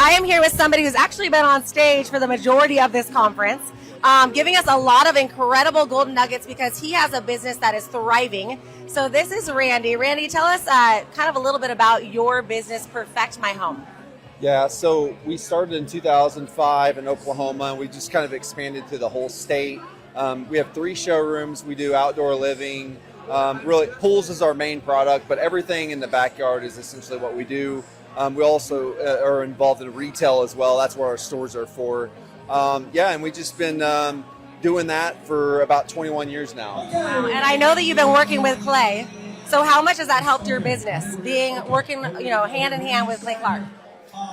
I am here with somebody who's actually been on stage for the majority of this conference, giving us a lot of incredible golden nuggets because he has a business that is thriving. So this is Randy. Randy, tell us kind of a little bit about your business, Perfect My Home. Yeah, so we started in 2005 in Oklahoma, and we just kind of expanded to the whole state. We have 3 showrooms. We do outdoor living. Really, pools is our main product, but everything in the backyard is essentially what we do. We also are involved in retail as well. That's what our stores are for. And we've just been doing that for about 21 years now. Wow. And I know that you've been working with Clay. So how much has that helped your business, working hand in hand with Clay Clark?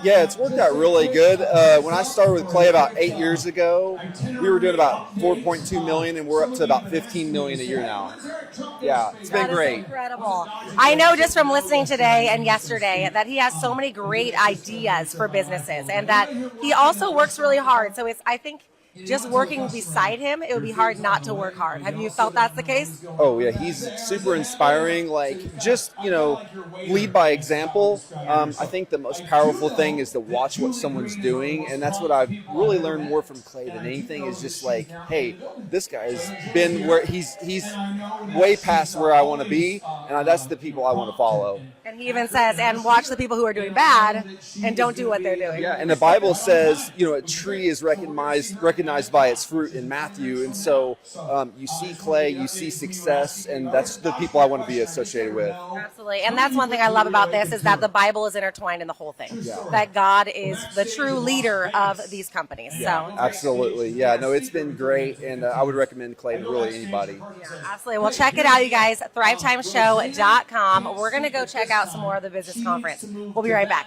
Yeah, it's worked out really good. When I started with Clay about 8 years ago, we were doing about 4.2 million, and we're up to about 15 million a year now. Yeah, it's been great. Incredible. I know just from listening today and yesterday that he has so many great ideas for businesses, and that he also works really hard. So I think just working beside him, it would be hard not to work hard. Have you felt that's the case? Oh yeah, he's super inspiring. Just lead by example. I think the most powerful thing is to watch what someone's doing, and that's what I've really learned more from Clay than anything. Is just hey, this guy's been where he's way past where I want to be, and that's the people I want to follow. And he even says, and watch the people who are doing bad and don't do what they're doing. Yeah, and the Bible says, a tree is recognized by its fruit in Matthew. And so you see Clay, you see success, and that's the people I want to be associated with. Absolutely. And that's one thing I love about this is that the Bible is intertwined in the whole thing. Yeah. That God is the true leader of these companies. Yeah, so absolutely. Yeah, no, it's been great, and I would recommend Clay to really anybody. Yeah, absolutely. Well, check it out, you guys, thrivetimeshow.com. We're going to go check out some more of the business conference. We'll be right back.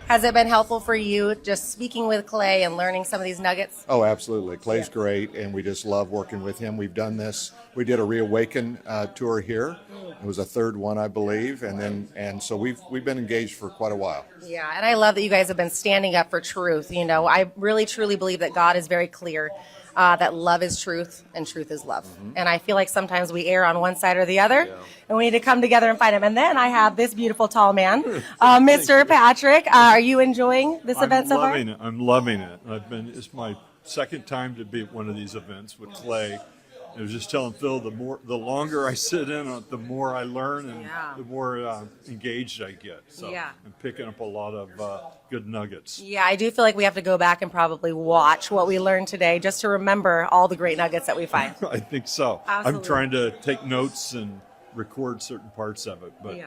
Has it been helpful for you just speaking with Clay and learning some of these nuggets? Oh, absolutely. Clay's great, and we just love working with him. We've done this. We did a Reawaken tour here. It was a 3rd one, I believe, and so we've been engaged for quite a while. Yeah, and I love that you guys have been standing up for truth. I really truly believe that God is very clear. That love is truth and truth is love. Mm-hmm. And I feel like sometimes we err on one side or the other, and we need to come together and find him. And then I have this beautiful tall man, Mr. Patrick. Are you enjoying this event so far? I'm loving it. It's my 2nd time to be at one of these events with Clay. I was just telling Phil, the longer I sit in on it, the more I learn and the more engaged I get. So I'm picking up a lot of good nuggets. Yeah, I do feel like we have to go back and probably watch what we learned today just to remember all the great nuggets that we find. I think so. Absolutely. I'm trying to take notes and record certain parts of it. But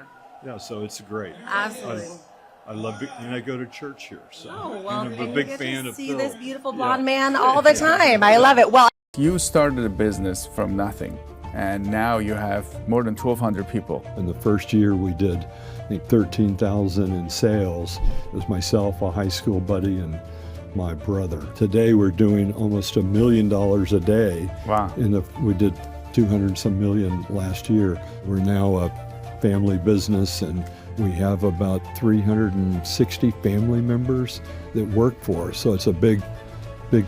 so it's great. Absolutely. I love it, and I go to church here. So I'm a big fan of see Phil. this beautiful blonde man all the time. I love it. Well, you started a business from nothing, and now you have more than 1,200 people. In the first year we did, I think, 13,000 in sales. It was myself, a high school buddy, and my brother. Today we're doing almost $1 million a day. Wow. We did 200 some million last year. We're now a family business, and we have about 360 family members that work for us. So it's a big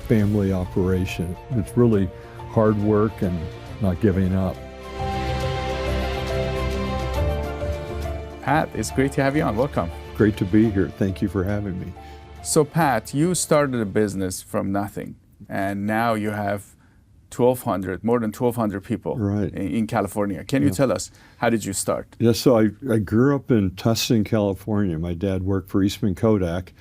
family operation. It's really hard work and not giving up. Pat, it's great to have you on. Welcome. Great to be here. Thank you for having me. So Pat, you started a business from nothing, and now you have more than 1,200 people in California. Can you tell us, how did you start? Yeah, so I grew up in Tustin, California. My dad worked for Eastman Kodak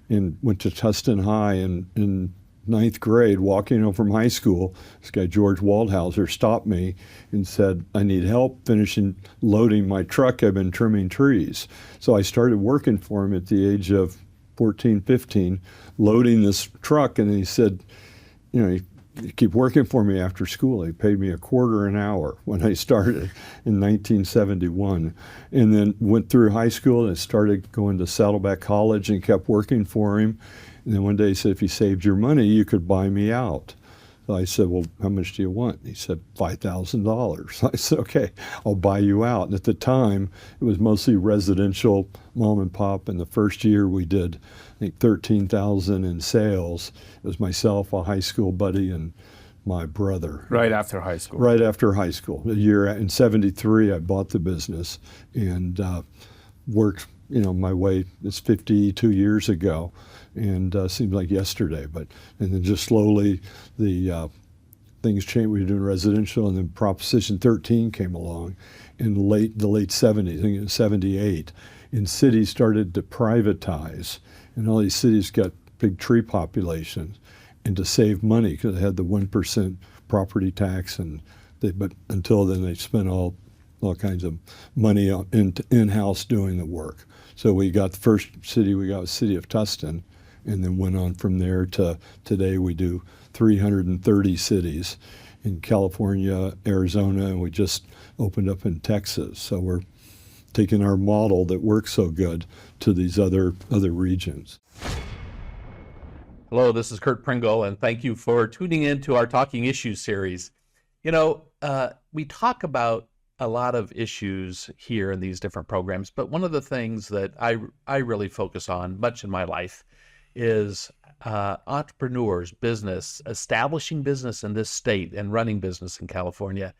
and went to Tustin High, and in 9th grade, walking home from high school, this guy George Waldhauser stopped me and said, I need help loading my truck. I've been trimming trees. So I started working for him at the age of 14, 15, loading this truck, and he said, you keep working for me after school. He paid me $0.25 an hour when I started in 1971, and then went through high school and started going to Saddleback College and kept working for him. And then one day he said, if you saved your money, you could buy me out. So I said, well, how much do you want? He said, $5,000. I said, okay, I'll buy you out. And at the time, it was mostly residential, mom and pop. And the first year we did, I think, 13,000 in sales. It was myself, a high school buddy, and my brother. Right after high school? Right after high school. A year in 73, I bought the business and worked my way. It's 52 years ago, and seems like yesterday. And then just slowly, the things changed. We were doing residential, and then Proposition 13 came along in the late 70s, I think it was 78, and cities started to privatize, and all these cities got big tree populations, and to save money because they had the 1% property tax, but until then they spent all kinds of money in-house doing the work. So we got the first city we got was the city of Tustin, and then went on from there to today we do 330 cities in California, Arizona, and we just opened up in Texas. So we're taking our model that works so good to these other regions. Hello, this is Kurt Pringle, and thank you for tuning in to our Talking Issues series. We talk about a lot of issues here in these different programs, but one of the things that I really focus on much in my life is entrepreneurs, business, establishing business in this state and running business in California.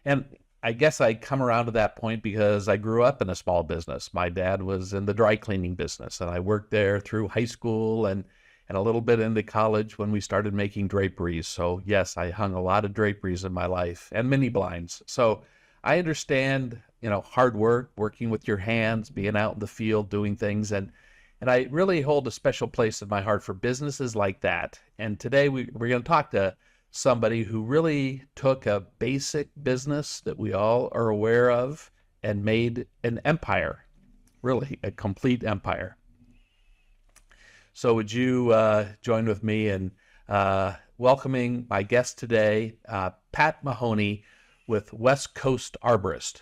And I guess I come around to that point because I grew up in a small business. My dad was in the dry cleaning business, and I worked there through high school and a little bit into college when we started making draperies. So yes, I hung a lot of draperies in my life and mini blinds. So I understand, hard work, working with your hands, being out in the field, doing things. And I really hold a special place in my heart for businesses like that. And today we're going to talk to somebody who really took a basic business that we all are aware of and made an empire, really a complete empire. So would you join with me in welcoming my guest today, Pat Mahoney with West Coast Arborist.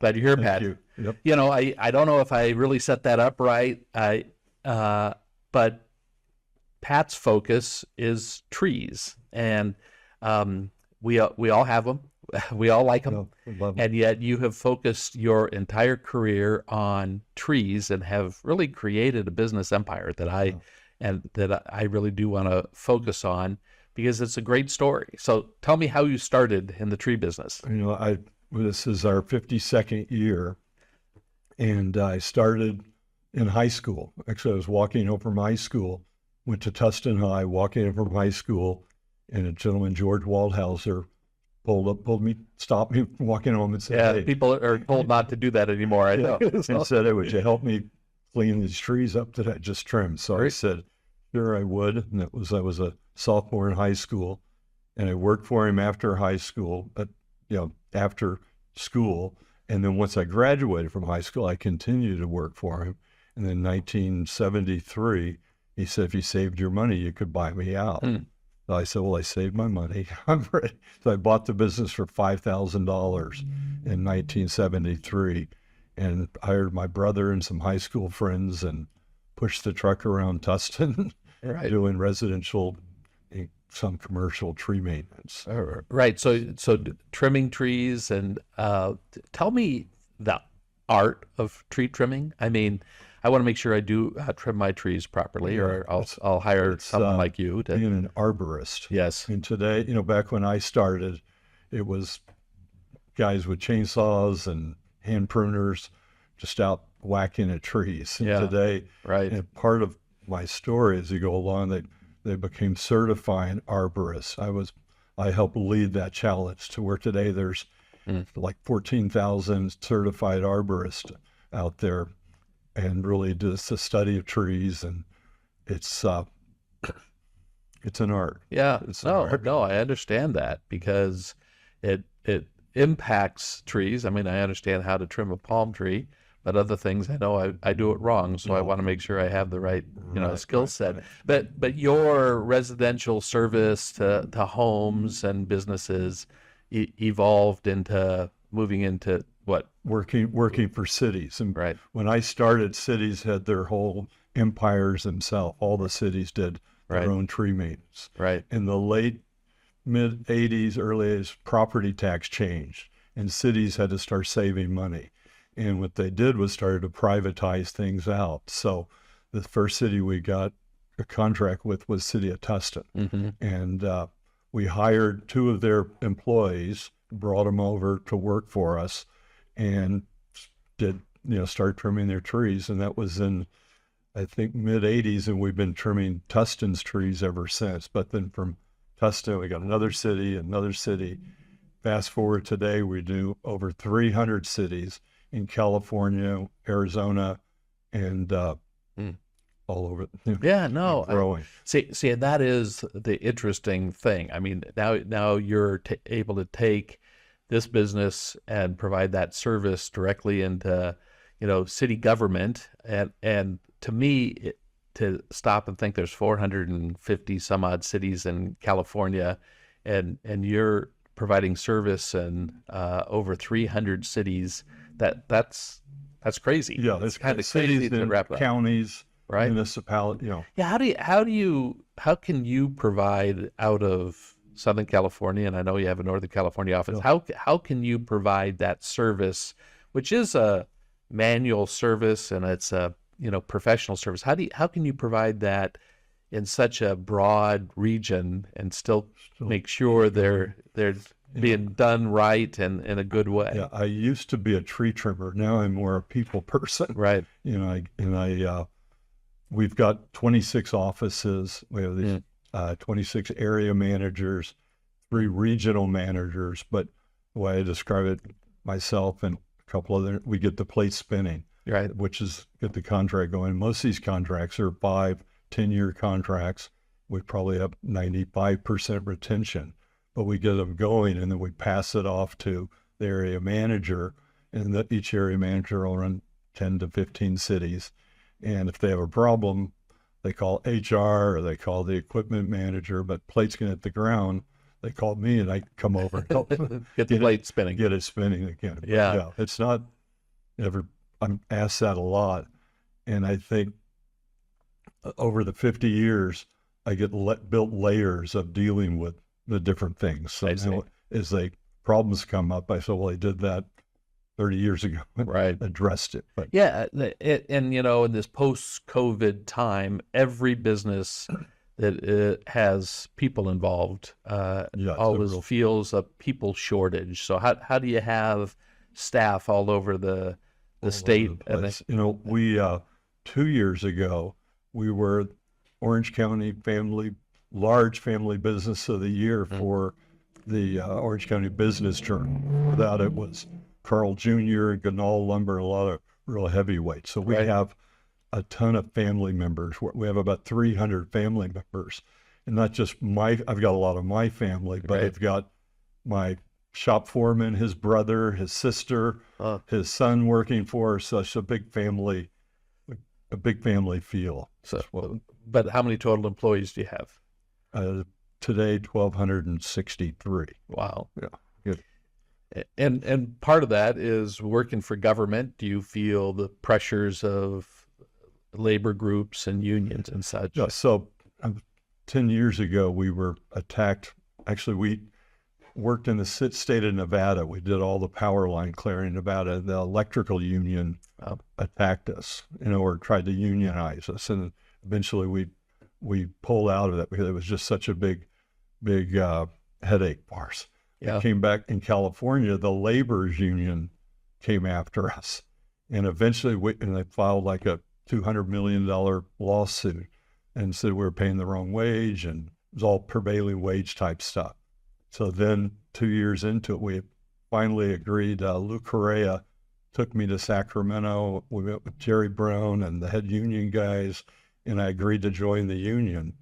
Glad you're here, Pat. Thank you. Yep. I don't know if I really set that up right, but Pat's focus is trees, and we all have them. We all like them. No, I love them. And yet you have focused your entire career on trees and have really created a business empire that I really do want to focus on because it's a great story. So tell me how you started in the tree business. This is our 52nd year, and I started in high school. Actually, I was walking home from high school, went to Tustin High, walking home from high school, and a gentleman, George Waldhauser, stopped me walking home and said, "Hey, people are told not to do that anymore." I know. And said, "Hey, would you help me clean these trees up that I just trimmed?" So I said, "Sure, I would." And I was a sophomore in high school, and I worked for him after high school. But after school, and then once I graduated from high school, I continued to work for him. And then 1973, he said, "If you saved your money, you could buy me out." So I said, "Well, I saved my money. I'm ready." So I bought the business for $5,000 in 1973 and hired my brother and some high school friends and pushed the truck around Tustin, doing residential, some commercial tree maintenance. Right. So trimming trees, and tell me the art of tree trimming. I mean, I want to make sure I do trim my trees properly, or I'll hire someone like you to being an arborist. Yes. And today, back when I started, it was guys with chainsaws and hand pruners just out whacking at trees. And today, and part of my story as you go along, they became certifying arborists. I helped lead that challenge to where today there's like 14,000 certified arborists out there, and really just the study of trees, and it's an art. Yeah. It's an art. No, I understand that because it impacts trees. I mean, I understand how to trim a palm tree, but other things I know I do it wrong. So I want to make sure I have the right skill set. Right. But your residential service to homes and businesses evolved into moving into what? Working for cities. And right. When I started, cities had their whole empires themselves. All the cities did their own tree maintenance. Right. In the late mid 80s, early 80s, property tax changed, and cities had to start saving money. And what they did was started to privatize things out. So the first city we got a contract with was City of Tustin. And we hired 2 of their employees, brought them over to work for us, and did start trimming their trees, and that was in, I think, mid '80s, and we've been trimming Tustin's trees ever since. But then from Tustin, we got another city, another city. Fast forward today, we do over 300 cities in California, Arizona, and all over. Yeah, no, growing. See, and that is the interesting thing. I mean, now you're able to take this business and provide that service directly into, city government, and to me, to stop and think there's 450 some odd cities in California, and you're providing service in over 300 cities. That's crazy. Yeah, it's kind of crazy cities to and wrap up. counties, Right. municipality. Yeah, how can you provide out of Southern California, and I know you have a Northern California office. Yeah. How can you provide that service, which is a manual service and it's a professional service? How can you provide that in such a broad region and still make sure they're being done right and in a good way? Yeah, I used to be a tree trimmer. Now I'm more a people person. Right. We've got 26 offices. We have these 26 area managers, 3 regional managers. But the way I describe it myself and a couple other, we get the plate spinning, Right. which is get the contract going. Most of these contracts are 5-10-year contracts. We probably have 95% retention, but we get them going and then we pass it off to the area manager, and each area manager will run 10 to 15 cities. And if they have a problem, they call HR or they call the equipment manager, but plates can hit the ground. They call me and I come over and help Get the plate spinning. get it spinning again. But Yeah. it's not ever, I'm asked that a lot. And I think over the 50 years, I get built layers of dealing with the different things. So I see. as problems come up, I say, well, I did that 30 years ago. Right. Addressed it. But Yeah, and in this post-COVID time, every business that has people involved it's always a real- feels a people shortage. So how do you have staff all over the state? all over the And place. We 2 years ago, we were Orange County large family business of the year for the Orange County Business Journal. Without it was Carl Jr., Ganal Lumber, a lot of real heavyweights. So we Right. have a ton of family members. We have about 300 family members. And not just I've got a lot of my family, but Right. I've got my shop foreman, his brother, his sister, his son working for us. So it's a big family feel. but how many total employees do you have? Today, 1,263. Wow. Yeah. Good. And part of that is working for government. Do you feel the pressures of labor groups and unions and such? Yeah, so 10 years ago, we were attacked. Actually, we worked in the state of Nevada. We did all the power line clearing in Nevada. The electrical union attacked us, or tried to unionize us. And eventually we pulled out of that because it was just such a big headache for us. Yeah. It came back in California, the labor's union came after us. And eventually they filed like a $200 million lawsuit and said we were paying the wrong wage, and it was all prevailing wage type stuff. So then 2 years into it, we finally agreed. Lou Correa took me to Sacramento. We met with Jerry Brown and the head union guys, and I agreed to join the union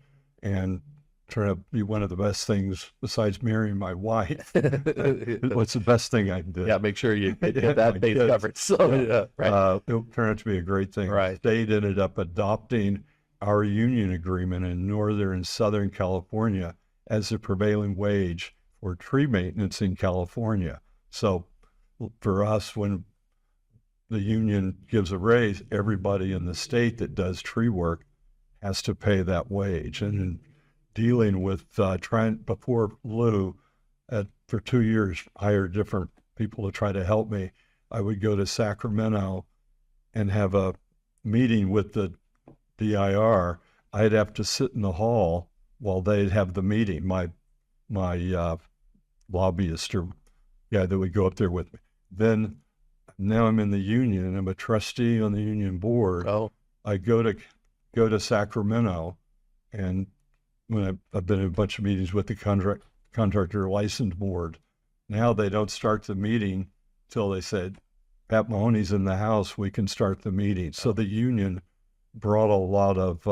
and turned out to be one of the best things besides marrying my wife. What's the best thing I did? Yeah, make sure you get that base kids. covered. So, right. It turned out to be a great thing. Right. The state ended up adopting our union agreement in Northern and Southern California as the prevailing wage for tree maintenance in California. So for us, when the union gives a raise, everybody in the state that does tree work has to pay that wage. And in dealing with before Lou, for 2 years, hired different people to try to help me. I would go to Sacramento and have a meeting with the DIR. I'd have to sit in the hall while they'd have the meeting. My lobbyist or guy that would go up there with me. Then Now I'm in the union and I'm a trustee on the union board. Oh, I go to Sacramento, and when I've been in a bunch of meetings with the contractor license board. Now they don't start the meeting till they said, Pat Mahoney's in the house, we can start the meeting. So the union brought a lot of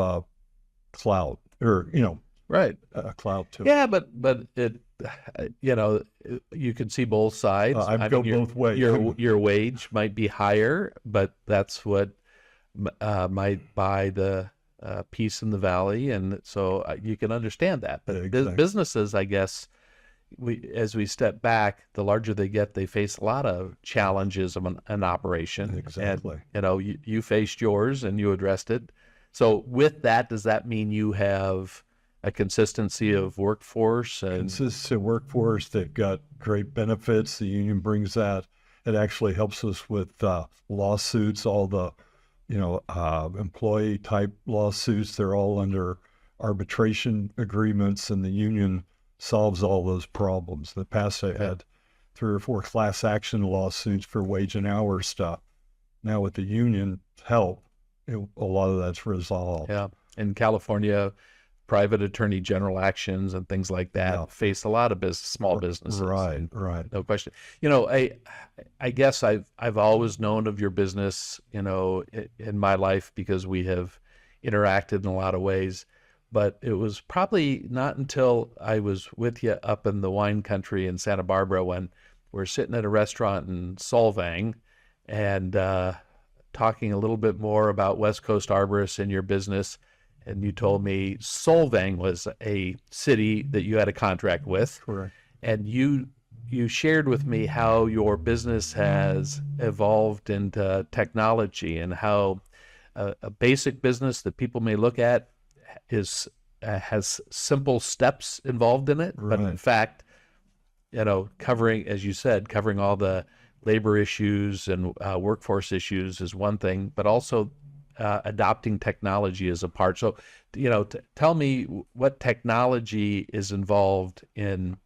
clout, or, right. Clout to it. Yeah, but it, you can see both sides. I go both ways. Your wage might be higher, but that's what might buy the peace in the valley, and so you can understand that. But Exactly. businesses, I guess, as we step back, the larger they get, they face a lot of challenges of an operation. Exactly. And, you faced yours and you addressed it. So with that, does that mean you have a consistency of workforce? And Consistent workforce, they've got great benefits. The union brings that. It actually helps us with lawsuits, all the, employee type lawsuits. They're all under arbitration agreements, and the union solves all those problems. In the past, I had 3 or 4 class action lawsuits for wage and hour stuff. Now with the union help, a lot of that's resolved. yeah, in California, private attorney general actions and things like that face a lot of small businesses. Right. No question. I guess I've always known of your business, in my life, because we have interacted in a lot of ways. But it was probably not until I was with you up in the wine country in Santa Barbara when we're sitting at a restaurant in Solvang and talking a little bit more about West Coast Arborists and your business. And you told me Solvang was a city that you had a contract with. Correct. And you shared with me how your business has evolved into technology, and how a basic business that people may look at has simple steps involved in it, but in fact, covering, as you said, covering all the labor issues and workforce issues is one thing, but also adopting technology is a part. So, tell me what technology is involved in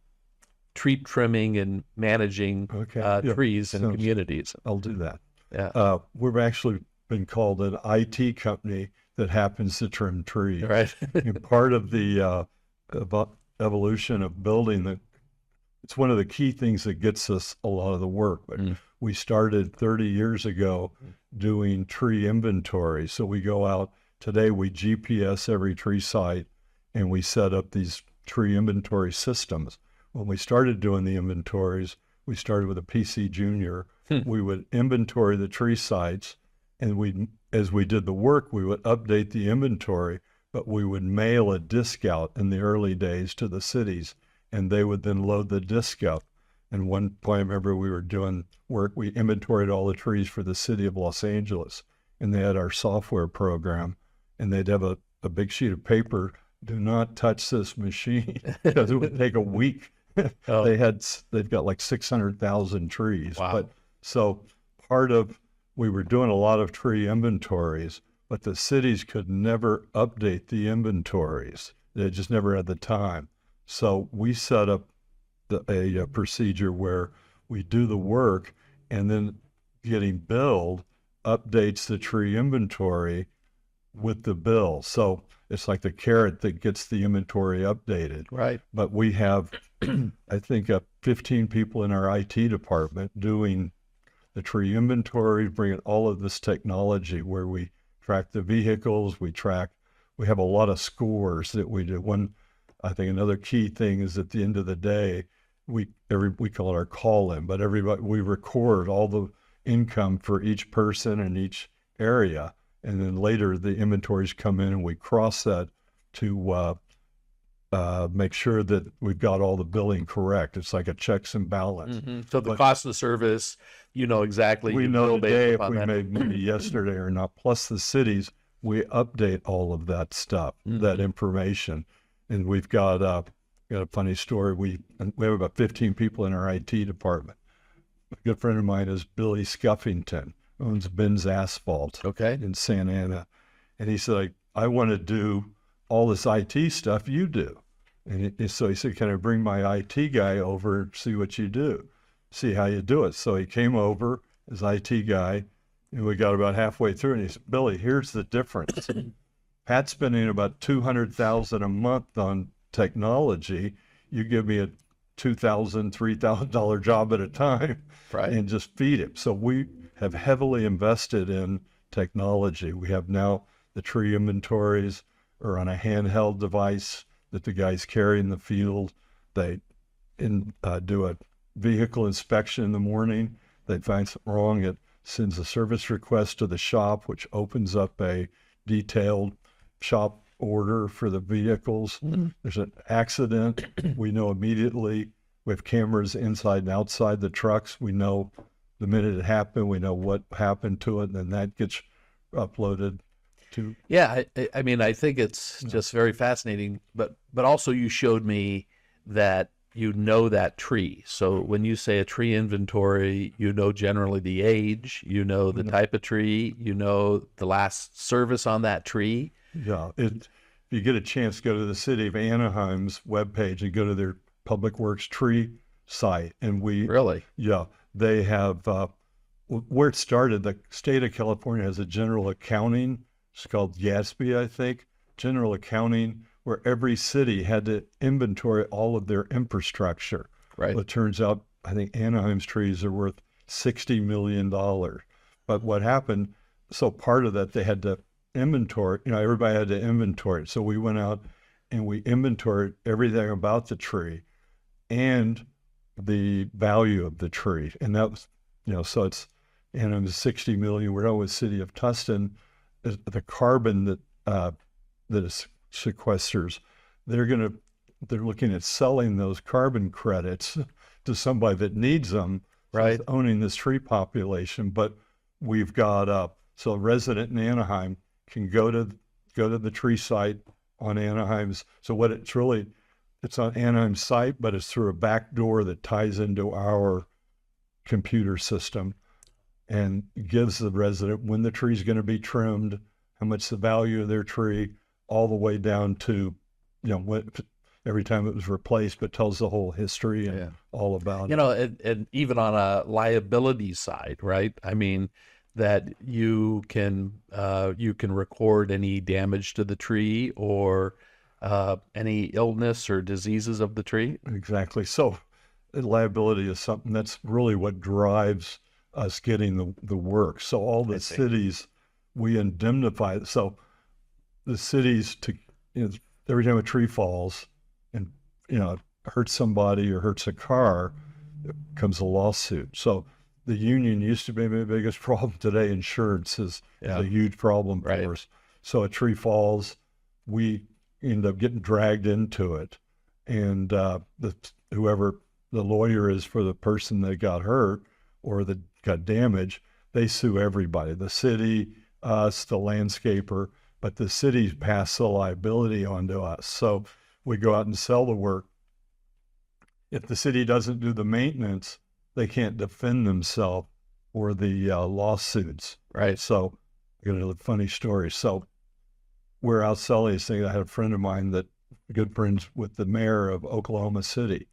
tree trimming and managing trees in communities. I'll do that. Yeah. We've actually been called an IT company that happens to trim trees. Right. And part of the evolution of building it's one of the key things that gets us a lot of the work. But we started 30 years ago doing tree inventory. So we go out today, we GPS every tree site, and we set up these tree inventory systems. When we started doing the inventories, we started with a PC Junior. We would inventory the tree sites, and as we did the work, we would update the inventory, but we would mail a disc out in the early days to the cities, and they would then load the disc up. And one point, I remember we were doing work, we inventoried all the trees for the city of Los Angeles, and they had our software program, and they'd have a big sheet of paper, do not touch this machine, because it would take a week. They've got like 600,000 trees. Wow. But so we were doing a lot of tree inventories, but the cities could never update the inventories. They just never had the time. So we set up a procedure where we do the work, and then getting billed updates the tree inventory with the bill. So it's like the carrot that gets the inventory updated. Right. But we have, I think, 15 people in our IT department doing the tree inventory, bringing all of this technology where we track the vehicles, we have a lot of scores that we do. I think another key thing is at the end of the day, we call it our call-in, but we record all the income for each person in each area, and then later the inventories come in and we cross that to make sure that we've got all the billing correct. It's like a checks and balance. Mm-hmm. So the cost of service, exactly. We you know bill based today if upon we that. made money yesterday or not. Plus the cities, we update all of that stuff, that information. And we've got a funny story. We have about 15 people in our IT department. A good friend of mine is Billy Scuffington, owns Ben's Asphalt in Santa Ana. And he said, I want to do all this IT stuff you do. And so he said, can I bring my IT guy over and see what you do? See how you do it. So he came over his IT guy, and we got about halfway through, and he said, Billy, here's the difference. Pat's spending about $200,000 a month on technology. You give me a $2,000, $3,000 job at a time, Right. and just feed him. So we have heavily invested in technology. We have now the tree inventories are on a handheld device that the guys carry in the field. They do a vehicle inspection in the morning. They find something wrong. It sends a service request to the shop, which opens up a detailed shop order for the vehicles. There's an accident, we know immediately. We have cameras inside and outside the trucks. We know the minute it happened, we know what happened to it, and then that gets uploaded to. Yeah, I mean, I think it's just very fascinating, but also you showed me that you know that tree. So when you say a tree inventory, you know generally the age, you know the type of tree, you know the last service on that tree. Yeah, if you get a chance, go to the city of Anaheim's webpage and go to their Public Works tree site. And Really? Yeah, they have, where it started, the state of California has a general accounting. It's called YASB, I think, general accounting, where every city had to inventory all of their infrastructure. Right. Well, it turns out, I think Anaheim's trees are worth $60 million. But what happened, so part of that, they had to inventory, everybody had to inventory it. So we went out and we inventoried everything about the tree and the value of the tree. And that was, so it's, and it was 60 million. We're now with city of Tustin, the carbon that it sequesters, they're looking at selling those carbon credits to somebody that needs them, Right. owning this tree population. But we've got, so a resident in Anaheim can go to the tree site on Anaheim's. So what it's on Anaheim's site, but it's through a back door that ties into our computer system and gives the resident when the tree's going to be trimmed, how much the value of their tree, all the way down to, every time it was replaced, but tells the whole history and all about it. And even on a liability side, right? I mean, that you can record any damage to the tree or any illness or diseases of the tree. Exactly. So liability is something that's really what drives us getting the work. So all the cities, we indemnify. So the cities, every time a tree falls and, hurts somebody or hurts a car, comes a lawsuit. So the union used to be my biggest problem. Today, insurance is a huge problem for us. So a tree falls, we end up getting dragged into it. And whoever the lawyer is for the person that got hurt or that got damaged, they sue everybody, the city, us, the landscaper, but the city pass the liability on to us. So we go out and sell the work. If the city doesn't do the maintenance, they can't defend themselves or the lawsuits. Right. So I got a funny story. So we're out selling this thing. I had a friend of mine that good friends with the mayor of Oklahoma City.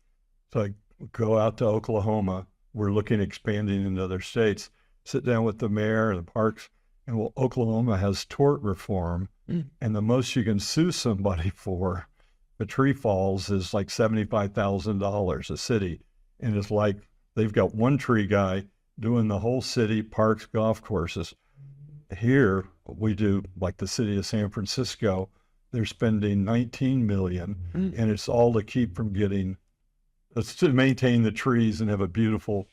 So I go out to Oklahoma. We're looking at expanding into other states. Sit down with the mayor and the parks. And well, Oklahoma has tort reform, and the most you can sue somebody for if a tree falls is like $75,000 a city. And it's like they've got one tree guy doing the whole city, parks, golf courses. Here we do, like the city of San Francisco, they're spending $19 million, and it's all to keep from getting, it's to maintain the trees and have a beautiful,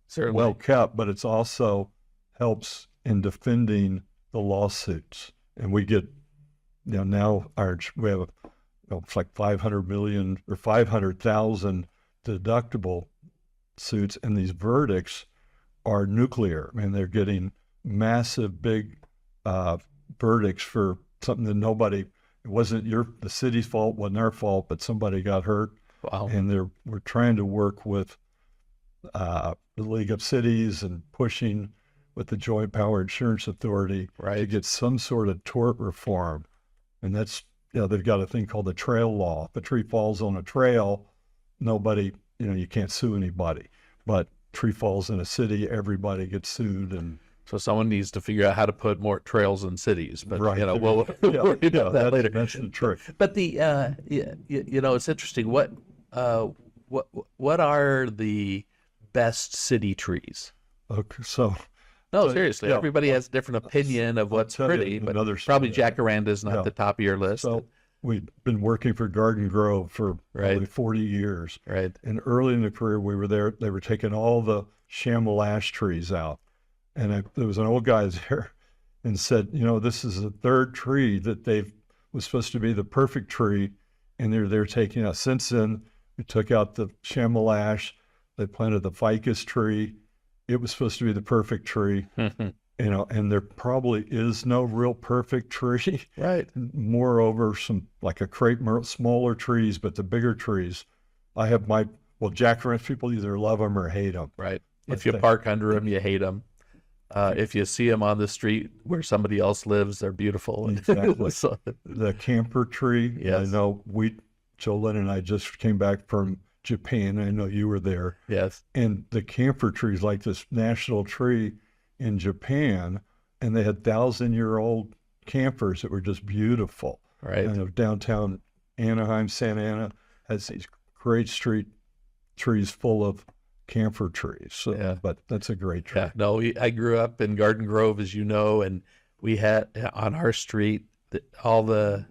Certainly. well kept, but it's also helps in defending the lawsuits. And we get, now we have it's like 500 million or 500,000 deductible suits, and these verdicts are nuclear. I mean, they're getting massive, big verdicts for something that it wasn't the city's fault, wasn't our fault, but somebody got hurt. Wow. And we're trying to work with the League of Cities and pushing with the Joint Power Insurance Authority to get some sort of tort reform. And that's, they've got a thing called the trail law. If a tree falls on a trail, nobody, you can't sue anybody. But tree falls in a city, everybody gets sued. And So someone needs to figure out how to put more trails in cities, but Right. we'll worry about that later. That's the trick. But it's interesting. What are the best city trees? Okay, so No, seriously. yeah. Everybody has a different opinion of what's tell you pretty, but another probably story. jacaranda's not Yeah. the top of your list. So we've been working for Garden Grove for probably Right. 40 years. Right. And early in the career, we were there. They were taking all the chamois ash trees out. And there was an old guy there and said, this is the third tree that was supposed to be the perfect tree. And they're taking out. Since then, we took out the chamois ash. They planted the ficus tree. It was supposed to be the perfect tree. And there probably is no real perfect tree. Right. Moreover, some like a crepe smaller trees, but the bigger trees, I have jacaranda, people either love them or hate them. Right. But If you park under them, you hate them. If you see them on the street where somebody else lives, they're beautiful. Exactly. So- The camper tree, Yes. I know Jolene and I just came back from Japan. I know you were there. yes. And the camper tree is like this national tree in Japan, and they had 1,000-year-old campers that were just beautiful. Right. Downtown Anaheim, Santa Ana has these great street trees full of camphor trees. So, Yeah. but that's a great tree. Yeah, no, I grew up in Garden Grove, as you know, and we had on our street all the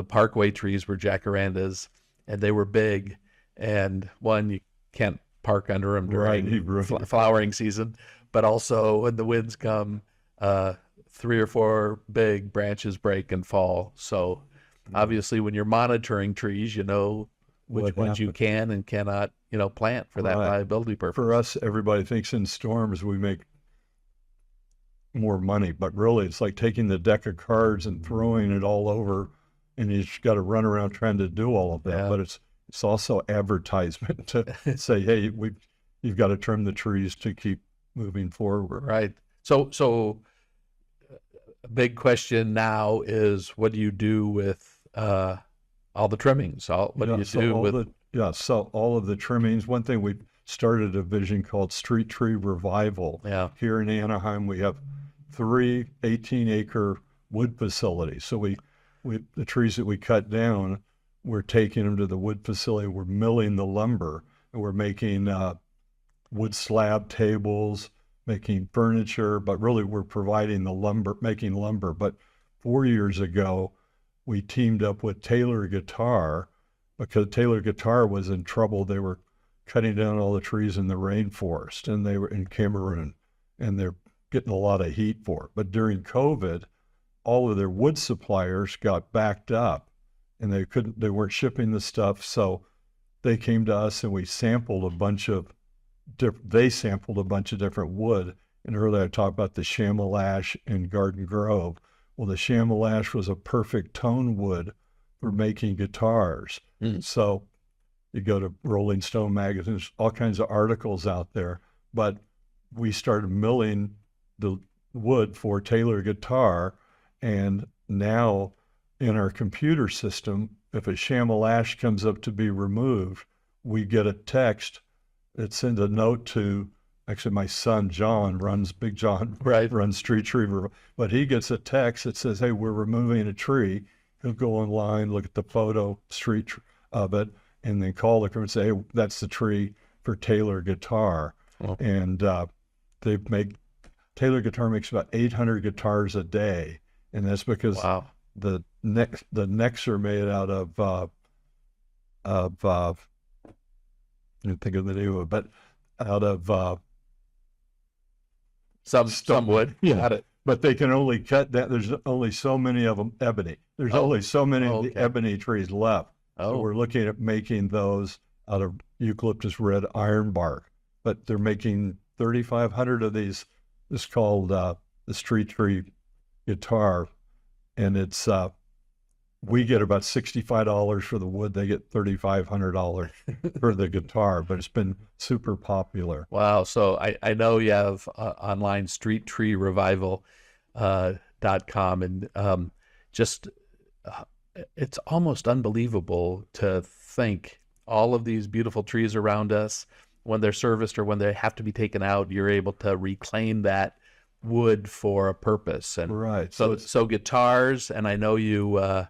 parkway trees were jacarandas, and they were big. And one, you can't park under them Right, during flowering season, but also when the winds come, 3 or 4 big branches break and fall. So obviously, when you're monitoring trees, you know which What ones you happened. can and cannot, plant for that Right. liability purpose. For us, everybody thinks in storms we make more money, but really it's like taking the deck of cards and throwing it all over, and you just got to run around trying to do all of that. Yeah. But it's also advertisement to say, hey, you've got to trim the trees to keep moving forward. Right. So a big question now is, what do you do with all the trimmings? What do you do with? So all of the trimmings. One thing, we started a division called Street Tree Revival. Yeah. Here in Anaheim, we have 3 18-acre wood facilities. So the trees that we cut down, we're taking them to the wood facility. We're milling the lumber, and we're making wood slab tables, making furniture, but really we're providing the lumber, making lumber. But 4 years ago, we teamed up with Taylor Guitar, because Taylor Guitar was in trouble. They were cutting down all the trees in the rainforest, and they were in Cameroon, and they're getting a lot of heat for it. But during COVID, all of their wood suppliers got backed up, and they weren't shipping the stuff. So they came to us, and we sampled a bunch of different wood. And earlier I talked about the chamois ash in Garden Grove. Well, the chamois ash was a perfect tone wood for making guitars. So you go to Rolling Stone magazine, there's all kinds of articles out there. But we started milling the wood for Taylor Guitar, and now in our computer system, if a chamois ash comes up to be removed, we get a text that sends a note to, actually my son John Big John runs Street Tree, but he gets a text that says, hey, we're removing a tree. He'll go online, look at the photo of it, and then call the crew and say, hey, that's the tree for Taylor Guitar. Oh. And Taylor Guitar makes about 800 guitars a day, and that's because the necks are made out of I didn't think of the name of it, but out of some wood. Yeah. Got it. But they can only cut that. There's only so many of them ebony. There's only so many of the ebony trees left. So we're looking at making those out of eucalyptus red iron bark. But they're making 3,500 of these. It's called the Street Tree Guitar, and it's we get about $65 for the wood. They get $3,500 for the guitar, but it's been super popular. Wow. So I know you have online streettreerevival.com, and it's almost unbelievable to think all of these beautiful trees around us, when they're serviced or when they have to be taken out, you're able to reclaim that wood for a purpose. And Right. so guitars, and I know you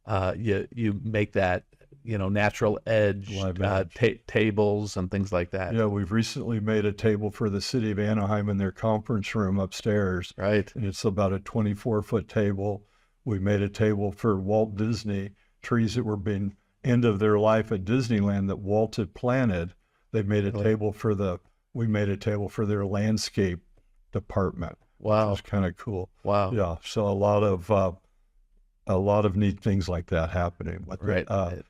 make that, natural edge, Live edge. tables and things like that. Yeah, we've recently made a table for the city of Anaheim in their conference room upstairs. Right. And it's about a 24-foot table. We made a table for Walt Disney, trees that were being end of their life at Disneyland that Walt had planted. They made a table we made a table for their landscape department. Wow. It was kind of cool. Wow. Yeah. So a lot of neat things like that happening. But Right.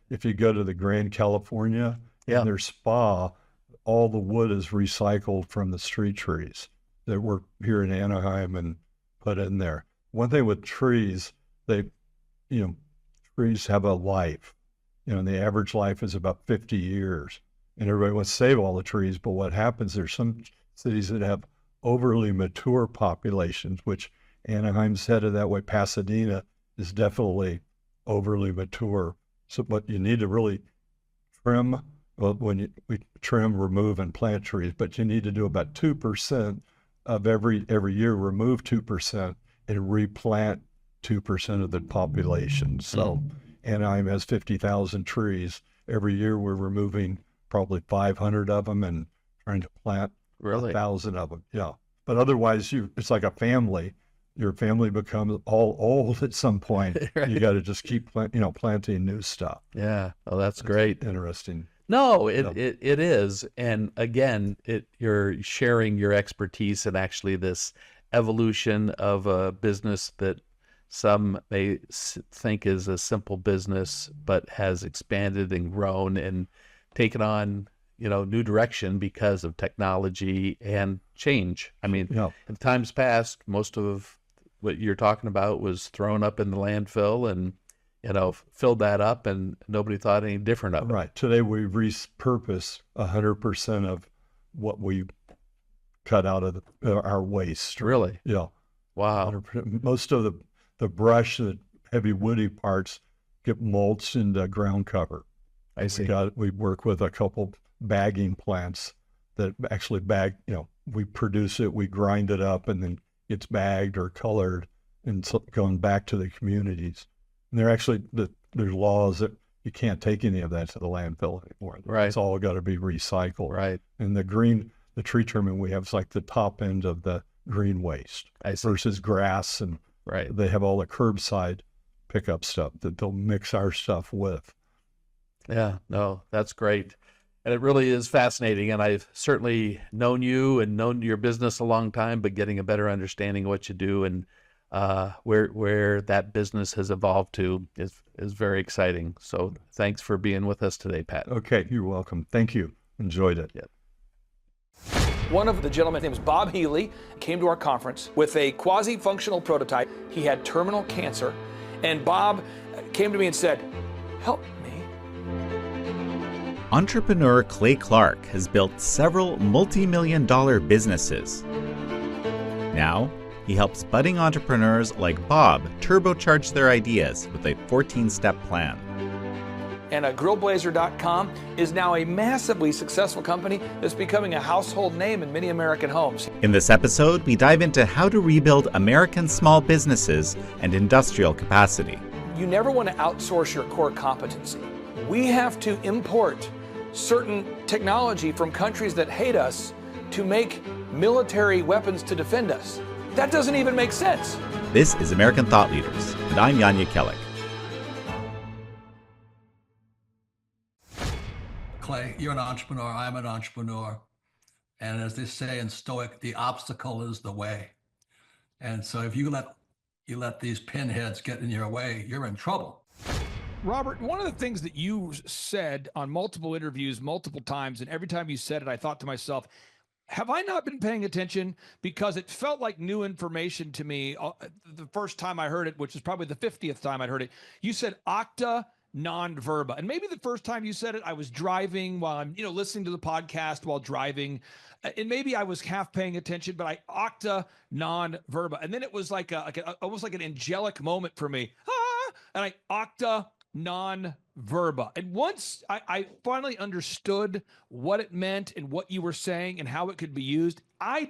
If you go to the Grand California, in their spa, all the wood is recycled from the street trees that were here in Anaheim and put in there. One thing with trees, trees have a life. And the average life is about 50 years. And everybody wants to save all the trees, but what happens, there's some cities that have overly mature populations, which Anaheim's headed that way. Pasadena is definitely overly mature. So, but you need to really trim, we trim, remove, and plant trees, but you need to do about 2% of every year, remove 2% and replant 2% of the population. So Anaheim has 50,000 trees. Every year we're removing probably 500 of them and trying to plant 1,000 of them. Yeah. But otherwise, it's like a family. Your family becomes all old at some point. Right. You got to just keep planting new stuff. Yeah. Oh, that's great. Interesting. No, it is. And again, you're sharing your expertise in actually this evolution of a business that some may think is a simple business, but has expanded and grown and taken on, new direction because of technology and change. I mean, in times past, most of what you're talking about was thrown up in the landfill and, filled that up, and nobody thought any different of it. Right. Today we repurpose 100% of what we cut out of our waste. Really? Yeah. Wow. 100%. Most of the brush, the heavy woody parts, get mulched into ground cover. I see. We work with a couple bagging plants that actually bag, we produce it, we grind it up, and then it's bagged or colored and going back to the communities. And they're actually, there's laws that you can't take any of that to the landfill anymore. Right. It's all got to be recycled. Right. And the tree trimming we have is like the top end of the green waste versus grass, and they have all the curbside pickup stuff that they'll mix our stuff with. Yeah, no, that's great. And it really is fascinating. And I've certainly known you and known your business a long time, but getting a better understanding of what you do and where that business has evolved to is very exciting. So thanks for being with us today, Pat. Okay, you're welcome. Thank you. Enjoyed it. Yep. One of the gentlemen, his name is Bob Healy, came to our conference with a quasi-functional prototype. He had terminal cancer, and Bob came to me and said, "Help me." Entrepreneur Clay Clark has built several multi-million-dollar businesses. Now, he helps budding entrepreneurs like Bob turbocharge their ideas with a 14-step plan. And grillblazer.com is now a massively successful company that's becoming a household name in many American homes. In this episode, we dive into how to rebuild American small businesses and industrial capacity. You never want to outsource your core competency. We have to import certain technology from countries that hate us to make military weapons to defend us. That doesn't even make sense. This is American Thought Leaders, and I'm Yanya Kellick. Clay, you're an entrepreneur, I'm an entrepreneur. And as they say in Stoic, the obstacle is the way. And so if you let these pinheads get in your way, you're in trouble. Robert, one of the things that you said on multiple interviews, multiple times, and every time you said it, I thought to myself, have I not been paying attention? Because it felt like new information to me the first time I heard it, which is probably the 50th time I'd heard it. You said octa non verba. And maybe the first time you said it, I was driving while I'm, listening to the podcast while driving. And maybe I was half paying attention, but I octa non verba. And then it was like almost like an angelic moment for me. And I octa non-verba. And once I finally understood what it meant and what you were saying and how it could be used, I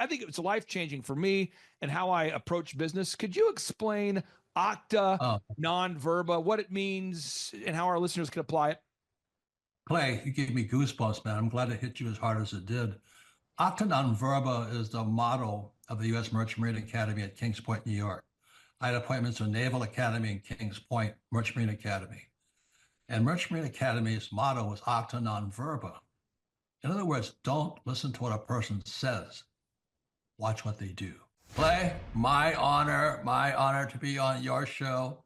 think it was life-changing for me and how I approach business. Could you explain acta non-verba, what it means and how our listeners can apply it? Clay, you gave me goosebumps, man. I'm glad it hit you as hard as it did. Acta non verba is the motto of the U.S. Merchant Marine Academy at Kings Point, New York. I had appointments to Naval Academy and Kings Point Merchant Marine Academy. And Merchant Marine Academy's motto was acta non verba. In other words, don't listen to what a person says. Watch what they do. Clay, my honor to be on your show.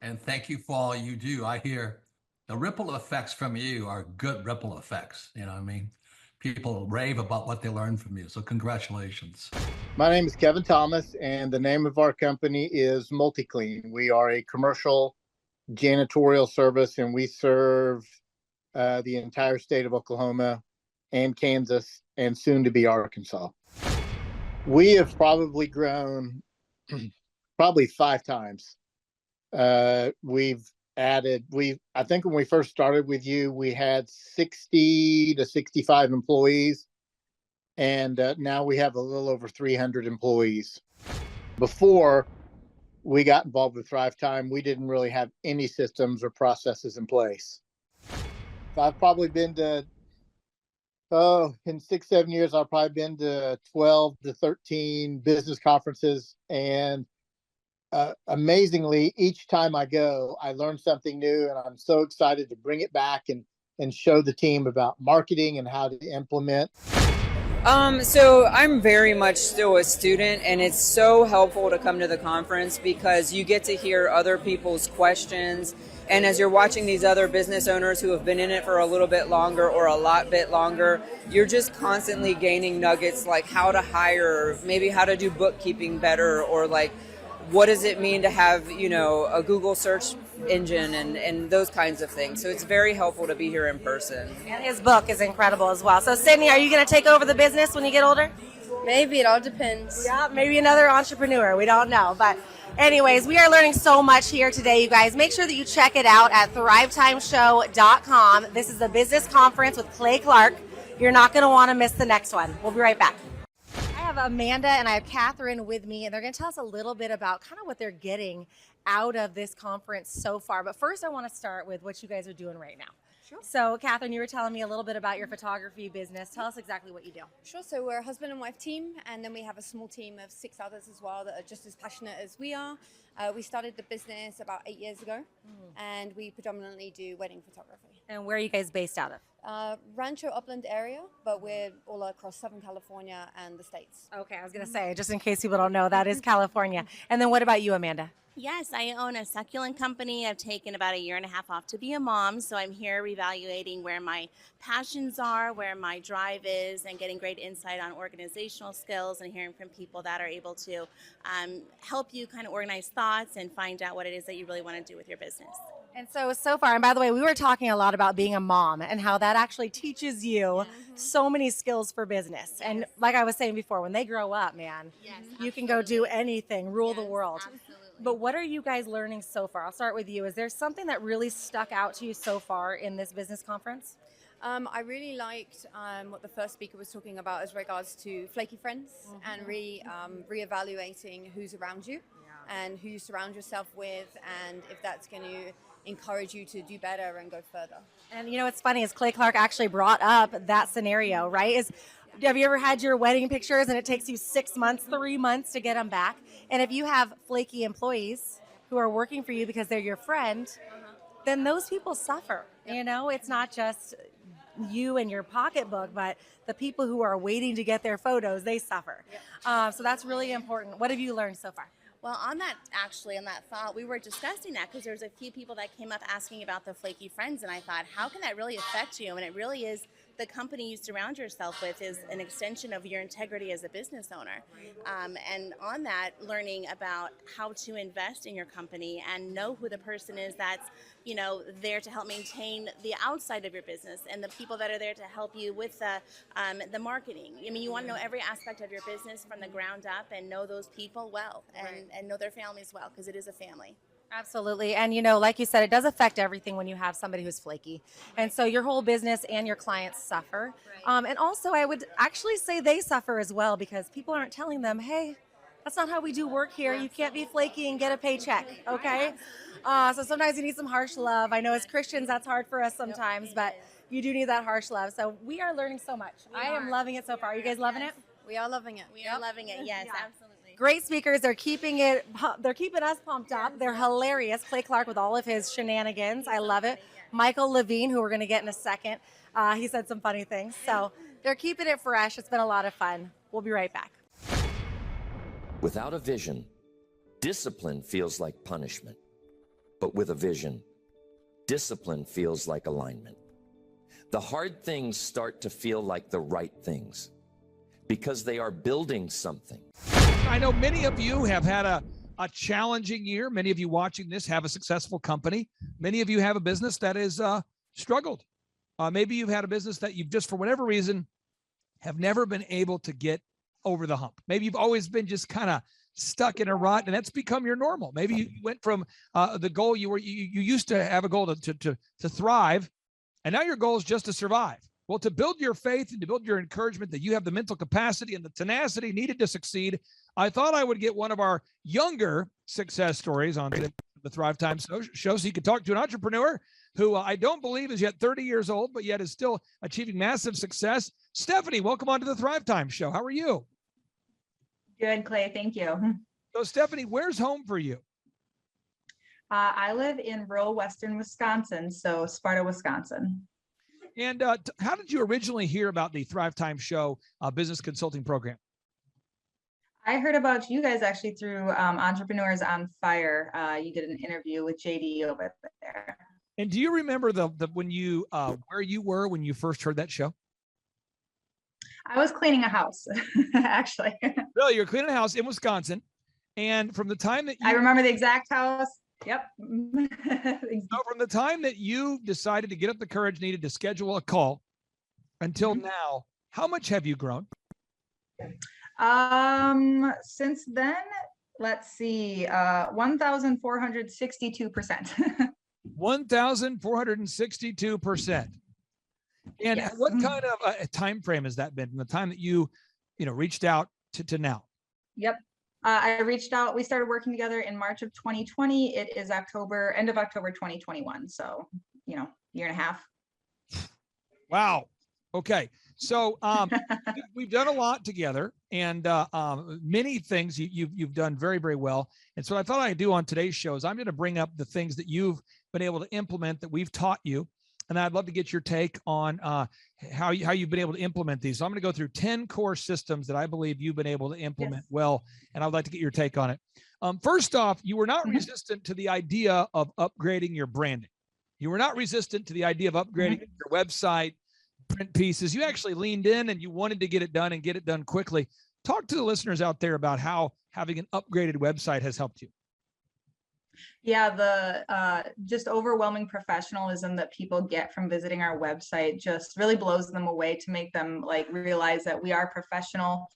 And thank you for all you do. I hear the ripple effects from you are good ripple effects. You know what I mean? People rave about what they learned from you. So congratulations. My name is Kevin Thomas, and the name of our company is MultiClean. We are a commercial janitorial service, and we serve the entire state of Oklahoma and Kansas and soon to be Arkansas. We have probably grown probably 5 times. We've added, I think when we first started with you, we had 60 to 65 employees. And now we have a little over 300 employees. Before we got involved with Thrivetime, we didn't really have any systems or processes in place. So I've probably been to, in 6-7 years, I've probably been to 12 to 13 business conferences. And amazingly, each time I go, I learn something new, and I'm so excited to bring it back and show the team about marketing and how to implement. So I'm very much still a student, and it's so helpful to come to the conference because you get to hear other people's questions. And as you're watching these other business owners who have been in it for a little bit longer or a lot bit longer, you're just constantly gaining nuggets like how to hire, maybe how to do bookkeeping better, or like what does it mean to have, a Google search engine and those kinds of things. So it's very helpful to be here in person. And his book is incredible as well. So Sydney, are you going to take over the business when you get older? Maybe, it all depends. Yeah, maybe another entrepreneur. We don't know. But anyways, we are learning so much here today, you guys. Make sure that you check it out at thrivetimeshow.com. This is a business conference with Clay Clark. You're not going to want to miss the next one. We'll be right back. I have Amanda and I have Catherine with me, and they're going to tell us a little bit about kind of what they're getting out of this conference so far. But first, I want to start with what you guys are doing right now. Sure. So, Catherine, you were telling me a little bit about your photography business. Tell us exactly what you do. Sure. So we're a husband and wife team, and then we have a small team of 6 others as well that are just as passionate as we are. We started the business about 8 years ago, and we predominantly do wedding photography. And where are you guys based out of? Rancho Upland area, but we're all across Southern California and the States. Okay, I was going to say, just in case people don't know, that is California. And then what about you, Amanda? Yes, I own a succulent company. I've taken about 1.5 years off to be a mom, so I'm here reevaluating where my passions are, where my drive is, and getting great insight on organizational skills and hearing from people that are able to help you kind of organize thoughts and find out what it is that you really want to do with your business. And so far, and by the way, we were talking a lot about being a mom and how that actually teaches you so many skills for business. Yes. And like I was saying before, when they grow up, man, you can go do anything, rule the world. Absolutely. But what are you guys learning so far? I'll start with you. Is there something that really stuck out to you so far in this business conference? I really liked what the first speaker was talking about as regards to flaky friends and reevaluating who's around you and who you surround yourself with, and if that's going to encourage you to do better and go further. And it's funny, is Clay Clark actually brought up that scenario, right? Have you ever had your wedding pictures and it takes you 6 months, 3 months to get them back? And if you have flaky employees who are working for you because they're your friend, then those people suffer. It's not just you and your pocketbook, but the people who are waiting to get their photos, they suffer. So that's really important. What have you learned so far? Well, on that thought, we were discussing that because there's a few people that came up asking about the flaky friends, and I thought, how can that really affect you? And it really is the company you surround yourself with is an extension of your integrity as a business owner. And on that, learning about how to invest in your company and know who the person is that's there to help maintain the outside of your business and the people that are there to help you with the marketing. I mean, you want to know every aspect of your business from the ground up and know those people well and know their families well, because it is a family. Absolutely. And, like you said, it does affect everything when you have somebody who's flaky. And so your whole business and your clients suffer. And also, I would actually say they suffer as well because people aren't telling them, hey, that's not how we do work here. You can't be flaky and get a paycheck, okay? So sometimes you need some harsh love. I know as Christians, that's hard for us sometimes, but you do need that harsh love. So we are learning so much. I am loving it so far. Are you guys loving it? We are loving it. We are loving it. Yes, absolutely. Great speakers. They're keeping us pumped up. They're hilarious. Clay Clark with all of his shenanigans. I love it. Michael Levine, who we're going to get in a second. He said some funny things. So they're keeping it fresh. It's been a lot of fun. We'll be right back. Without a vision, discipline feels like punishment. But with a vision, discipline feels like alignment. The hard things start to feel like the right things because they are building something. I know many of you have had a challenging year. Many of you watching this have a successful company. Many of you have a business that has struggled. Maybe you've had a business that you've just, for whatever reason, have never been able to get over the hump. Maybe you've always been just kind of stuck in a rut, and that's become your normal. Maybe you went from the goal you used to have a goal to thrive, and now your goal is just to survive. Well, to build your faith and to build your encouragement that you have the mental capacity and the tenacity needed to succeed, I thought I would get one of our younger success stories on the Thrivetime show so you could talk to an entrepreneur who I don't believe is yet 30 years old, but yet is still achieving massive success. Stephanie, welcome on to the Thrivetime show. How are you? Good, Clay. Thank you. So, Stephanie, where's home for you? I live in rural western Wisconsin, so Sparta, Wisconsin. And how did you originally hear about the Thrivetime show business consulting program? I heard about you guys actually through Entrepreneurs on Fire. You did an interview with JD over there. And do you remember the when you where you were when you first heard that show? I was cleaning a house, actually. Really, you're cleaning a house in Wisconsin, and from the time that I remember the exact house. Yep. So from the time that you decided to get up the courage needed to schedule a call until now, how much have you grown? Since then, let's see, 1,462%. 1,462%. And Yes. what kind of a time frame has that been from the time that you reached out to now? Yep. I reached out. We started working together in March of 2020. It is end of October 2021. So, year and a half. Wow. Okay. So we've done a lot together, and many things you've done very, very well. And so what I thought I'd do on today's show is I'm going to bring up the things that you've been able to implement that we've taught you. And I'd love to get your take on how you've been able to implement these. So I'm going to go through 10 core systems that I believe you've been able to implement well, and I'd like to get your take on it. First off, you were not resistant to the idea of upgrading your branding. You were not resistant to the idea of upgrading your website, print pieces. You actually leaned in and you wanted to get it done and get it done quickly. Talk to the listeners out there about how having an upgraded website has helped you. Yeah, the just overwhelming professionalism that people get from visiting our website just really blows them away to make them realize that we are professional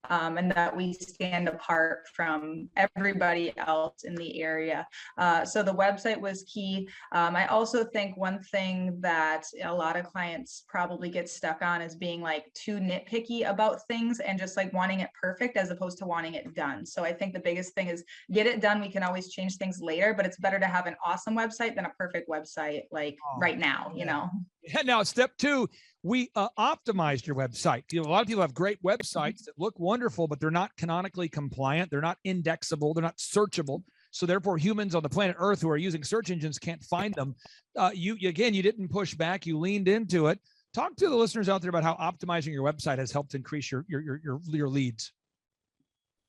and that we stand apart from everybody else in the area. So the website was key. I also think one thing that a lot of clients probably get stuck on is being too nitpicky about things and just wanting it perfect as opposed to wanting it done. So I think the biggest thing is get it done. We can always change things later, but it's better to have an awesome website than a perfect website right now, Yeah, now step two, we optimized your website. A lot of people have great websites that look wonderful, but they're not canonically compliant. They're not indexable. They're not searchable. So therefore humans on the planet Earth who are using search engines can't find them. You didn't push back. You leaned into it. Talk to the listeners out there about how optimizing your website has helped increase your leads.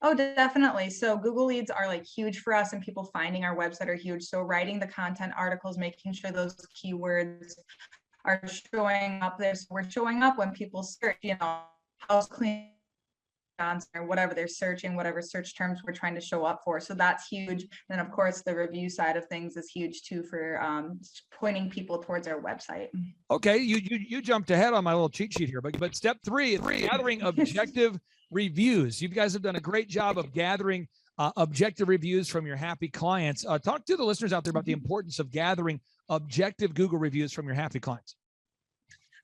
Oh, definitely. So Google leads are huge for us, and people finding our website are huge. So writing the content articles, making sure those keywords are showing up there. So we're showing up when people search, house cleaning or whatever they're searching, whatever search terms we're trying to show up for. So that's huge. And of course, the review side of things is huge too for pointing people towards our website. Okay, you jumped ahead on my little cheat sheet here, but step three is gathering objective reviews. You guys have done a great job of gathering objective reviews from your happy clients. Talk to the listeners out there about the importance of gathering objective Google reviews from your happy clients.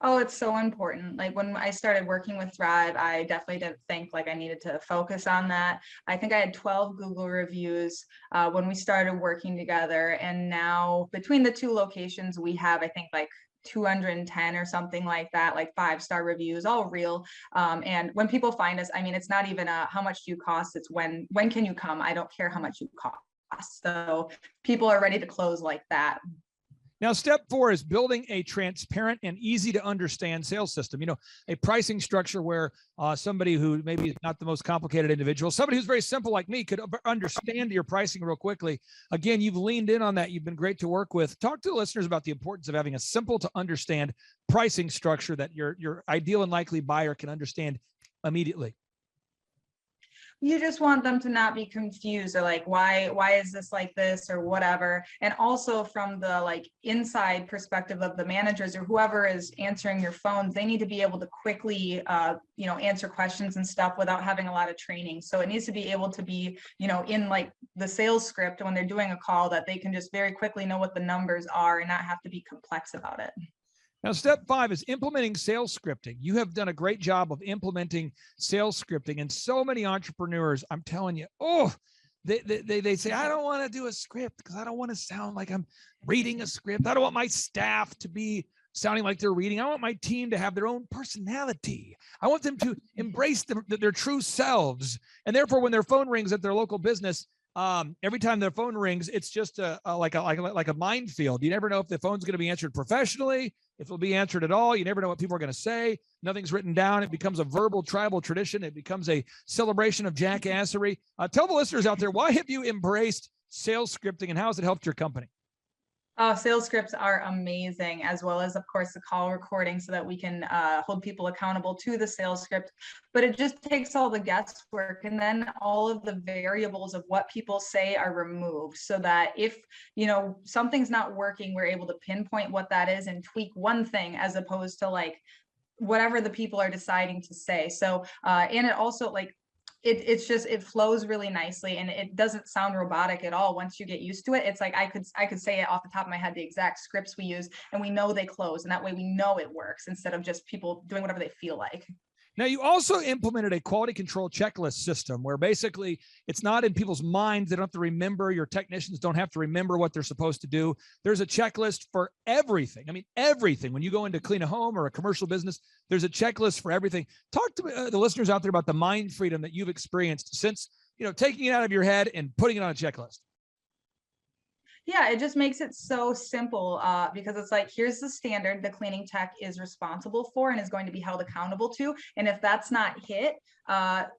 Oh, it's so important. Like when I started working with Thrive, I definitely didn't think like I needed to focus on that. I think I had 12 Google reviews when we started working together. And now between the two locations, we have, I think, like 210 or something like that, like 5-star reviews, all real. And when people find us, I mean, it's not even how much do you cost, it's when can you come? I don't care how much you cost. So people are ready to close like that. Now, step 4 is building a transparent and easy to understand sales system. You know, a pricing structure where somebody who maybe is not the most complicated individual, somebody who's very simple like me could understand your pricing real quickly. Again, you've leaned in on that. You've been great to work with. Talk to the listeners about the importance of having a simple to understand pricing structure that your ideal and likely buyer can understand immediately. You just want them to not be confused or like, why is this like this or whatever. And also from the like inside perspective of the managers or whoever is answering your phones, they need to be able to quickly, answer questions and stuff without having a lot of training. So it needs to be able to be, in like the sales script when they're doing a call that they can just very quickly know what the numbers are and not have to be complex about it. Now, step 5 is implementing sales scripting. You have done a great job of implementing sales scripting, and so many entrepreneurs, I'm telling you, they say, I don't want to do a script because I don't want to sound like I'm reading a script. I don't want my staff to be sounding like they're reading. I want my team to have their own personality. I want them to embrace their true selves. And therefore, when their phone rings at their local business, every time their phone rings, it's just like a minefield. You never know if the phone's going to be answered professionally, if it'll be answered at all. You never know what people are going to say. Nothing's written down. It becomes a verbal tribal tradition. It becomes a celebration of jackassery. Tell the listeners out there, why have you embraced sales scripting and how has it helped your company? Sales scripts are amazing, as well as, of course, the call recording so that we can hold people accountable to the sales script. But it just takes all the guesswork, and then all of the variables of what people say are removed so that if, something's not working, we're able to pinpoint what that is and tweak one thing as opposed to like whatever the people are deciding to say. So, and it also like, it flows really nicely and it doesn't sound robotic at all. Once you get used to it, it's like I could say it off the top of my head, the exact scripts we use, and we know they close, and that way we know it works instead of just people doing whatever they feel like. Now, you also implemented a quality control checklist system where basically it's not in people's minds. They don't have to remember. Your technicians don't have to remember what they're supposed to do. There's a checklist for everything. I mean, everything. When you go in to clean a home or a commercial business, there's a checklist for everything. Talk to the listeners out there about the mind freedom that you've experienced since, taking it out of your head and putting it on a checklist. Yeah, it just makes it so simple because it's like, here's the standard the cleaning tech is responsible for and is going to be held accountable to. And if that's not hit,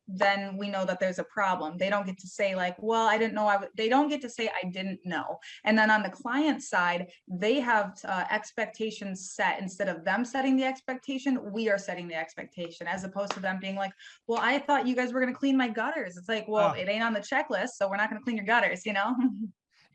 then we know that there's a problem. They don't get to say like, well, I didn't know. They don't get to say, I didn't know. And then on the client side, they have expectations set. Instead of them setting the expectation, we are setting the expectation, as opposed to them being like, well, I thought you guys were going to clean my gutters. It's like, well, it ain't on the checklist, so we're not going to clean your gutters,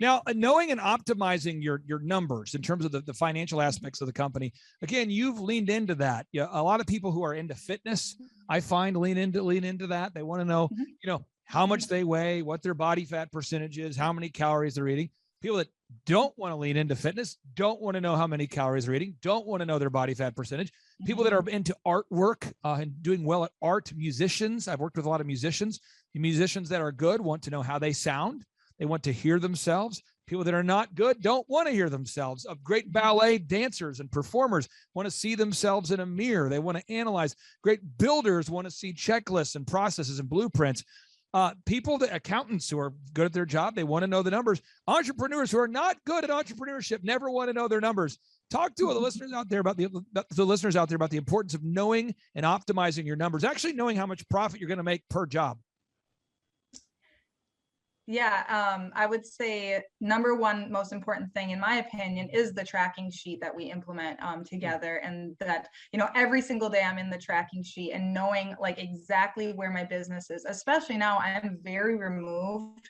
Now, knowing and optimizing your numbers in terms of the financial aspects of the company, again, you've leaned into that. Yeah, a lot of people who are into fitness, I find lean into that. They want to know, how much they weigh, what their body fat percentage is, how many calories they're eating. People that don't want to lean into fitness, don't want to know how many calories they're eating, don't want to know their body fat percentage. People that are into artwork and doing well at art, musicians. I've worked with a lot of musicians. The musicians that are good want to know how they sound. They want to hear themselves. People that are not good don't want to hear themselves. Great ballet dancers and performers want to see themselves in a mirror. They want to analyze. Great builders want to see checklists and processes and blueprints. Accountants who are good at their job, they want to know the numbers. Entrepreneurs who are not good at entrepreneurship never want to know their numbers. Talk to the listeners out there about the importance of knowing and optimizing your numbers, actually knowing how much profit you're going to make per job. Yeah, I would say number one most important thing, in my opinion, is the tracking sheet that we implement together. And that, every single day I'm in the tracking sheet and knowing like exactly where my business is, especially now I'm very removed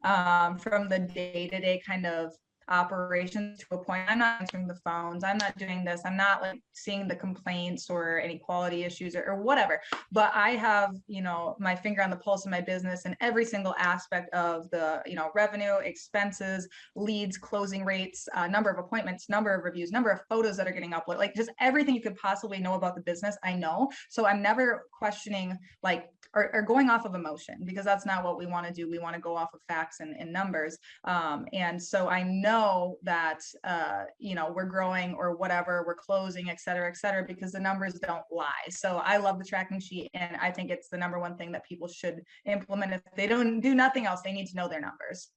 from the day-to-day kind of operations to a point. I'm not answering the phones. I'm not doing this. I'm not like seeing the complaints or any quality issues or whatever. But I have, my finger on the pulse of my business and every single aspect of the, revenue, expenses, leads, closing rates, number of appointments, number of reviews, number of photos that are getting uploaded, like just everything you could possibly know about the business, I know. So I'm never questioning or going off of emotion, because that's not what we want to do. We want to go off of facts and numbers. And so I know that, we're growing or whatever, we're closing, et cetera, because the numbers don't lie. So I love the tracking sheet. And I think it's the number one thing that people should implement. If they don't do nothing else, they need to know their numbers.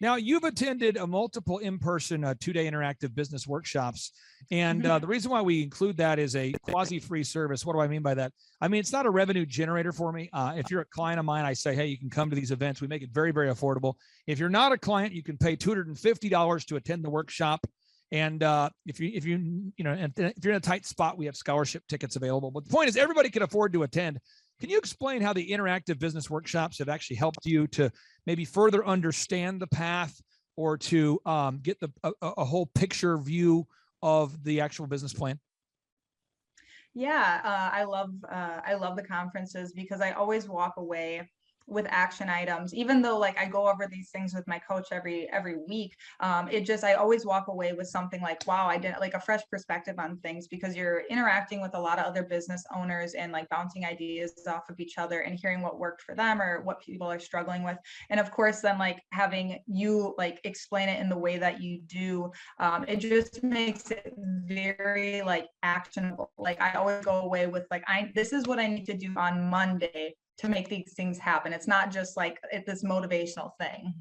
Now, you've attended a multiple in-person 2-day interactive business workshops. And the reason why we include that is a quasi-free service. What do I mean by that? I mean, it's not a revenue generator for me. If you're a client of mine, I say, hey, you can come to these events. We make it very, very affordable. If you're not a client, you can pay $250 to attend the workshop. And if you're in a tight spot, we have scholarship tickets available. But the point is, everybody can afford to attend. Can you explain how the interactive business workshops have actually helped you to maybe further understand the path, or to get a whole picture view of the actual business plan? Yeah, I love the conferences, because I always walk away with action items, even though like I go over these things with my coach every week. I always walk away with something like, wow, I did like a fresh perspective on things, because you're interacting with a lot of other business owners and like bouncing ideas off of each other and hearing what worked for them or what people are struggling with. And of course, then like having you like explain it in the way that you do, it just makes it very like actionable. Like I always go away with like, this is what I need to do on Monday to make these things happen. It's not just like this motivational thing.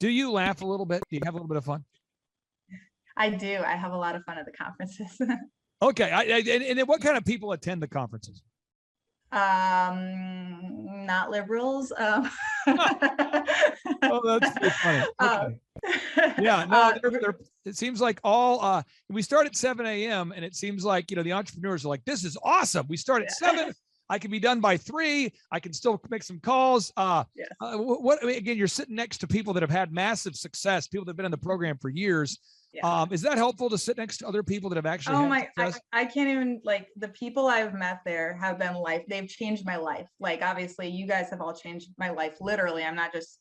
Do you laugh a little bit? Do you have a little bit of fun? I do. I have a lot of fun at the conferences. Okay. And then what kind of people attend the conferences? Not liberals. Oh, that's funny. Okay. Yeah, no, it seems like all we start at 7 a.m. and it seems like, the entrepreneurs are like, this is awesome. We start at 7. I can be done by 3. I can still make some calls. Again, you're sitting next to people that have had massive success, people that have been in the program for years. Yeah. Is that helpful to sit next to other people that have actually had success? I can't even, like, the people I've met there have been they've changed my life. Like, obviously you guys have all changed my life. Literally. I'm not just,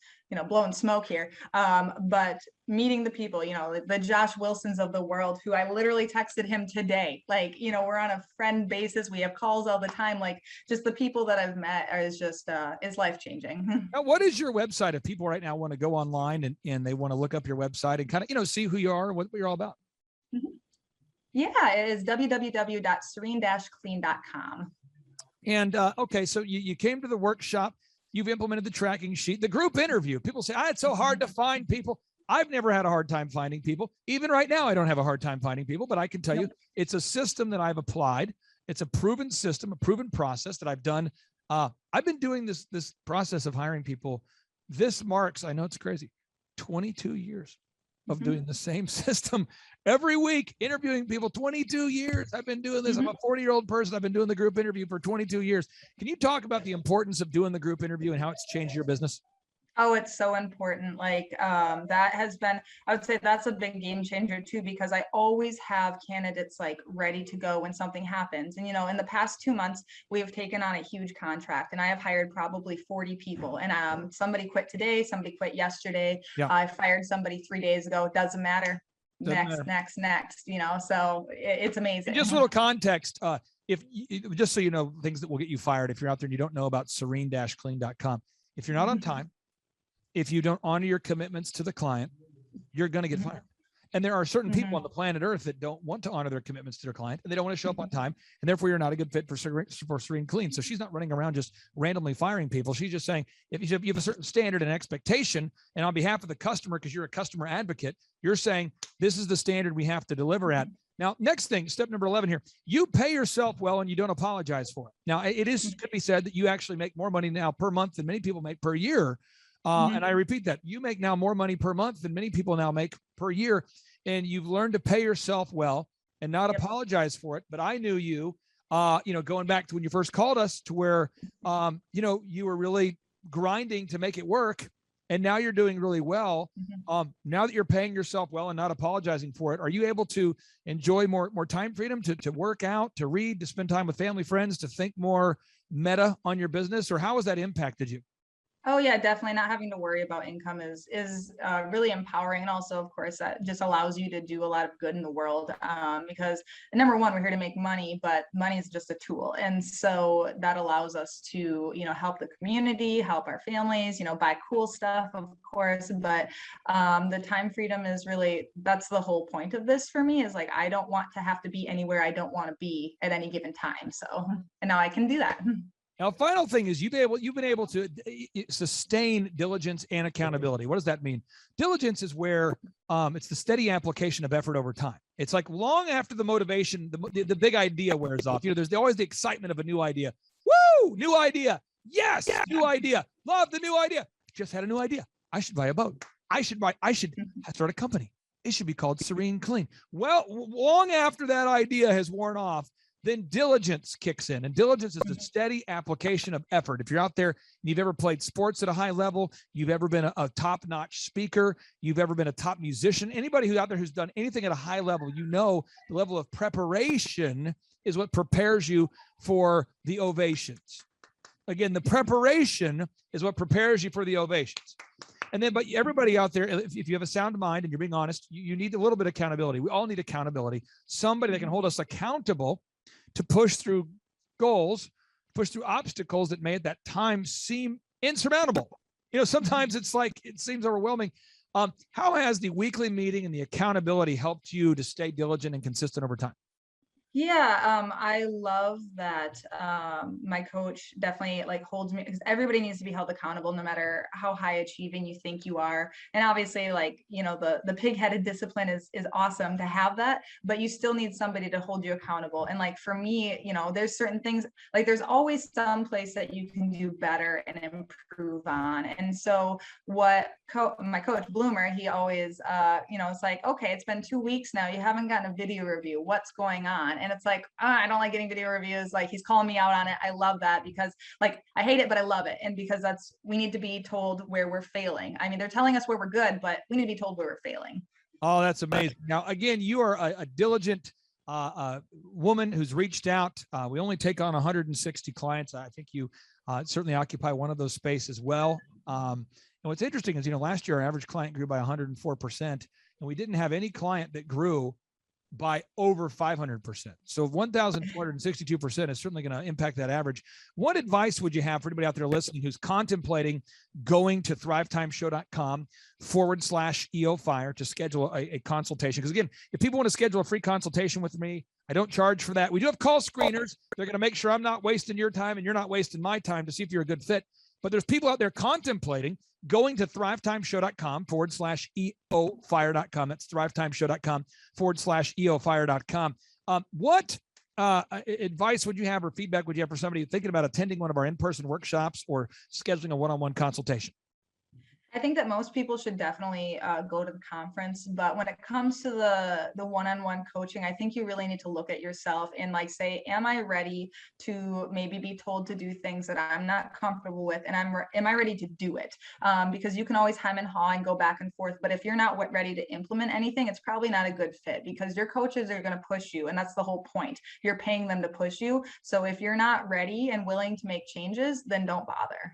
blowing smoke here. But meeting the people, the Josh Wilsons of the world, who I literally texted him today. Like, we're on a friend basis. We have calls all the time. Like, just the people that I've met is just, is life-changing. Now, what is your website if people right now want to go online and they want to look up your website and kind of, see who you are, what you're all about? Yeah, it is www.serene-clean.com. And okay, so you came to the workshop, you've implemented the tracking sheet, the group interview. People say, it's so hard to find people. I've never had a hard time finding people. Even right now, I don't have a hard time finding people, but I can tell you it's a system that I've applied. It's a proven system, a proven process that I've done. I've been doing this process of hiring people. This marks, I know it's crazy, 22 years of doing the same system every week, interviewing people. 22 years I've been doing this. I'm a 40-year-old person. I've been doing the group interview for 22 years. Can you talk about the importance of doing the group interview and how it's changed your business? Oh, it's so important. Like that has been, I would say that's a big game changer too, because I always have candidates like ready to go when something happens. And, in the past 2 months, we've taken on a huge contract and I have hired probably 40 people. And somebody quit today, somebody quit yesterday. Yeah. I fired somebody 3 days ago. It doesn't matter. Next, so it's amazing. And just a little context. Just so you know, things that will get you fired if you're out there and you don't know about serene-clean.com. If you're not on time, if you don't honor your commitments to the client, you're going to get fired. And there are certain people on the planet Earth that don't want to honor their commitments to their client, and they don't want to show up on time, and therefore you're not a good fit for Serene Clean. So she's not running around just randomly firing people. She's just saying, if you have a certain standard and expectation, and on behalf of the customer, because you're a customer advocate, you're saying, this is the standard we have to deliver at. Now, next thing, step number 11 here, you pay yourself well and you don't apologize for it. Now, could be said that you actually make more money now per month than many people make per year. And I repeat that you make now more money per month than many people now make per year. And you've learned to pay yourself well and not apologize for it. But I knew you, going back to when you first called us, to where, you were really grinding to make it work. and now you're doing really well. Now that you're paying yourself well and not apologizing for it, are you able to enjoy more time freedom to work out, to read, to spend time with family, friends, to think more meta on your business, or how has that impacted you? Oh yeah, definitely. Not having to worry about income is really empowering, and also, of course, that just allows you to do a lot of good in the world. Because number one, we're here to make money, but money is just a tool, and so that allows us to, help the community, help our families, buy cool stuff, of course. But the time freedom is really, that's the whole point of this for me. Is like, I don't want to have to be anywhere I don't want to be at any given time. So, and now I can do that. Now, final thing is you've been able to sustain diligence and accountability. What does that mean? Diligence is where it's the steady application of effort over time. It's like long after the motivation, the big idea wears off. There's always the excitement of a new idea. Woo! New idea. Yes, new idea. Love the new idea. Just had a new idea. I should buy a boat. I should start a company. It should be called Serene Clean. Well, long after that idea has worn off, then diligence kicks in. And diligence is the steady application of effort. If you're out there and you've ever played sports at a high level, you've ever been a top-notch speaker, you've ever been a top musician, anybody who's out there who's done anything at a high level, the level of preparation is what prepares you for the ovations. Again, the preparation is what prepares you for the ovations. And then, but everybody out there, if you have a sound mind and you're being honest, you need a little bit of accountability. We all need accountability. Somebody that can hold us accountable to push through goals, push through obstacles that may at that time seem insurmountable. Sometimes it's like, it seems overwhelming. How has the weekly meeting and the accountability helped you to stay diligent and consistent over time? Yeah, I love that my coach definitely holds me, because everybody needs to be held accountable no matter how high achieving you think you are. And obviously, the pig-headed discipline is awesome to have that, but you still need somebody to hold you accountable. And for me, there's certain things, there's always some place that you can do better and improve on. And so what my coach Bloomer, he always, it's like, okay, it's been 2 weeks now, you haven't gotten a video review. What's going on? And it's like, I don't like getting video reviews. He's calling me out on it. I love that, because I hate it, but I love it. And because we need to be told where we're failing. I mean, they're telling us where we're good, but we need to be told where we're failing. Oh, that's amazing. Now, again, you are a diligent woman who's reached out. We only take on 160 clients. I think you certainly occupy one of those spaces well. And what's interesting is, last year our average client grew by 104%, and we didn't have any client that grew by over 500%. So 1,462% is certainly going to impact that average. What advice would you have for anybody out there listening who's contemplating going to thrivetimeshow.com/EOFire to schedule a consultation? Because again, if people want to schedule a free consultation with me, I don't charge for that. We do have call screeners. They're going to make sure I'm not wasting your time and you're not wasting my time to see if you're a good fit. But there's people out there contemplating going to thrivetimeshow.com/EOFire.com. That's thrivetimeshow.com/EOFire.com. What advice would you have or feedback would you have for somebody thinking about attending one of our in-person workshops or scheduling a one-on-one consultation? I think that most people should definitely go to the conference, but when it comes to the one-on-one coaching, I think you really need to look at yourself and say, am I ready to maybe be told to do things that I'm not comfortable with, and am I ready to do it? Because you can always hem and haw and go back and forth, but if you're not ready to implement anything, it's probably not a good fit, because your coaches are going to push you, and that's the whole point. You're paying them to push you. So if you're not ready and willing to make changes, then don't bother.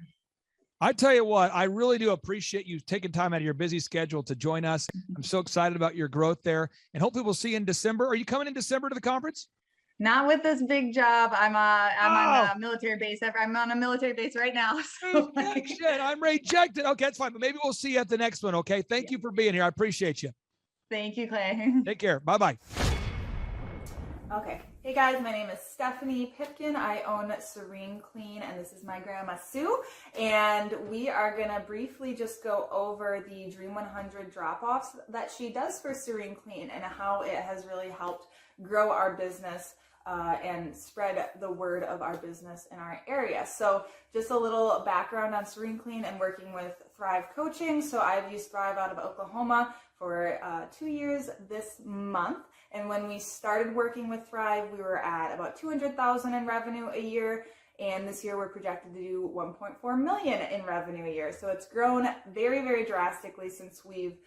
I tell you what, I really do appreciate you taking time out of your busy schedule to join us. I'm so excited about your growth there, and hopefully we'll see you in December. Are you coming in December to the conference? Not with this big job. I'm on a military base. I'm on a military base right now. So I'm rejected. Okay, that's fine. But maybe we'll see you at the next one. Okay. Thank you for being here. I appreciate you. Thank you, Clay. Take care. Bye-bye. Okay. Hey guys, my name is Stephanie Pipkin. I own Serene Clean, and this is my grandma Sue. And we are gonna briefly just go over the Dream 100 drop-offs that she does for Serene Clean and how it has really helped grow our business and spread the word of our business in our area. So just a little background on Serene Clean and working with Thrive Coaching. So I've used Thrive out of Oklahoma for 2 years this month. And when we started working with Thrive, we were at about $200,000 in revenue a year. And this year we're projected to do 1.4 million in revenue a year. So it's grown very, very drastically since we've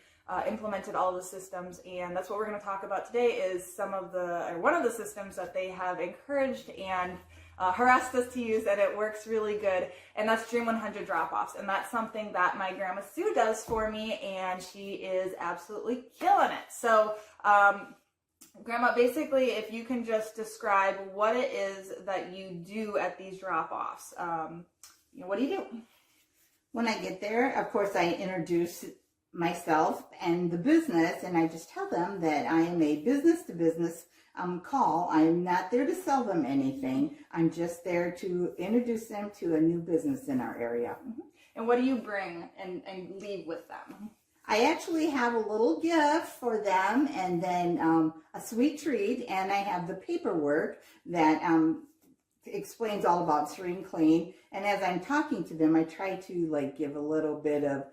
implemented all of the systems. And that's what we're going to talk about today is one of the systems that they have encouraged and harassed us to use, and it works really good, and that's Dream 100 drop-offs. And that's something that my grandma Sue does for me, and she is absolutely killing it. So Grandma, basically, if you can just describe what it is that you do at these drop-offs. What do you do? When I get there, of course, I introduce myself and the business, and I just tell them that I am a business-to-business call. I'm not there to sell them anything. I'm just there to introduce them to a new business in our area. Mm-hmm. And what do you bring and leave with them? I actually have a little gift for them, and then a sweet treat, and I have the paperwork that explains all about Serene Clean. And as I'm talking to them, I try to give a little bit of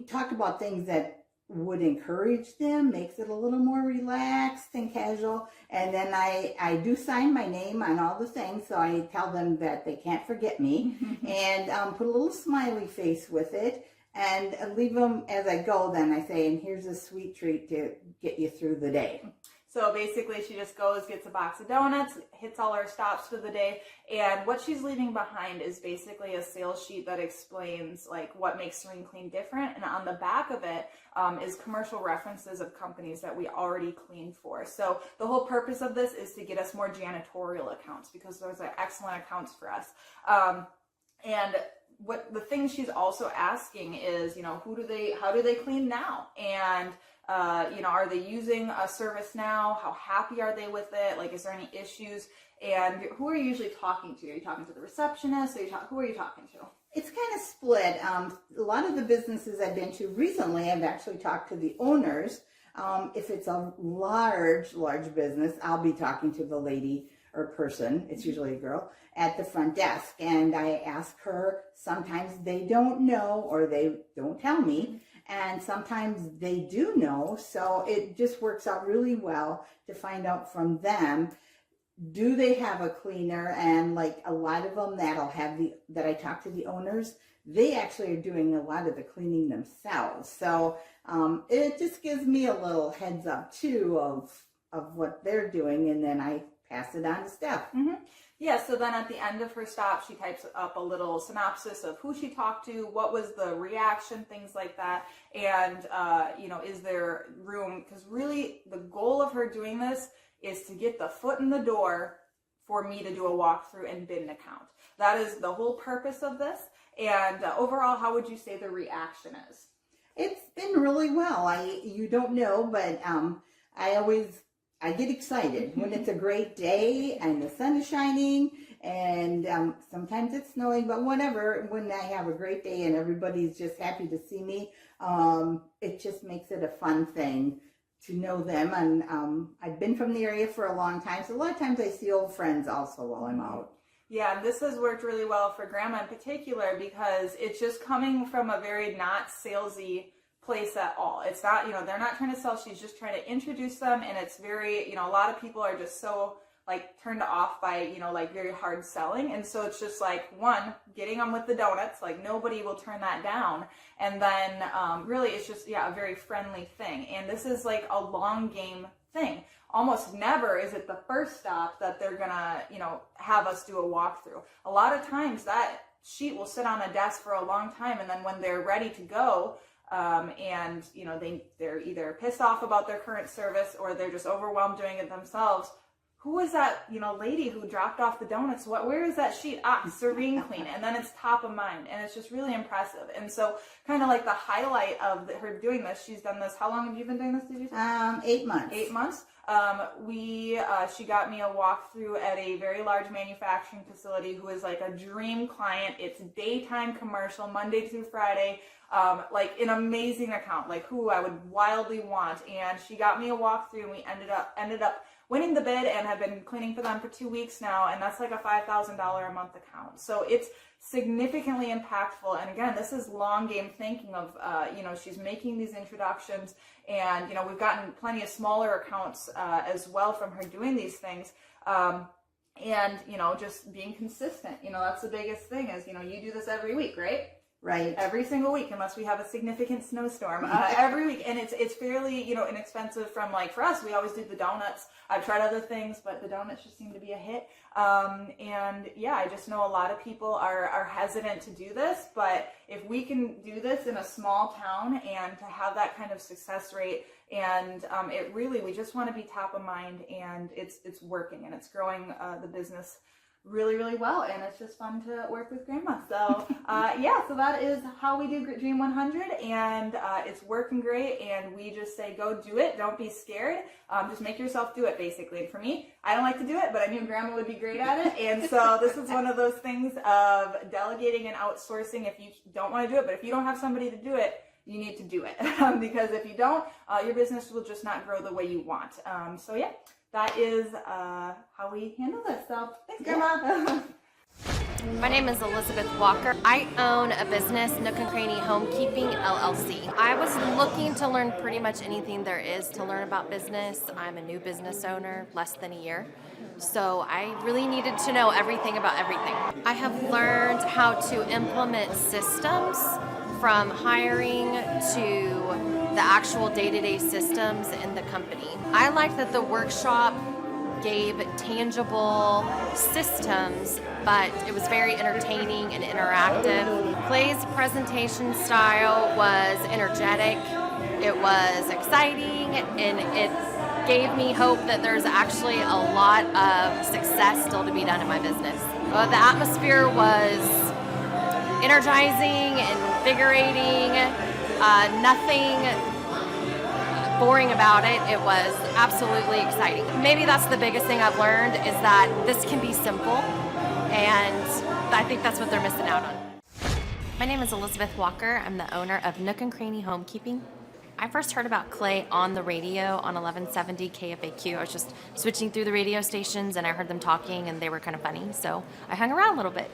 talk about things that would encourage them, makes it a little more relaxed and casual. And then I do sign my name on all the things, so I tell them that they can't forget me, and put a little smiley face with it, and leave them as I go. Then I say, and here's a sweet treat to get you through the day. So basically she just goes, gets a box of donuts, hits all her stops for the day, and what she's leaving behind is basically a sales sheet that explains what makes Serene Clean different, and on the back of it is commercial references of companies that we already cleaned for. So the whole purpose of this is to get us more janitorial accounts, because those are excellent accounts for us. And what the thing she's also asking is, how do they clean now? And are they using a service now? How happy are they with it? Is there any issues? And who are you usually talking to? Are you talking to the receptionist? Who are you talking to? It's kind of split. A lot of the businesses I've been to recently, I've actually talked to the owners. If it's a large business, I'll be talking to the lady or person, it's usually a girl, at the front desk. And I ask her, sometimes they don't know or they don't tell me. And sometimes they do know, so it just works out really well to find out from them, do they have a cleaner? And a lot of them that I talk to the owners, they actually are doing a lot of the cleaning themselves. So it just gives me a little heads up too of what they're doing, and then I pass it on to Steph. Mm-hmm. Yeah, so then at the end of her stop, she types up a little synopsis of who she talked to, what was the reaction, things like that, and, is there room, because really the goal of her doing this is to get the foot in the door for me to do a walkthrough and bid an account. That is the whole purpose of this, and overall, how would you say the reaction is? It's been really well. You don't know, but I get excited when it's a great day and the sun is shining, and sometimes it's snowing, but whatever, when I have a great day and everybody's just happy to see me, it just makes it a fun thing to know them. And I've been from the area for a long time, so a lot of times I see old friends also while I'm out. Yeah, this has worked really well for Grandma in particular, because it's just coming from a very not salesy place at all. It's not, they're not trying to sell. She's just trying to introduce them, and it's very, a lot of people are just so turned off by, very hard selling. And so it's just one, getting them with the donuts, nobody will turn that down. And then really it's just, a very friendly thing. And this is a long game thing. Almost never is it the first stop that they're gonna, have us do a walkthrough. A lot of times that sheet will sit on a desk for a long time, and then when they're ready to go, they're either pissed off about their current service or they're just overwhelmed doing it themselves. Who was that, lady who dropped off the donuts? Where is that sheet? Serene Clean. And then it's top of mind, and it's just really impressive. And so kind of the highlight of her doing this, she's done this. How long have you been doing this, did you say? 8 months. 8 months. She got me a walkthrough at a very large manufacturing facility who is a dream client. It's daytime commercial, Monday through Friday. An amazing account, who I would wildly want. And she got me a walkthrough, and we ended up winning the bid and have been cleaning for them for 2 weeks now. And that's a $5,000 a month account. So it's significantly impactful. And again, this is long game thinking of, she's making these introductions, and, we've gotten plenty of smaller accounts as well from her doing these things. And, just being consistent, that's the biggest thing is, you do this every week, right? Right. Every single week, unless we have a significant snowstorm, every week. And it's fairly, inexpensive from for us, we always do the donuts. I've tried other things, but the donuts just seem to be a hit. And yeah, I just know a lot of people are hesitant to do this, but if we can do this in a small town and to have that kind of success rate, and we just want to be top of mind, and it's working and it's growing the business really, really well, and it's just fun to work with Grandma. So so that is how we do Dream 100, and it's working great, and we just say go do it, don't be scared, just make yourself do it, basically. And for me, I don't like to do it, but I knew Grandma would be great at it, and so this is one of those things of delegating and outsourcing if you don't want to do it. But if you don't have somebody to do it, you need to do it, because if you don't, your business will just not grow the way you want. That is how we handle this. So thanks, Grandma. My name is Elizabeth Walker. I own a business, Nook and Cranny Homekeeping LLC. I was looking to learn pretty much anything there is to learn about business. I'm a new business owner, less than a year. So I really needed to know everything about everything. I have learned how to implement systems, from hiring to the actual day-to-day systems in the company. I like that the workshop gave tangible systems, but it was very entertaining and interactive. Clay's presentation style was energetic, it was exciting, and it gave me hope that there's actually a lot of success still to be done in my business. The atmosphere was energizing, invigorating, nothing boring about it. It was absolutely exciting. Maybe that's the biggest thing I've learned, is that this can be simple, and I think that's what they're missing out on. My name is Elizabeth Walker. I'm the owner of Nook and Cranny Homekeeping. I first heard about Clay on the radio on 1170 KFAQ. I was just switching through the radio stations and I heard them talking and they were kind of funny, so I hung around a little bit.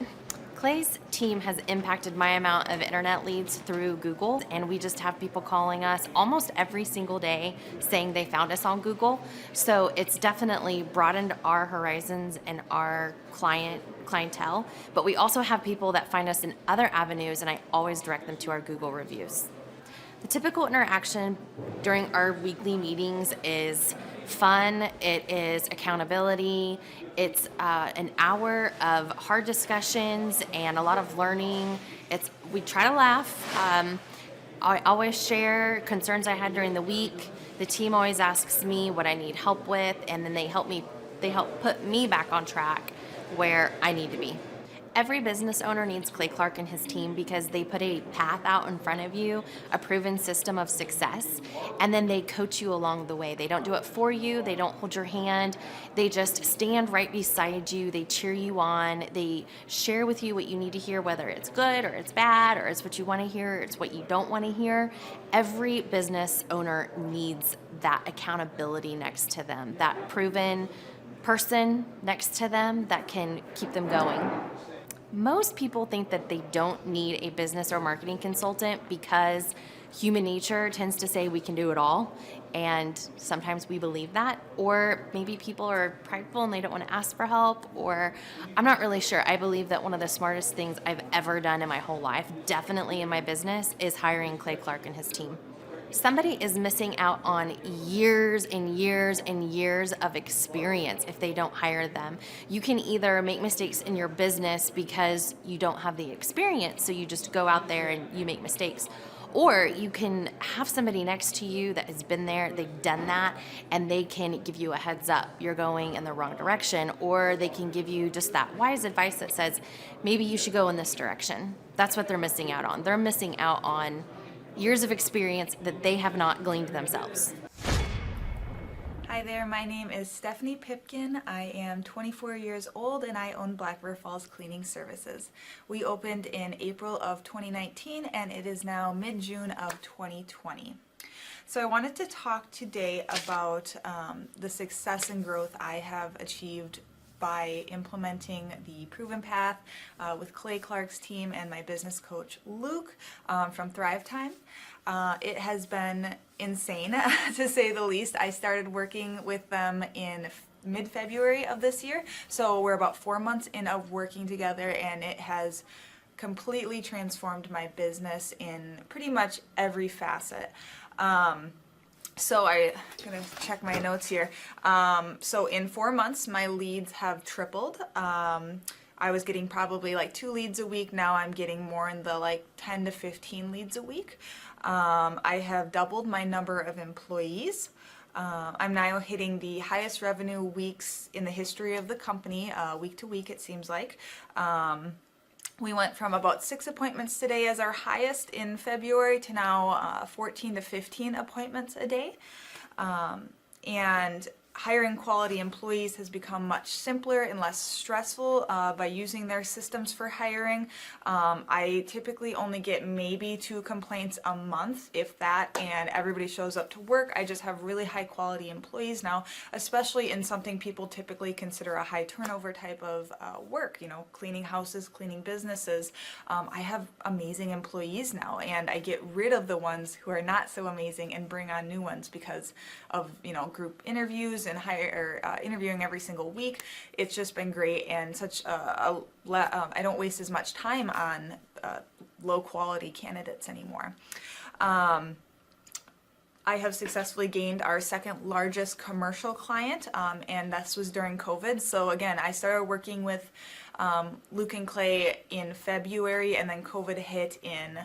Clay's team has impacted my amount of internet leads through Google, and we just have people calling us almost every single day saying they found us on Google. So it's definitely broadened our horizons and our clientele, but we also have people that find us in other avenues, and I always direct them to our Google reviews. The typical interaction during our weekly meetings is fun, it is accountability, it's an hour of hard discussions and a lot of learning. We try to laugh. I always share concerns I had during the week. The team always asks me what I need help with, and then they help put me back on track where I need to be. Every business owner needs Clay Clark and his team because they put a path out in front of you, a proven system of success, and then they coach you along the way. They don't do it for you. They don't hold your hand. They just stand right beside you. They cheer you on. They share with you what you need to hear, whether it's good or it's bad or it's what you want to hear or it's what you don't want to hear. Every business owner needs that accountability next to them, that proven person next to them that can keep them going. Most people think that they don't need a business or marketing consultant because human nature tends to say we can do it all, and sometimes we believe that, or maybe people are prideful and they don't want to ask for help, or I'm not really sure. I believe that one of the smartest things I've ever done in my whole life, definitely in my business, is hiring Clay Clark and his team. Somebody is missing out on years and years and years of experience if they don't hire them. You can either make mistakes in your business because you don't have the experience, so you just go out there and you make mistakes. Or you can have somebody next to you that has been there, they've done that, and they can give you a heads up, you're going in the wrong direction, or they can give you just that wise advice that says, maybe you should go in this direction. That's what they're missing out on. They're missing out on years of experience that they have not gleaned themselves. Hi there, my name is Stephanie Pipkin. I am 24 years old and I own Black River Falls Cleaning Services. We opened in April of 2019 and it is now mid-June of 2020. So I wanted to talk today about the success and growth I have achieved by implementing the Proven Path with Clay Clark's team and my business coach Luke from Thrivetime. It has been insane to say the least. I started working with them in mid-February of this year, so we're about 4 months in of working together, and it has completely transformed my business in pretty much every facet. So I'm gonna check my notes here. So in 4 months, my leads have tripled. I was getting probably like 2 leads a week. Now I'm getting more in the like 10 to 15 leads a week. I have doubled my number of employees. I'm now hitting the highest revenue weeks in the history of the company, week to week, it seems like. We went from about 6 appointments today as our highest in February to now 14 to 15 appointments a day. And hiring quality employees has become much simpler and less stressful by using their systems for hiring. I typically only get maybe 2 complaints a month, if that, and everybody shows up to work. I just have really high quality employees now, especially in something people typically consider a high turnover type of work, you know, cleaning houses, cleaning businesses. I have amazing employees now, and I get rid of the ones who are not so amazing and bring on new ones because of, you know, group interviews and interviewing every single week. It's just been great, and such I don't waste as much time on low quality candidates anymore. I have successfully gained our second largest commercial client, and this was during COVID. So again, I started working with Luke and Clay in February, and then COVID hit in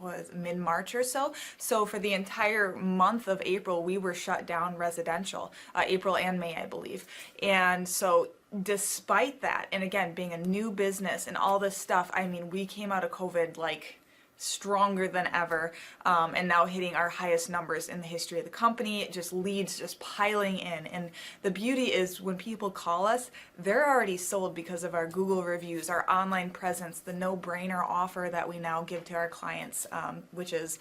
was mid-March or so. So for the entire month of April, we were shut down residential, April and May, I believe. And so despite that, and again, being a new business and all this stuff, I mean, we came out of COVID like stronger than ever, and now hitting our highest numbers in the history of the company. Just leads just piling in, and the beauty is when people call us, they're already sold because of our Google reviews, our online presence, the no-brainer offer that we now give to our clients, which is,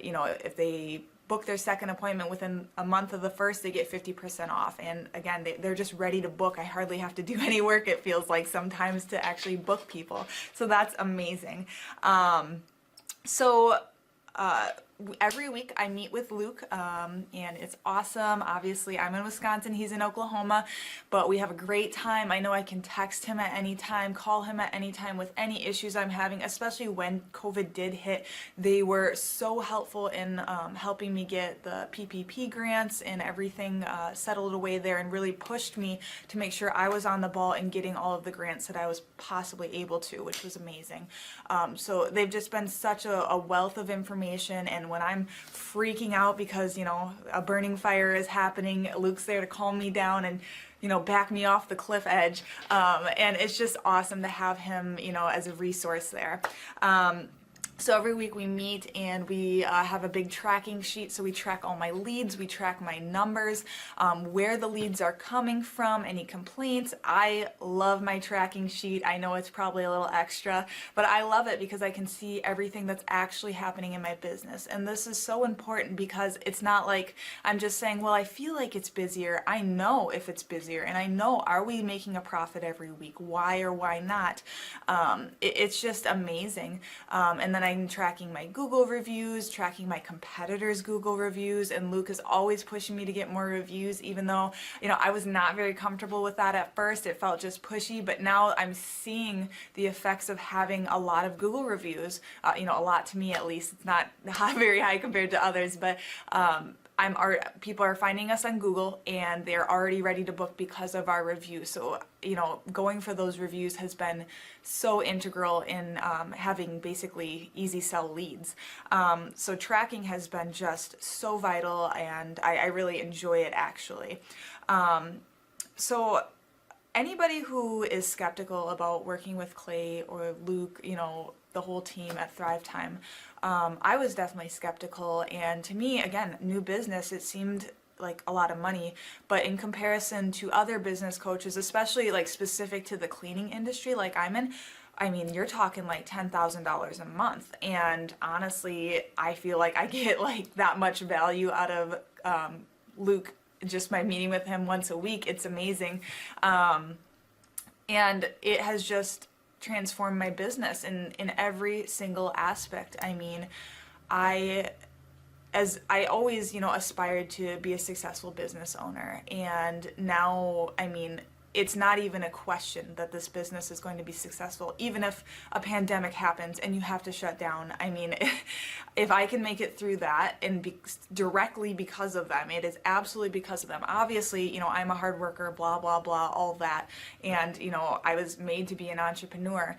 you know, if they book their second appointment within a month of the first, they get 50% off. And again, they're just ready to book. I hardly have to do any work, it feels like sometimes, to actually book people. So that's amazing. Every week I meet with Luke, and it's awesome. Obviously, I'm in Wisconsin, he's in Oklahoma, but we have a great time. I know I can text him at any time, call him at any time with any issues I'm having, especially when COVID did hit. They were so helpful in helping me get the PPP grants and everything settled away there, and really pushed me to make sure I was on the ball and getting all of the grants that I was possibly able to, which was amazing. So they've just been such a wealth of information, and when I'm freaking out because, you know, a burning fire is happening, Luke's there to calm me down and, you know, back me off the cliff edge. And it's just awesome to have him, you know, as a resource there. So every week we meet and we have a big tracking sheet. So we track all my leads, we track my numbers, where the leads are coming from, any complaints. I love my tracking sheet. I know it's probably a little extra, but I love it because I can see everything that's actually happening in my business. And this is so important because it's not like I'm just saying, well, I feel like it's busier. I know if it's busier, and I know, are we making a profit every week? Why or why not? It's just amazing. And then I'm tracking my Google reviews, tracking my competitors' Google reviews, and Luke is always pushing me to get more reviews, even though, you know, I was not very comfortable with that at first. It felt just pushy, but now I'm seeing the effects of having a lot of Google reviews, you know, a lot to me at least. It's not very high compared to others, but people are finding us on Google and they're already ready to book because of our reviews. So, you know, going for those reviews has been so integral in having basically easy sell leads. So tracking has been just so vital, and I really enjoy it, actually. So anybody who is skeptical about working with Clay or Luke, you know, the whole team at Thrivetime, I was definitely skeptical, and to me, again, new business, it seemed like a lot of money, but in comparison to other business coaches, especially like specific to the cleaning industry like I'm in, I mean, you're talking like $10,000 a month, and honestly, I feel like I get like that much value out of Luke just my meeting with him once a week. It's amazing. And it has just transformed my business in every single aspect. I mean, I always, aspired to be a successful business owner. And now, I mean, it's not even a question that this business is going to be successful, even if a pandemic happens and you have to shut down. I mean, if I can make it through that and directly because of them, it is absolutely because of them. Obviously, I'm a hard worker, blah, blah, blah, all that. And, I was made to be an entrepreneur.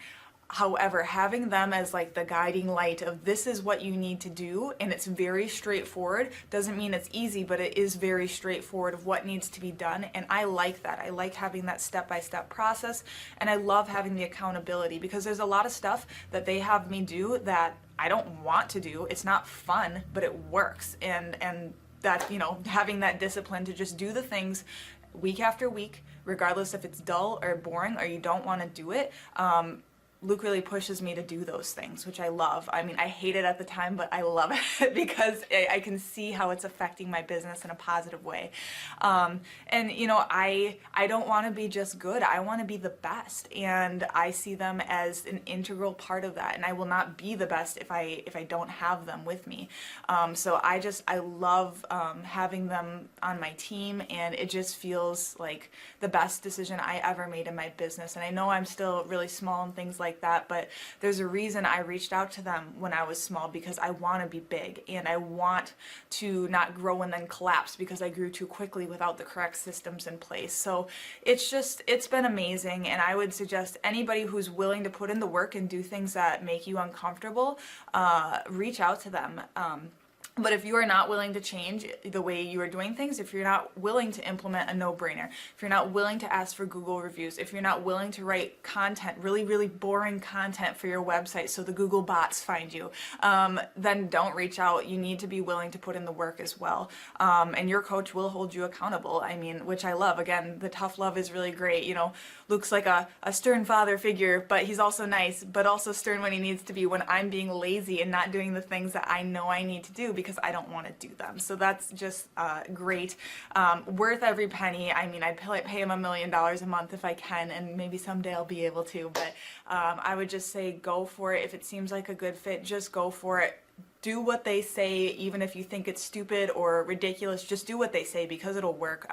However, having them as like the guiding light of this is what you need to do, and it's very straightforward, doesn't mean it's easy, but it is very straightforward of what needs to be done. And I like that. I like having that step-by-step process, and I love having the accountability, because there's a lot of stuff that they have me do that I don't want to do. It's not fun, but it works. And that, having that discipline to just do the things week after week, regardless if it's dull or boring or you don't want to do it, Luke really pushes me to do those things, which I love. I mean, I hate it at the time, but I love it because I can see how it's affecting my business in a positive way. And, I don't want to be just good. I want to be the best. And I see them as an integral part of that. And I will not be the best if I don't have them with me. So I love having them on my team, and it just feels like the best decision I ever made in my business. And I know I'm still really small and things like that, but there's a reason I reached out to them when I was small, because I want to be big and I want to not grow and then collapse because I grew too quickly without the correct systems in place. So it's been amazing, and I would suggest anybody who's willing to put in the work and do things that make you uncomfortable, reach out to them. But if you are not willing to change the way you are doing things, if you're not willing to implement a no-brainer, if you're not willing to ask for Google reviews, if you're not willing to write content, really, really boring content for your website so the Google bots find you, then don't reach out. You need to be willing to put in the work as well. And your coach will hold you accountable. I mean, which I love. Again, the tough love is really great. Luke's like a stern father figure, but he's also nice, but also stern when he needs to be, when I'm being lazy and not doing the things that I know I need to do because I don't want to do them. So that's just great. Worth every penny. I mean, I'd pay him $1 million a month if I can, and maybe someday I'll be able to, but I would just say go for it. If it seems like a good fit, just go for it. Do what they say, even if you think it's stupid or ridiculous, just do what they say because it'll work.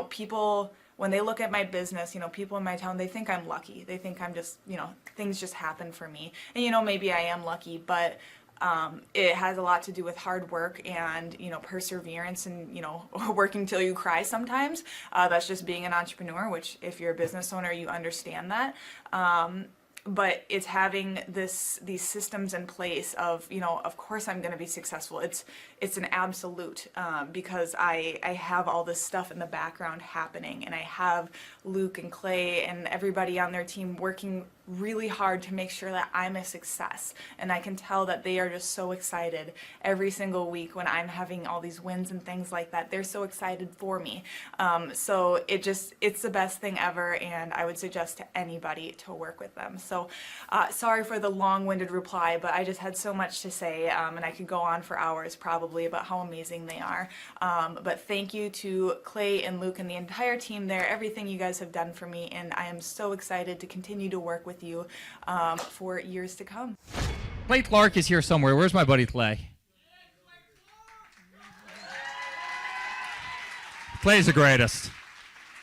People, when they look at my business, people in my town, they think I'm lucky. They think I'm just, things just happen for me. And, maybe I am lucky, but it has a lot to do with hard work and, perseverance and, working till you cry sometimes. That's just being an entrepreneur, which if you're a business owner, you understand that. But it's having these systems in place of, of course I'm going to be successful. It's an absolute, because I have all this stuff in the background happening, and I have Luke and Clay and everybody on their team working really hard to make sure that I'm a success. And I can tell that they are just so excited every single week when I'm having all these wins and things like that. They're so excited for me. So it's the best thing ever, and I would suggest to anybody to work with them. So sorry for the long-winded reply, but I just had so much to say, and I could go on for hours probably about how amazing they are. But thank you to Clay and Luke and the entire team there, everything you guys have done for me, and I am so excited to continue to work with you for years to come. Clay Clark is here somewhere. Where's my buddy Clay? Clay's the greatest.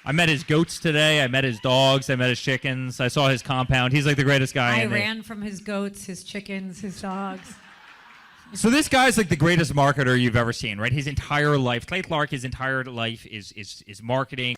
I met his goats today. I met his dogs. I met his chickens. I saw his compound. He's like the greatest guy. I ran from his goats, his chickens, his dogs. So this guy's like the greatest marketer you've ever seen, right? His entire life, Clay Clark, his entire life is marketing.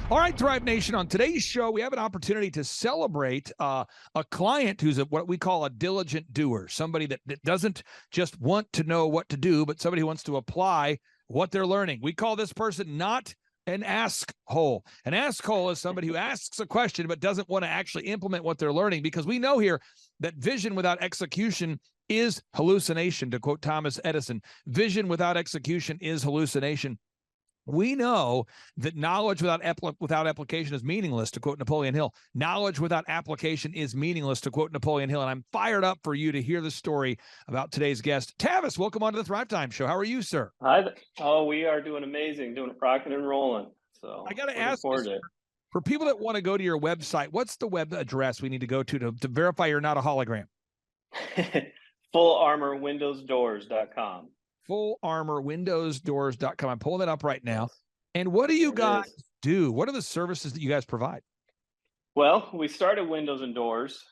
All right, Thrive Nation, on today's show, we have an opportunity to celebrate a client who's what we call a diligent doer, somebody that doesn't just want to know what to do, but somebody who wants to apply what they're learning. We call this person not an ask hole. An ask hole is somebody who asks a question but doesn't want to actually implement what they're learning, because we know here that vision without execution is hallucination, to quote Thomas Edison. Vision without execution is hallucination. We know that knowledge without application is meaningless, to quote Napoleon Hill. Knowledge without application is meaningless, to quote Napoleon Hill. And I'm fired up for you to hear the story about today's guest. Tavis, welcome on to the Thrivetime Show. How are you, sir? Hi. Oh, we are doing amazing, doing rocking and rolling. So I got to ask you, for people that want to go to your website, what's the web address we need to go to verify you're not a hologram? FullArmorWindowsDoors.com. FullArmorWindowsDoors.com. I'm pulling that up right now. And what do you guys do? What are the services that you guys provide? Well, we started windows and doors.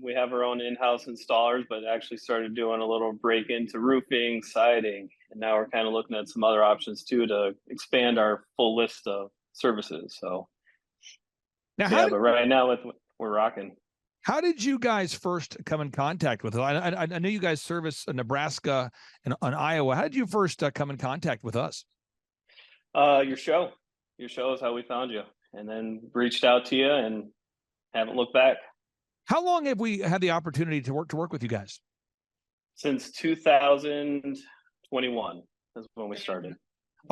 We have our own in-house installers, but actually started doing a little break into roofing, siding, and now we're kind of looking at some other options too to expand our full list of services. So, now, yeah, but right now we're rocking. How did you guys first come in contact with us? I know you guys service Nebraska and Iowa. How did you first come in contact with us? Your show is how we found you, and then reached out to you and haven't looked back. How long have we had the opportunity to work with you guys? Since 2021 is when we started,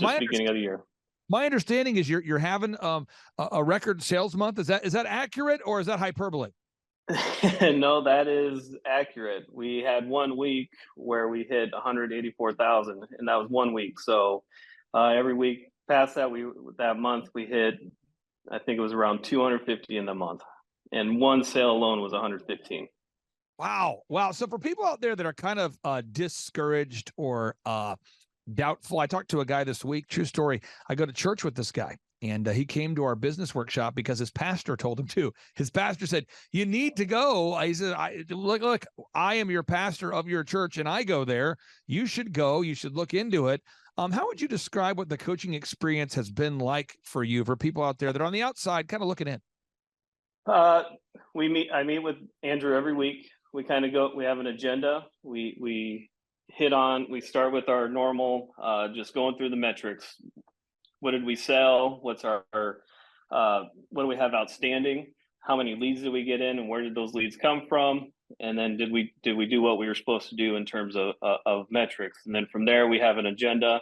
just beginning of the year. My understanding is you're having a record sales month. Is that accurate, or is that hyperbole? No, that is accurate. We had 1 week where we hit 184,000, and that was 1 week. So every week past that, that month we hit, I think it was around 250 in the month, and one sale alone was 115. Wow. So for people out there that are kind of discouraged or doubtful, I talked to a guy this week. True story. I go to church with this guy. And he came to our business workshop because his pastor told him to. His pastor said, "You need to go." He said, look, I am your pastor of your church, and I go there. You should go. You should look into it. How would you describe what the coaching experience has been like for you, for people out there that are on the outside kind of looking in? I meet with Andrew every week. We kind of go, we have an agenda. We start with our normal, just going through the metrics. What did we sell? What's our what do we have outstanding? How many leads did we get in, and where did those leads come from? And then did we do what we were supposed to do in terms of metrics? And then from there we have an agenda.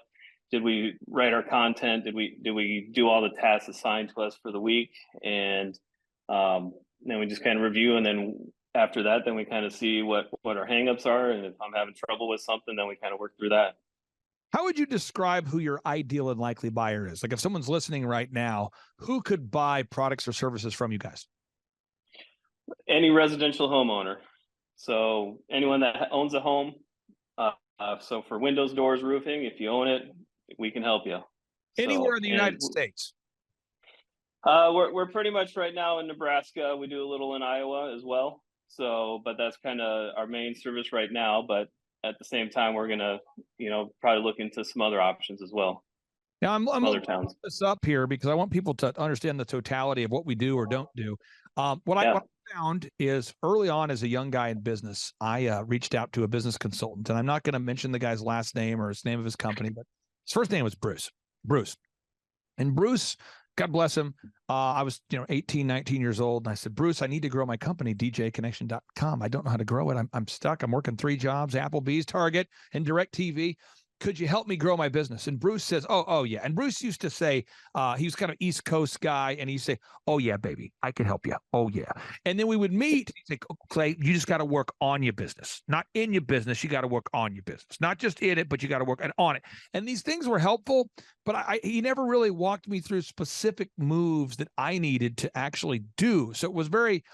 Did we write our content? Did we do all the tasks assigned to us for the week? And then we just kind of review, and then after that, then we kind of see what our hangups are, and if I'm having trouble with something, then we kind of work through that. How would you describe who your ideal and likely buyer is? Like if someone's listening right now, who could buy products or services from you guys? Any residential homeowner. So anyone that owns a home. So for windows, doors, roofing, if you own it, we can help you. Anywhere in the United States? We're pretty much right now in Nebraska. We do a little in Iowa as well. So, but that's kind of our main service right now. But at the same time, we're gonna, probably look into some other options as well. Now, I'm other towns. This up here because I want people to understand the totality of what we do or don't do. What I found is early on as a young guy in business, I reached out to a business consultant, and I'm not going to mention the guy's last name or his name of his company, but his first name was Bruce. And Bruce, God bless him. I was, 18, 19 years old. And I said, Bruce, I need to grow my company, djconnection.com. I don't know how to grow it. I'm stuck. I'm working 3 jobs, Applebee's, Target, and DirecTV. Could you help me grow my business? And Bruce says, oh yeah. And Bruce used to say, he was kind of East Coast guy. And he'd say, oh yeah, baby, I can help you. Oh yeah. And then we would meet. He'd say, Clay, you just got to work on your business, not in your business. You got to work on your business, not just in it, but you got to work on it. And these things were helpful, but he never really walked me through specific moves that I needed to actually do. So it was very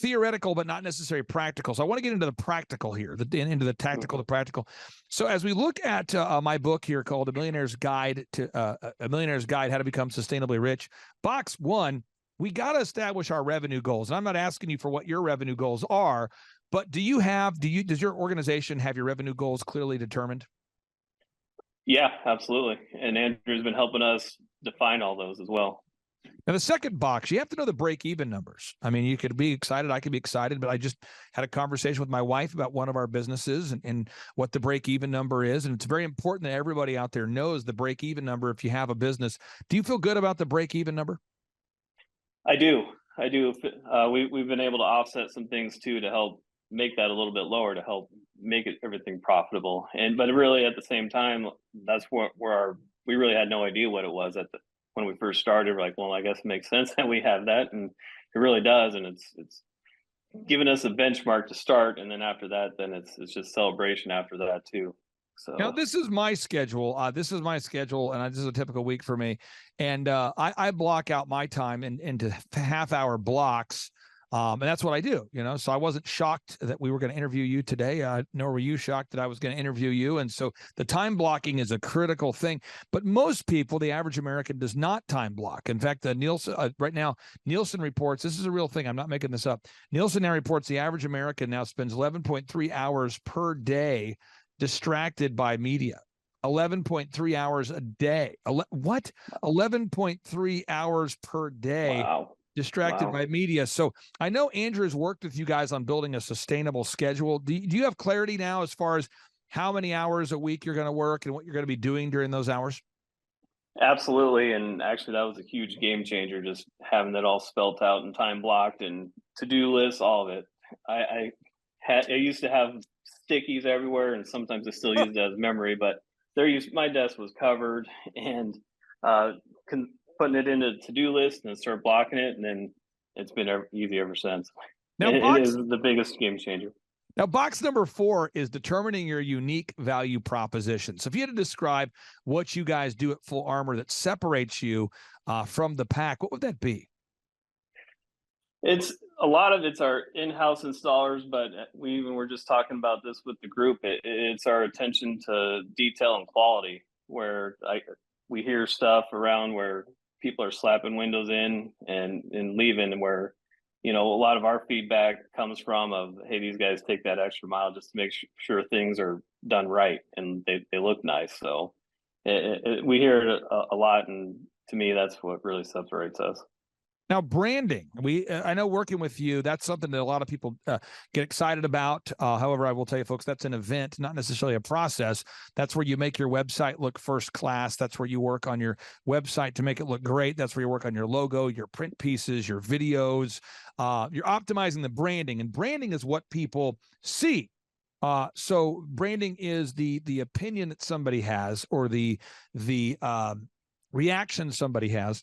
theoretical, but not necessarily practical. So I want to get into the practical here, into the tactical, the practical. So as we look at my book here called A Millionaire's Guide How to Become Sustainably Rich, box 1, we got to establish our revenue goals. And I'm not asking you for what your revenue goals are, but does your organization have your revenue goals clearly determined? Yeah, absolutely. And Andrew's been helping us define all those as well. Now, the second box, you have to know the break-even numbers. I mean, you could be excited. I could be excited, but I just had a conversation with my wife about one of our businesses and what the break-even number is. And it's very important that everybody out there knows the break-even number if you have a business. Do you feel good about the break-even number? I do. We've been able to offset some things too to help make that a little bit lower, to help make everything profitable. But really at the same time, that's where our we really had no idea what it was when we first started. We're like, well, I guess it makes sense that we have that, and it really does, and it's given us a benchmark to start, and then after that, then it's just celebration after that too. So now this is my schedule. And this is a typical week for me. And I block out my time into half-hour blocks. And that's what I do, so I wasn't shocked that we were going to interview you today, nor were you shocked that I was going to interview you. And so the time blocking is a critical thing. But most people, the average American, does not time block. In fact, Nielsen right now, Nielsen reports, this is a real thing, I'm not making this up. Nielsen now reports the average American now spends 11.3 hours per day distracted by media. 11.3 hours a day. What? 11.3 hours per day. Wow. Distracted by media. So I know Andrew has worked with you guys on building a sustainable schedule. Do you have clarity now as far as how many hours a week you're going to work and what you're going to be doing during those hours? Absolutely. And actually, that was a huge game changer, just having that all spelt out and time blocked and to-do lists, all of it. I used to have stickies everywhere, and sometimes I still use it as memory, but my desk was covered, and putting it into to-do list and start blocking it, and then it's been easy ever since. Now, it is the biggest game changer. Now, box number 4 is determining your unique value proposition. So if you had to describe what you guys do at Full Armor that separates you from the pack, what would that be? It's a lot of it's our in-house installers, but we were just talking about this with the group. It's our attention to detail and quality, where we hear stuff around where people are slapping windows in and leaving, and where, a lot of our feedback comes from of, hey, these guys take that extra mile just to make sure things are done right and they look nice. So we hear it a lot, and to me, that's what really separates us. Now, branding, I know working with you, that's something that a lot of people get excited about. However, I will tell you, folks, that's an event, not necessarily a process. That's where you make your website look first class. That's where you work on your website to make it look great. That's where you work on your logo, your print pieces, your videos. You're optimizing the branding, and branding is what people see. So branding is the opinion that somebody has, or the reaction somebody has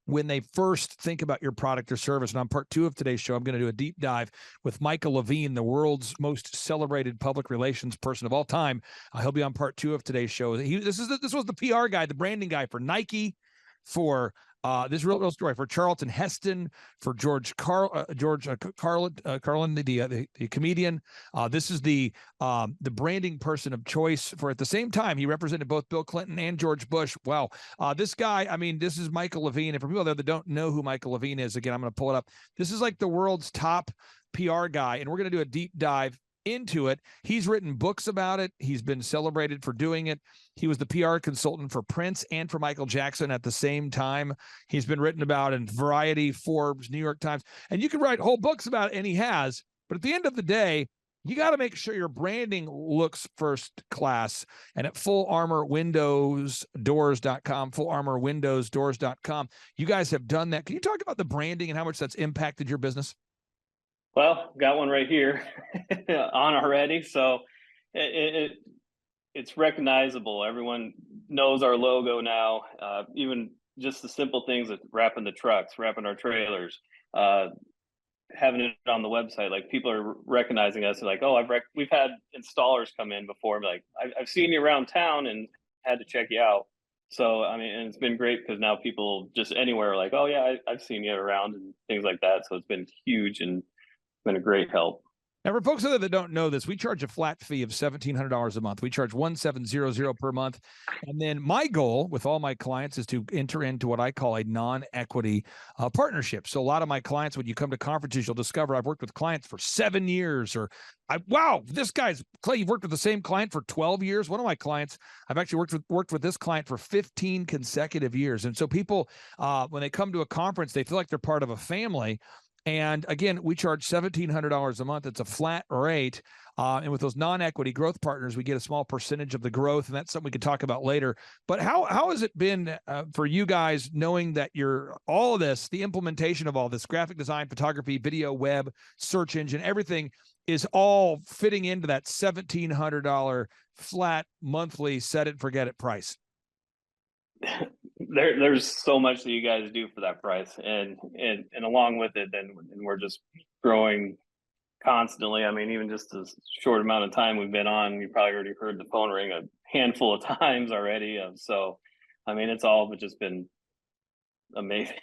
when they first think about your product or service. And on part 2 of today's show, I'm going to do a deep dive with Michael Levine, the world's most celebrated public relations person of all time. He'll be on part 2 of today's show. This was the PR guy, the branding guy for Nike, for this real story, for Charlton Heston, for George Carlin, the comedian. This is the branding person of choice for, at the same time, he represented both Bill Clinton and George Bush. Wow. This guy, this is Michael Levine. And for people there that don't know who Michael Levine is, again, I'm going to pull it up. This is like the world's top PR guy, and we're going to do a deep dive into it. He's written books about it. He's been celebrated for doing it. He was the PR consultant for Prince and for Michael Jackson at the same time. He's been written about in Variety, Forbes, New York Times, and you can write whole books about it, and he has. But at the end of the day, you got to make sure your branding looks first class. And at fullarmorwindowsdoors.com, fullarmorwindowsdoors.com, you guys have done that. Can you talk about the branding and how much that's impacted your business? Well, got one right here on already. So it's recognizable. Everyone knows our logo now. Even just the simple things of wrapping the trucks, wrapping our trailers, having it on the website. Like, people are recognizing us. They're like, oh, we've had installers come in before. Like, I've seen you around town and had to check you out. So, and it's been great because now people just anywhere are like, oh yeah, I've seen you around and things like that. So it's been huge and been a great help. Now, for folks that don't know this, we charge a flat fee of $1,700 a month. We charge $1,700 per month. And then my goal with all my clients is to enter into what I call a non-equity partnership. So a lot of my clients, when you come to conferences, you'll discover I've worked with clients for 7 years, or wow, this guy's, Clay, you've worked with the same client for 12 years. One of my clients, I've actually worked with this client for 15 consecutive years. And so people, when they come to a conference, they feel like they're part of a family. And again, we charge $1,700 a month. It's a flat rate. And with those non-equity growth partners, we get a small percentage of the growth. And that's something we could talk about later. But how has it been for you guys, knowing that all of this, the implementation of all this, graphic design, photography, video, web, search engine, everything is all fitting into that $1,700 flat monthly set it and forget it price? there's so much that you guys do for that price, and along with it, then we're just growing constantly. I mean, even just a short amount of time we've been on, you probably already heard the phone ring a handful of times already. So, I mean, it's all just been amazing,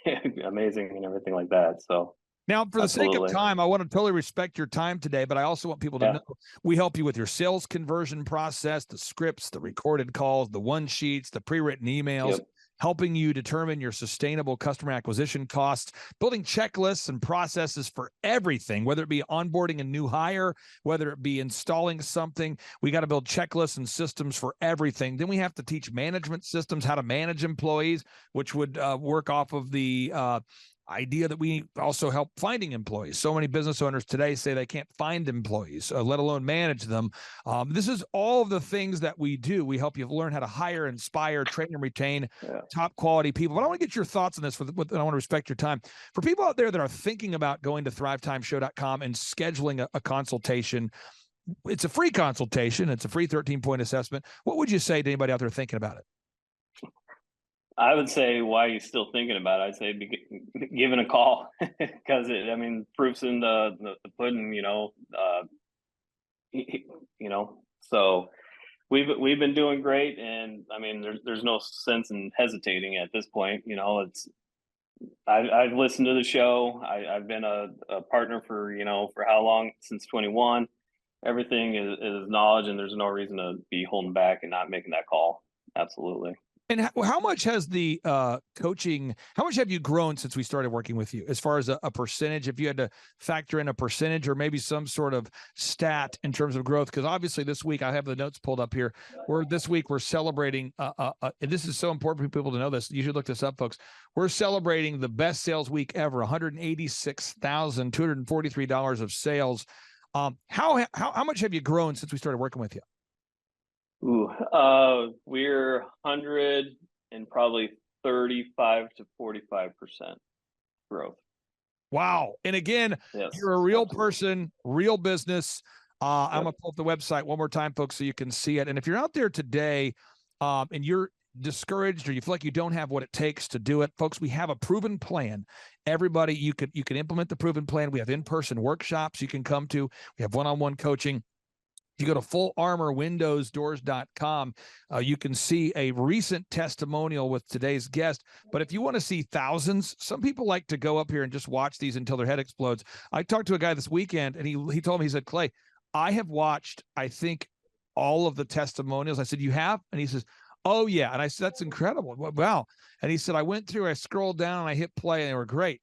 amazing, and everything like that. So. Now, for the sake of Absolutely. time, I want to totally respect your time today, but I also want people to know we help you with your sales conversion process, the scripts, the recorded calls, the one sheets, the pre-written emails, helping you determine your sustainable customer acquisition costs, building checklists and processes for everything, whether it be onboarding a new hire, whether it be installing something. We got to build checklists and systems for everything. Then we have to teach management systems, how to manage employees, which would work off of the idea that we also help finding employees. So many business owners today say they can't find employees, let alone manage them. This is all of the things that we do. We help you learn how to hire, inspire, train, and retain top quality people. But I want to get your thoughts on this, and I want to respect your time. For people out there that are thinking about going to thrivetimeshow.com and scheduling a consultation, it's a free consultation. It's a free 13-point assessment. What would you say to anybody out there thinking about it? I would say, why are you still thinking about it? I'd say giving a call, because I mean, proof's in the pudding, so we've been doing great. And I mean, there's no sense in hesitating at this point. I've listened to the show. I've been a partner for how long? Since 21. Everything is knowledge, and there's no reason to be holding back and not making that call. Absolutely. And how much has the coaching, how much have you grown since we started working with you, as far as a percentage, if you had to factor in a percentage or maybe some sort of stat in terms of growth? Because obviously this week, I have the notes pulled up here, this week we're celebrating, and this is so important for people to know this. You should look this up, folks. We're celebrating the best sales week ever, $186,243 of sales. How much have you grown since we started working with you? We're 100 and probably 35 to 45% growth. Wow. And again, you're a real person, real business. I'm going to pull up the website one more time, folks, so you can see it. And if you're out there today and you're discouraged or you feel like you don't have what it takes to do it, folks, we have a proven plan. Everybody, you can implement the proven plan. We have in-person workshops you can come to. We have one-on-one coaching. If you go to fullarmorwindowsdoors.com, you can see a recent testimonial with today's guest. But if you want to see thousands, some people like to go up here and just watch these until their head explodes. I talked to a guy this weekend, and he told me, he said, Clay, I have watched, I think, all of the testimonials. I said, you have? And he says, oh, yeah. And I said, that's incredible. Wow. And he said, I went through, I scrolled down, and I hit play, and they were great.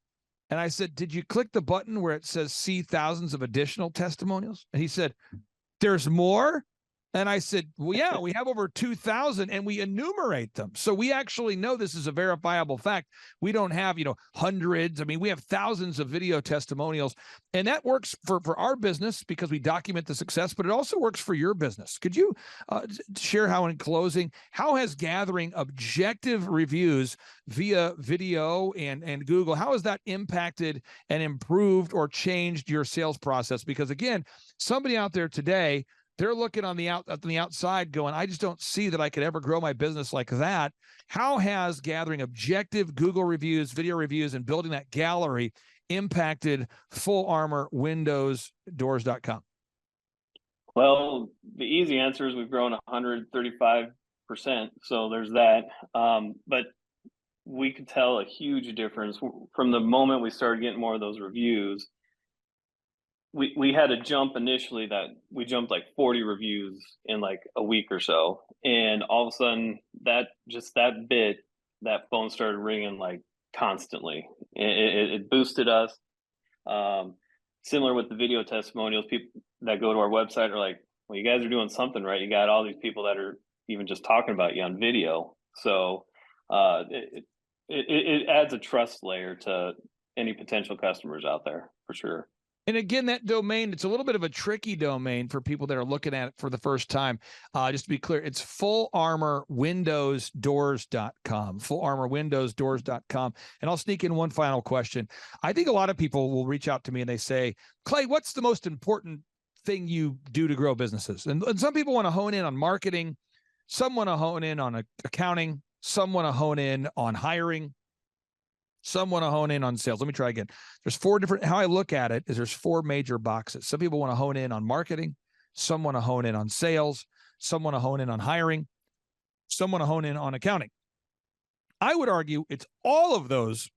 And I said, did you click the button where it says see thousands of additional testimonials? And he said, there's more? And I said, well, yeah, we have over 2,000 and we enumerate them. So we actually know this is a verifiable fact. We don't have, hundreds. I mean, we have thousands of video testimonials, and that works for our business because we document the success, but it also works for your business. Could you share how, in closing, how has gathering objective reviews via video and Google, how has that impacted and improved or changed your sales process? Because again, somebody out there today, they're looking on the outside going, I just don't see that I could ever grow my business like that. How has gathering objective Google reviews, video reviews, and building that gallery impacted fullarmorwindowsdoors.com? Well, the easy answer is we've grown 135%. So there's that. But we could tell a huge difference from the moment we started getting more of those reviews. We had a jump initially that we jumped like 40 reviews in like a week or so. And all of a sudden that phone started ringing like constantly. It boosted us. Similar with the video testimonials, people that go to our website are like, well, you guys are doing something right. You got all these people that are even just talking about you on video. So it adds a trust layer to any potential customers out there for sure. And again, that domain, it's a little bit of a tricky domain for people that are looking at it for the first time. Just to be clear, it's fullarmorwindowsdoors.com, fullarmorwindowsdoors.com. And I'll sneak in one final question. I think a lot of people will reach out to me and they say, Clay, what's the most important thing you do to grow businesses? And some people want to hone in on marketing. Some want to hone in on accounting. some want to hone in on hiring, some want to hone in on sales. Let me try again. There's four different, how I look at it is there's four major boxes. Some people want to hone in on marketing, some want to hone in on sales, some want to hone in on hiring, some want to hone in on accounting. I would argue it's all of those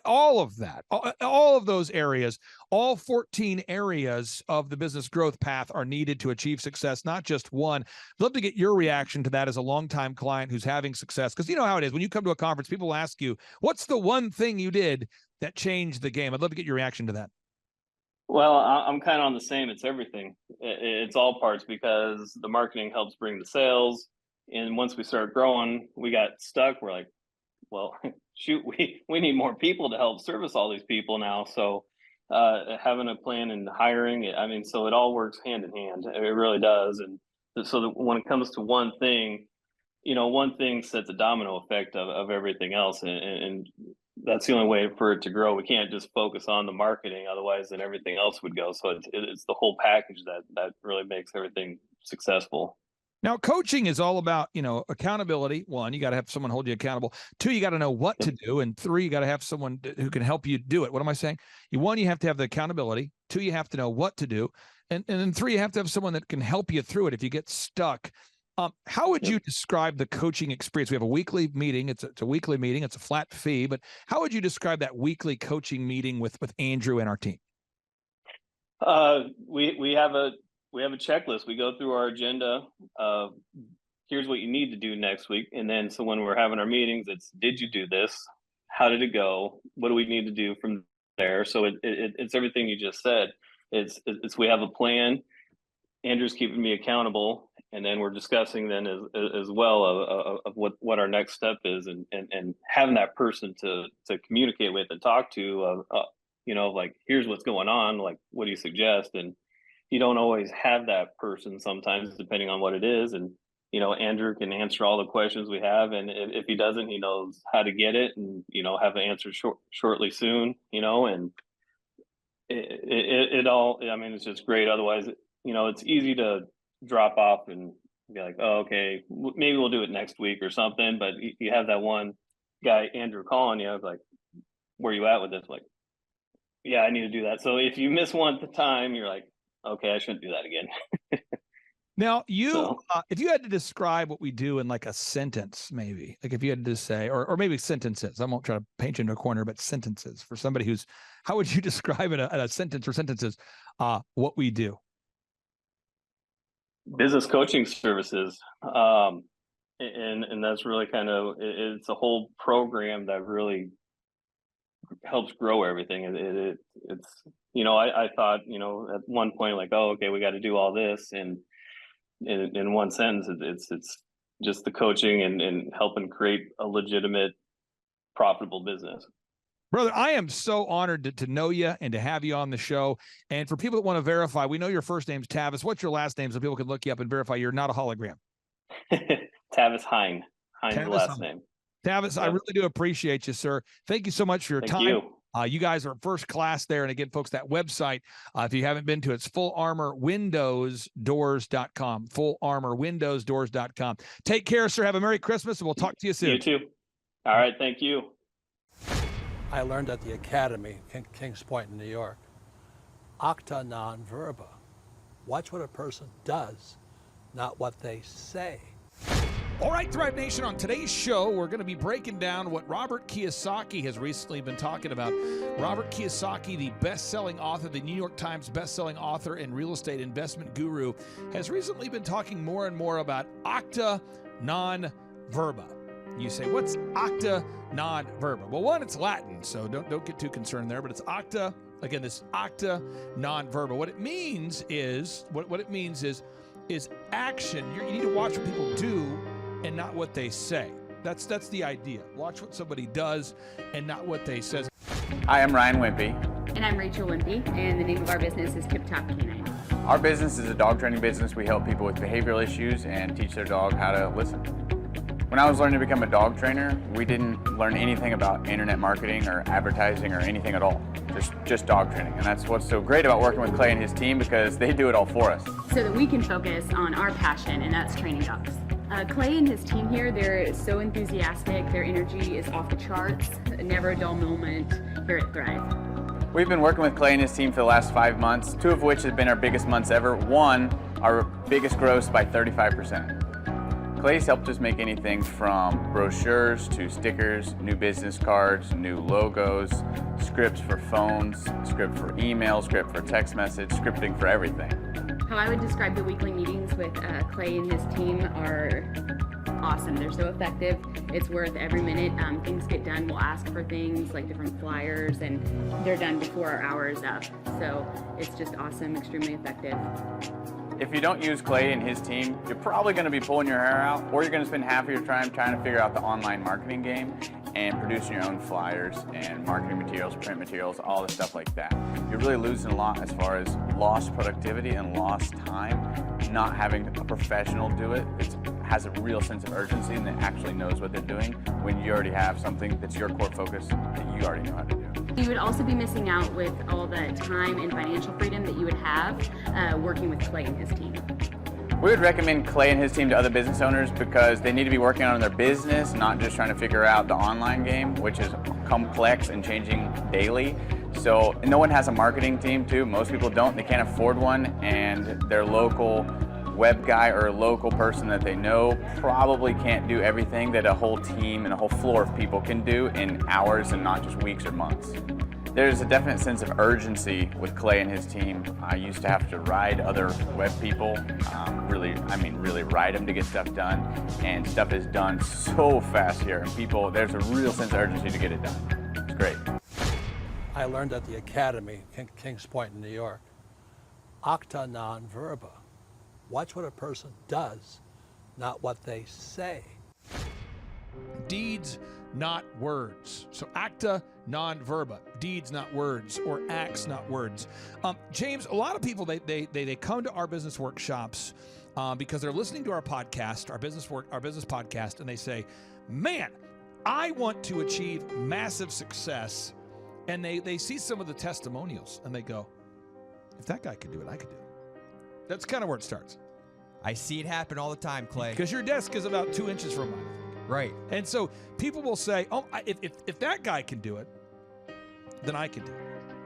all of those areas, all 14 areas of the business growth path are needed to achieve success, not just one. I'd love to get your reaction to that as a longtime client who's having success, because you know how it is. When you come to a conference, people will ask you, what's the one thing you did that changed the game? I'd love to get your reaction to that. Well, I'm kind of on the same. It's everything. It's all parts, because the marketing helps bring the sales. And once we start growing, we got stuck. We're like, well, shoot, we need more people to help service all these people now. So having a plan and hiring, I mean, so it all works hand in hand. It really does. And so when it comes to one thing, you know, one thing sets a domino effect of everything else. And that's the only way for it to grow. We can't just focus on the marketing, otherwise then everything else would go. So it's the whole package that really makes everything successful. Now, coaching is all about, you know, accountability. One, you got to have someone hold you accountable. Two, you got to know what to do. And three, you got to have someone who can help you do it. What am I saying? One, you have to have the accountability. Two, you have to know what to do. And then three, you have to have someone that can help you through it if you get stuck. How would you describe the coaching experience? We have a weekly meeting. It's a weekly meeting. It's a flat fee. But how would you describe that weekly coaching meeting with Andrew and our team? We have a checklist. We go through our agenda. Here's what you need to do next week. And then, so when we're having our meetings, it's, did you do this? How did it go? What do we need to do from there? So it's everything you just said. It's we have a plan. Andrew's keeping me accountable. And then we're discussing then as well of what our next step is, and having that person to communicate with and talk to, you know, like, here's what's going on. Like, what do you suggest? And you don't always have that person sometimes, depending on what it is. And, you know, Andrew can answer all the questions we have. And if he doesn't, he knows how to get it and, you know, have an answer shortly soon, you know, and it all, I mean, it's just great. Otherwise, you know, it's easy to drop off and be like, oh, okay, maybe we'll do it next week or something. But you have that one guy, Andrew, calling you, like, where you at with this? Like, yeah, I need to do that. So if you miss one at the time, you're like, okay, I shouldn't do that again. Now, if you had to describe what we do in like a sentence, maybe, like if you had to say, or maybe sentences, I won't try to paint you into a corner, but sentences for somebody who's, how would you describe in a sentence or sentences what we do? Business coaching services. And that's really kind of, it's a whole program that really helps grow everything. It's, you know, I thought, you know, at one point, like, oh, okay, we got to do all this. And in one sentence, it's just the coaching and helping create a legitimate, profitable business. Brother, I am so honored to know you and to have you on the show. And for people that want to verify, we know your first name's Tavis. What's your last name so people can look you up and verify you're not a hologram? Tavis Hine. Hine's the last name. Tavis, I really do appreciate you, sir. Thank you so much for your time. You. You guys are first class there. And again, folks, that website, if you haven't been to it, it's fullarmorwindowsdoors.com, fullarmorwindowsdoors.com. Take care, sir. Have a Merry Christmas, and we'll talk to you soon. You too. All right. Thank you. I learned at the Academy in Kings Point in New York. Acta non verba. Watch what a person does, not what they say. All right, Thrive Nation, on today's show, we're going to be breaking down what Robert Kiyosaki has recently been talking about. Robert Kiyosaki, the best-selling author, the New York Times best-selling author and real estate investment guru, has recently been talking more and more about acta non verba. You say, what's acta non verba? Well, one, it's Latin, so don't get too concerned there, but it's acta. Again, this acta non verba. What it means is action. You need to watch what people do and not what they say. That's the idea. Watch what somebody does and not what they say. Hi, I'm Ryan Wimpy. And I'm Rachel Wimpy, and the name of our business is Tip Top Canine. Our business is a dog training business. We help people with behavioral issues and teach their dog how to listen. When I was learning to become a dog trainer, we didn't learn anything about internet marketing or advertising or anything at all. Just dog training. And that's what's so great about working with Clay and his team, because they do it all for us. So that we can focus on our passion, and that's training dogs. Clay and his team here, they're so enthusiastic. Their energy is off the charts. Never a dull moment here at Thrive. We've been working with Clay and his team for the last 5 months, 2 of which have been our biggest months ever. 1, our biggest gross by 35%. Clay's helped us make anything from brochures to stickers, new business cards, new logos, scripts for phones, script for email, script for text message, scripting for everything. How I would describe the weekly meetings with Clay and his team are awesome. They're so effective. It's worth every minute. Things get done. We'll ask for things like different flyers, and they're done before our hour is up. So it's just awesome, extremely effective. If you don't use Clay and his team, you're probably going to be pulling your hair out, or you're going to spend half of your time trying to figure out the online marketing game and producing your own flyers and marketing materials, print materials, all the stuff like that. You're really losing a lot as far as lost productivity and lost time, not having a professional do it. It has a real sense of urgency and that actually knows what they're doing when you already have something that's your core focus that you already know how to do. You would also be missing out with all the time and financial freedom that you would have working with Clay and his team. We would recommend Clay and his team to other business owners because they need to be working on their business, not just trying to figure out the online game, which is complex and changing daily. So no one has a marketing team too. Most people don't. They can't afford one, and their local web guy or a local person that they know probably can't do everything that a whole team and a whole floor of people can do in hours and not just weeks or months. There's a definite sense of urgency with Clay and his team. I used to have to ride other web people, really ride them to get stuff done, and stuff is done so fast here, and there's a real sense of urgency to get it done. It's great. I learned at the Academy, Kings Point in New York, acta non verba. Watch what a person does, not what they say. Deeds, not words. So acta non verba, deeds, not words, or acts, not words. James, a lot of people, they come to our business workshops because they're listening to our podcast, our business podcast, and they say, man, I want to achieve massive success. And they see some of the testimonials and they go, if that guy could do it, I could do it. That's kind of where it starts. I see it happen all the time, Clay. Because your desk is about 2 inches from mine, I think. Right. And so people will say, oh, if that guy can do it, then I can do it.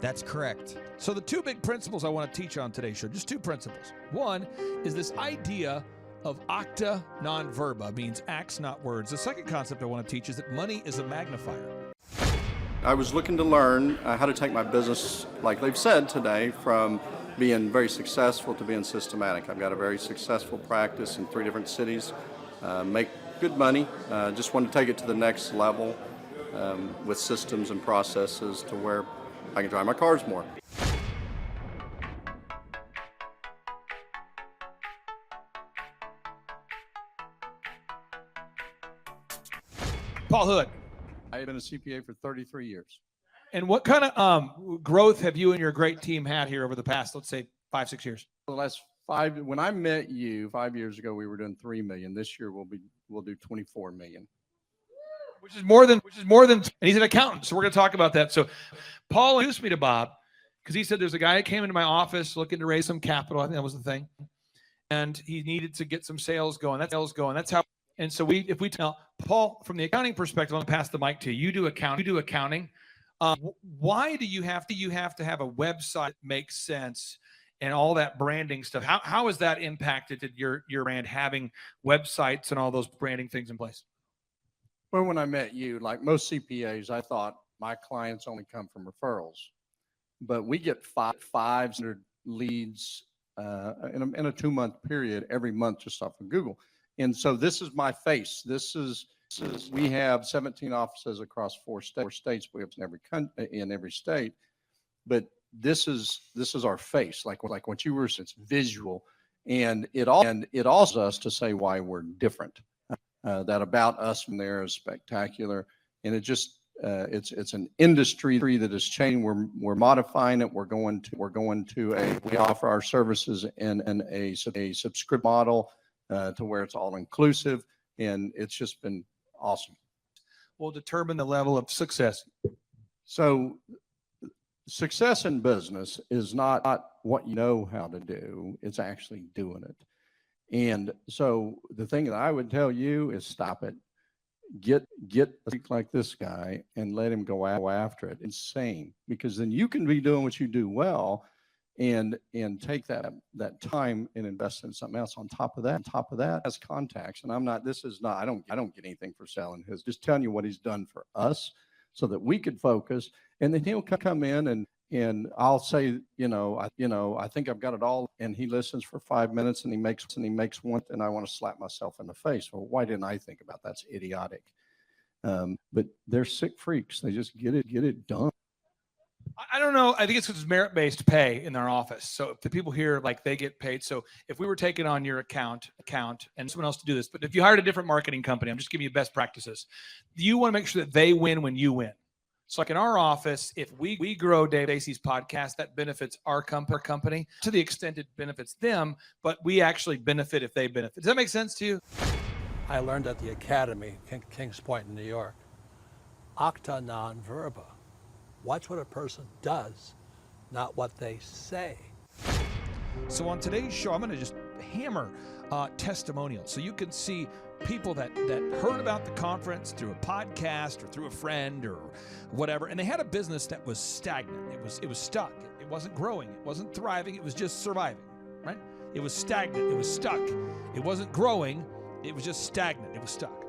That's correct. So the 2 big principles I want to teach on today's show, just 2 principles. One is this idea of acta non verba, means acts, not words. The second concept I want to teach is that money is a magnifier. I was looking to learn how to take my business, like they've said today, from being very successful to being systematic. I've got a very successful practice in 3 different cities, make good money, just want to take it to the next level with systems and processes to where I can drive my cars more. Paul Hood. I've been a CPA for 33 years. And what kind of growth have you and your great team had here over the past, let's say, 5-6 years? The last 5, when I met you 5 years ago, we were doing 3 million. This year we'll do 24 million. Which is more than, and he's an accountant. So we're going to talk about that. So Paul introduced me to Bob because he said there's a guy that came into my office looking to raise some capital. I think that was the thing. And he needed to get some sales going. That's how. And so if we tell Paul, from the accounting perspective, I'm going to pass the mic to you. You do accounting. Why do you have to have a website that makes sense and all that branding stuff? How has that impacted your brand, having websites and all those branding things in place? Well, when I met you, like most CPAs, I thought my clients only come from referrals, but we get 500 leads in a 2-month period every month just off of Google. And so this is my face. We have 17 offices across 4 states. We have in every state, but this is our face. Like what you were saying, it's visual, and it also us to say why we're different. That about us from there is spectacular, and it just it's an industry that is changing. We're modifying it. We offer our services in a subscription model. To where it's all inclusive, and it's just been awesome. Will determine the level of success. So success in business is not what you know how to do, it's actually doing it. And so the thing that I would tell you is stop it. Get a freak like this guy and let him go after it. Insane, because then you can be doing what you do well, and take that time and invest in something else on top of that has contacts. And I don't get anything for selling his, just telling you what he's done for us so that we could focus. And then he'll come in and I'll say, I think I've got it all. And he listens for 5 minutes and he makes one, and I want to slap myself in the face. Well, why didn't I think about that? That's idiotic. But they're sick freaks. They just get it done. I don't know. I think it's because it's merit-based pay in their office. So if the people here, like, they get paid. So if we were taking on your account and someone else to do this, but if you hired a different marketing company, I'm just giving you best practices. You want to make sure that they win when you win. So like in our office, if we grow Dave Asey's podcast, that benefits our company to the extent it benefits them, but we actually benefit if they benefit. Does that make sense to you? I learned at the Academy, Kings Point in New York, acta non verba. Watch what a person does, not what they say. So on today's show, I'm going to just hammer testimonials. So you can see people that heard about the conference through a podcast or through a friend or whatever, and they had a business that was stagnant. It was stuck. It wasn't growing. It wasn't thriving. It was just surviving, right? It was stagnant. It was stuck. It wasn't growing. It was just stagnant. It was stuck.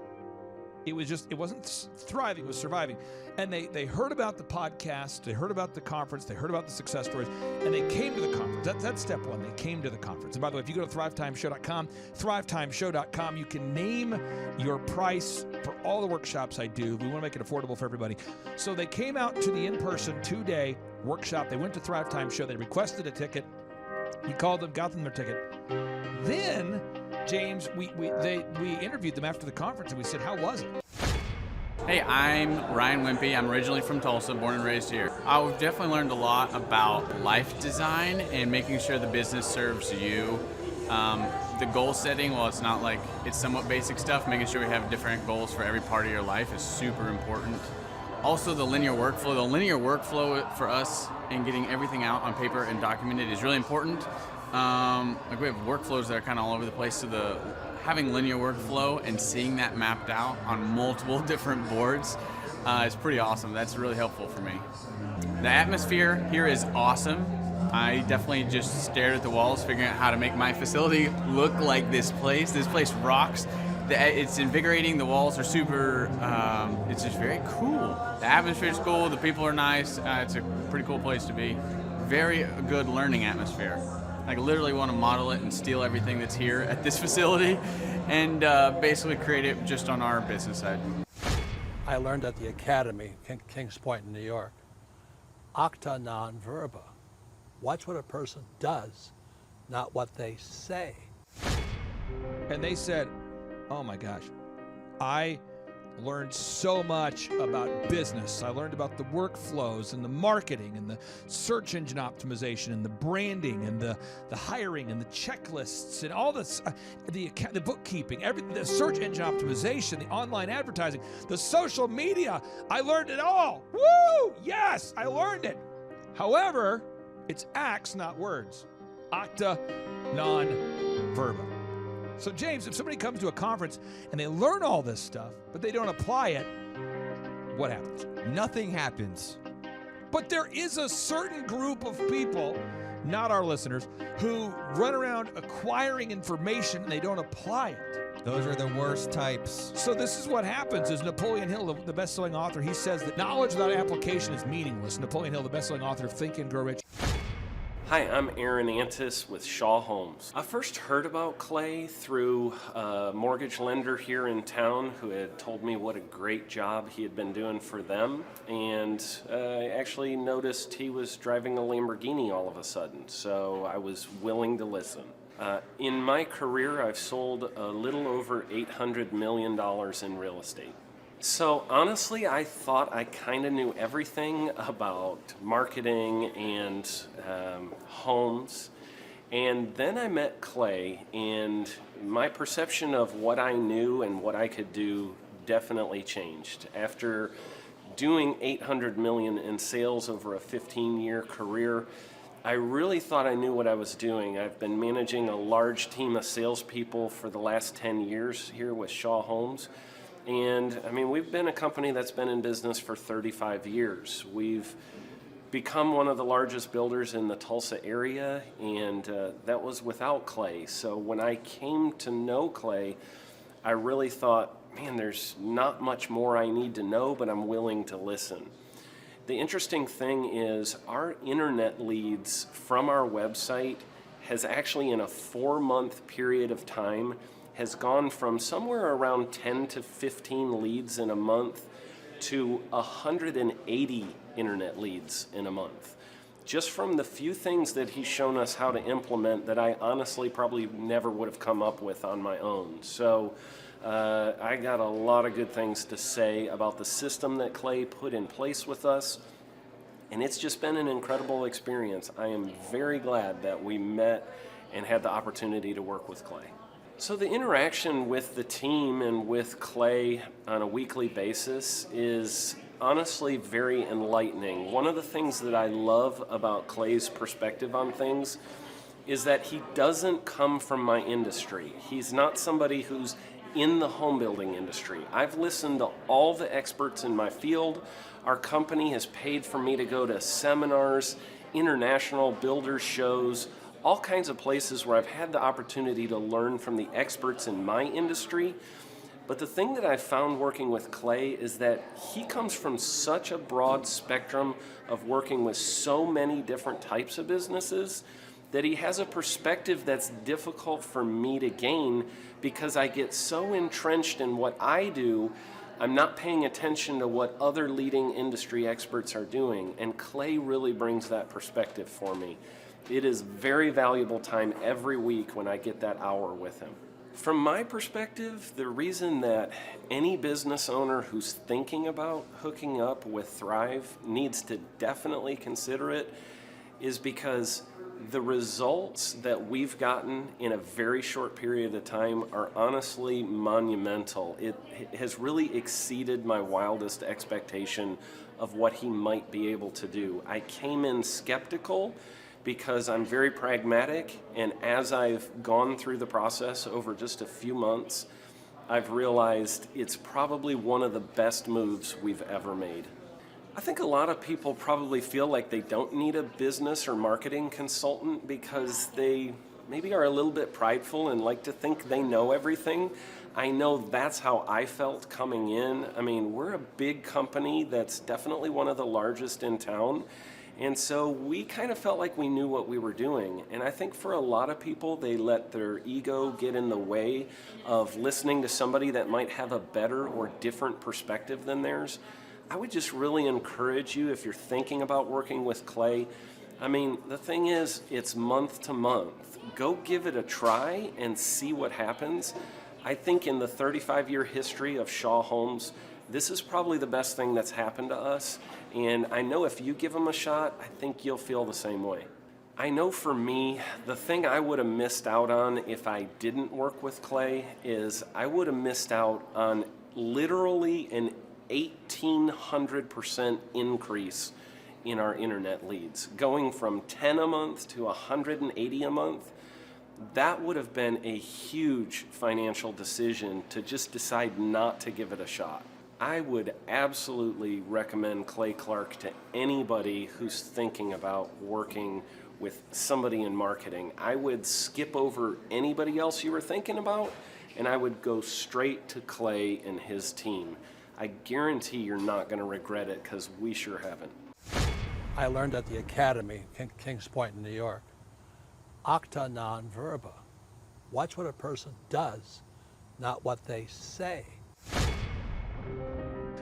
It wasn't thriving, it was surviving. And they heard about the podcast, they heard about the conference, they heard about the success stories, and they came to the conference. That's step one. They came to the conference. And by the way, if you go to thrivetimeshow.com, you can name your price for all the workshops I do. We want to make it affordable for everybody. So they came out to the in-person 2-day workshop. They went to Thrivetime Show. They requested a ticket. We called them, got them their ticket. Then, James, we interviewed them after the conference, and we said, how was it? Hey, I'm Ryan Wimpy. I'm originally from Tulsa, born and raised here. I've definitely learned a lot about life design and making sure the business serves you. The goal setting, well, it's not like it's somewhat basic stuff. Making sure we have different goals for every part of your life is super important. Also, the linear workflow. The linear workflow for us and getting everything out on paper and documented is really important. Like we have workflows that are kind of all over the place, so having linear workflow and seeing that mapped out on multiple different boards is pretty awesome. That's really helpful for me. The atmosphere here is awesome. I definitely just stared at the walls, figuring out how to make my facility look like this place. This place rocks. It's invigorating. The walls are super, it's just very cool. The atmosphere is cool. The people are nice. It's a pretty cool place to be. Very good learning atmosphere. I literally want to model it and steal everything that's here at this facility and basically create it just on our business side. I learned at the Academy, Kings Point in New York, acta non verba. Watch what a person does, not what they say. And they said, oh my gosh, I learned so much about business. I learned about the workflows and the marketing and the search engine optimization and the branding and the hiring and the checklists and all this, the bookkeeping, the search engine optimization, the online advertising, the social media. I learned it all. Woo! Yes, I learned it. However, it's acts, not words. Acta non verba. So James, if somebody comes to a conference and they learn all this stuff, but they don't apply it, what happens? Nothing happens. But there is a certain group of people, not our listeners, who run around acquiring information and they don't apply it. Those are the worst types. So this is what happens is Napoleon Hill, the best-selling author, he says that knowledge without application is meaningless. Napoleon Hill, the best-selling author of Think and Grow Rich. Hi, I'm Aaron Antis with Shaw Homes. I first heard about Clay through a mortgage lender here in town who had told me what a great job he had been doing for them, and I actually noticed he was driving a Lamborghini all of a sudden, so I was willing to listen. In my career, I've sold a little over $800 million in real estate. So honestly, I thought I kind of knew everything about marketing and homes. And then I met Clay, and my perception of what I knew and what I could do definitely changed. After doing $800 million in sales over a 15-year career, I really thought I knew what I was doing. I've been managing a large team of salespeople for the last 10 years here with Shaw Homes. And I mean, we've been a company that's been in business for 35 years. We've become one of the largest builders in the Tulsa area, and that was without Clay. So when I came to know Clay, I really thought, man, there's not much more I need to know, but I'm willing to listen. The interesting thing is our internet leads from our website has actually, in a 4-month period of time, has gone from somewhere around 10 to 15 leads in a month to 180 internet leads in a month. Just from the few things that he's shown us how to implement that I honestly probably never would have come up with on my own. So I got a lot of good things to say about the system that Clay put in place with us. And it's just been an incredible experience. I am very glad that we met and had the opportunity to work with Clay. So the interaction with the team and with Clay on a weekly basis is honestly very enlightening. One of the things that I love about Clay's perspective on things is that he doesn't come from my industry. He's not somebody who's in the home building industry. I've listened to all the experts in my field. Our company has paid for me to go to seminars, international builder shows, all kinds of places where I've had the opportunity to learn from the experts in my industry. But the thing that I've found working with Clay is that he comes from such a broad spectrum of working with so many different types of businesses that he has a perspective that's difficult for me to gain because I get so entrenched in what I do, I'm not paying attention to what other leading industry experts are doing. And Clay really brings that perspective for me. It is very valuable time every week when I get that hour with him. From my perspective, the reason that any business owner who's thinking about hooking up with Thrive needs to definitely consider it is because the results that we've gotten in a very short period of time are honestly monumental. It has really exceeded my wildest expectation of what he might be able to do. I came in skeptical because I'm very pragmatic, and as I've gone through the process over just a few months, I've realized it's probably one of the best moves we've ever made. I think a lot of people probably feel like they don't need a business or marketing consultant because they maybe are a little bit prideful and like to think they know everything. I know that's how I felt coming in. I mean, we're a big company that's definitely one of the largest in town. And so we kind of felt like we knew what we were doing. And I think for a lot of people, they let their ego get in the way of listening to somebody that might have a better or different perspective than theirs. I would just really encourage you, if you're thinking about working with Clay, I mean, the thing is, it's month to month. Go give it a try and see what happens. I think in the 35-year history of Shaw Homes, this is probably the best thing that's happened to us. And I know if you give them a shot, I think you'll feel the same way. I know for me, the thing I would have missed out on if I didn't work with Clay is I would have missed out on literally an 1,800% increase in our internet leads. Going from 10 a month to 180 a month, that would have been a huge financial decision to just decide not to give it a shot. I would absolutely recommend Clay Clark to anybody who's thinking about working with somebody in marketing. I would skip over anybody else you were thinking about, and I would go straight to Clay and his team. I guarantee you're not going to regret it because we sure haven't. I learned at the Academy, Kings Point in New York, acta non verba. Watch what a person does, not what they say.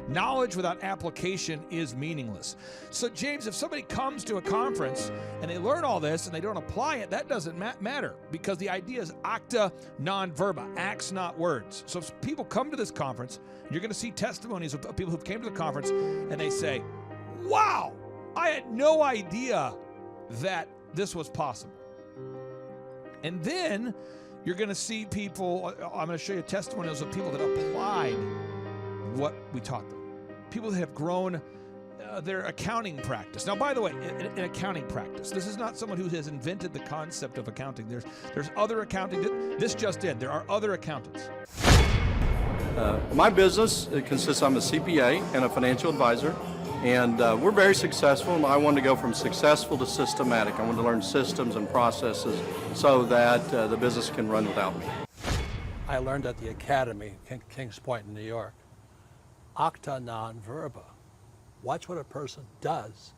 Knowledge without application is meaningless. So, James, if somebody comes to a conference and they learn all this and they don't apply it, that doesn't matter because the idea is acta non verba, acts not words. So if people come to this conference, you're going to see testimonies of people who came to the conference and they say, wow, I had no idea that this was possible. And then you're going to see people, I'm going to show you testimonials of people that applied what we taught them. People that have grown their accounting practice. Now, by the way, in accounting practice, this is not someone who has invented the concept of accounting. There's other accounting. This just in. There are other accountants. My business consists, I'm a CPA and a financial advisor, and we're very successful. And I wanted to go from successful to systematic. I wanted to learn systems and processes so that the business can run without me. I learned at the academy, Kings Point in New York, acta non verba. Watch what a person does,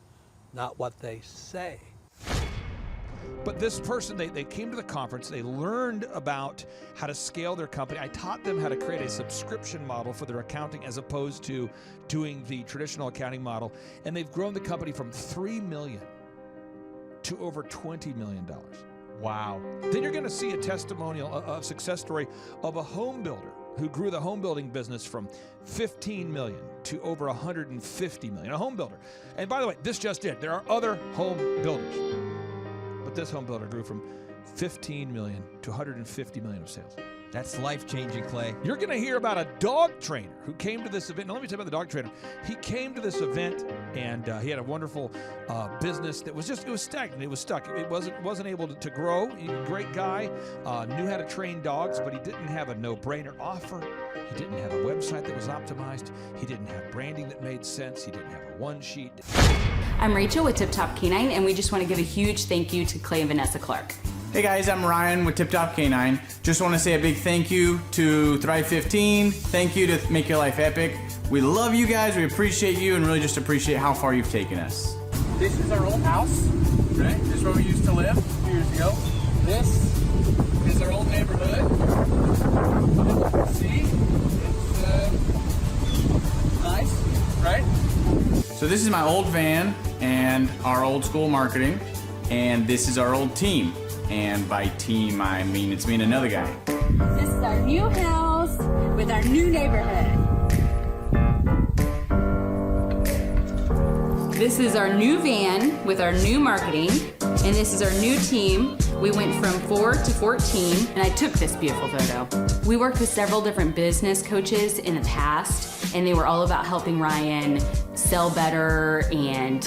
not what they say. But this person, they came to the conference, they learned about how to scale their company. I taught them how to create a subscription model for their accounting as opposed to doing the traditional accounting model. And they've grown the company from $3 million to over $20 million. Wow. Then you're going to see a testimonial, a success story of a home builder who grew the home building business from 15 million to over 150 million. A home builder. And by the way, this just in. There are other home builders. But this home builder grew from 15 million to 150 million of sales. That's life-changing, Clay. You're going to hear about a dog trainer who came to this event. Now, let me tell you about the dog trainer. He came to this event, and he had a wonderful business that was it was stagnant. It was stuck. It wasn't able to grow. He was a great guy, knew how to train dogs, but he didn't have a no-brainer offer. He didn't have a website that was optimized. He didn't have branding that made sense. He didn't have a one-sheet. I'm Rachel with Tip Top Canine, and we just want to give a huge thank you to Clay and Vanessa Clark. Hey guys, I'm Ryan with Tip Top Canine. Just want to say a big thank you to Thrive 15. Thank you to Make Your Life Epic. We love you guys, we appreciate you, and really just appreciate how far you've taken us. This is our old house, right? This is where we used to live a few years ago. This is our old neighborhood. See? It's nice, right? So this is my old van and our old school marketing, and this is our old team. And by team, I mean it's me and another guy. This is our new house with our new neighborhood. This is our new van with our new marketing, and this is our new team. We went from 4 to 14, and I took this beautiful photo. We worked with several different business coaches in the past, and they were all about helping Ryan sell better and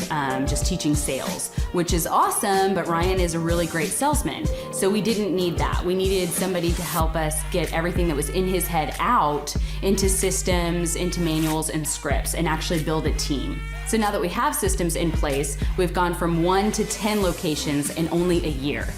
just teaching sales, which is awesome, but Ryan is a really great salesman. So we didn't need that. We needed somebody to help us get everything that was in his head out into systems, into manuals and scripts, and actually build a team. So now that we have systems in place, we've gone from 1 to 10 locations in only a year.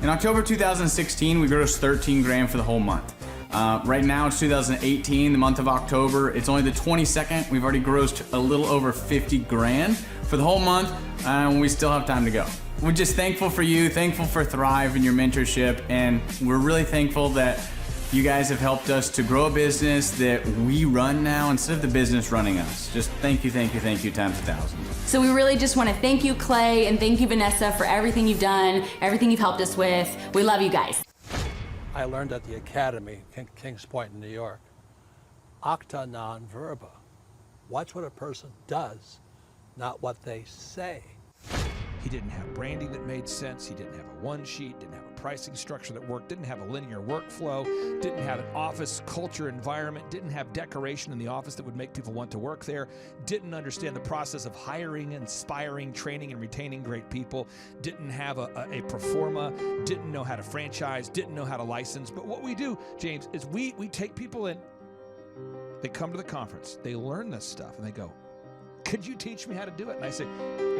In October 2016, we grossed 13 grand for the whole month. Right now it's 2018, the month of October. It's only the 22nd. We've already grossed a little over 50 grand for the whole month, and we still have time to go. We're just thankful for you, thankful for Thrive and your mentorship, and we're really thankful that you guys have helped us to grow a business that we run now instead of the business running us. Just thank you times 1,000. So we really just want to thank you, Clay, and thank you, Vanessa, for everything you've done, everything you've helped us with. We love you guys. I learned at the academy, Kings Point in New York, acta non verba. Watch what a person does, not what they say. He didn't have branding that made sense. He didn't have a one sheet, didn't have a pricing structure that worked, didn't have a linear workflow, didn't have an office culture environment, didn't have decoration in the office that would make people want to work there, didn't understand the process of hiring, inspiring, training, and retaining great people, didn't have a pro forma, didn't know how to franchise, didn't know how to license. But what we do, James, is we take people in, they come to the conference, they learn this stuff, and they go, could you teach me how to do it? And I say,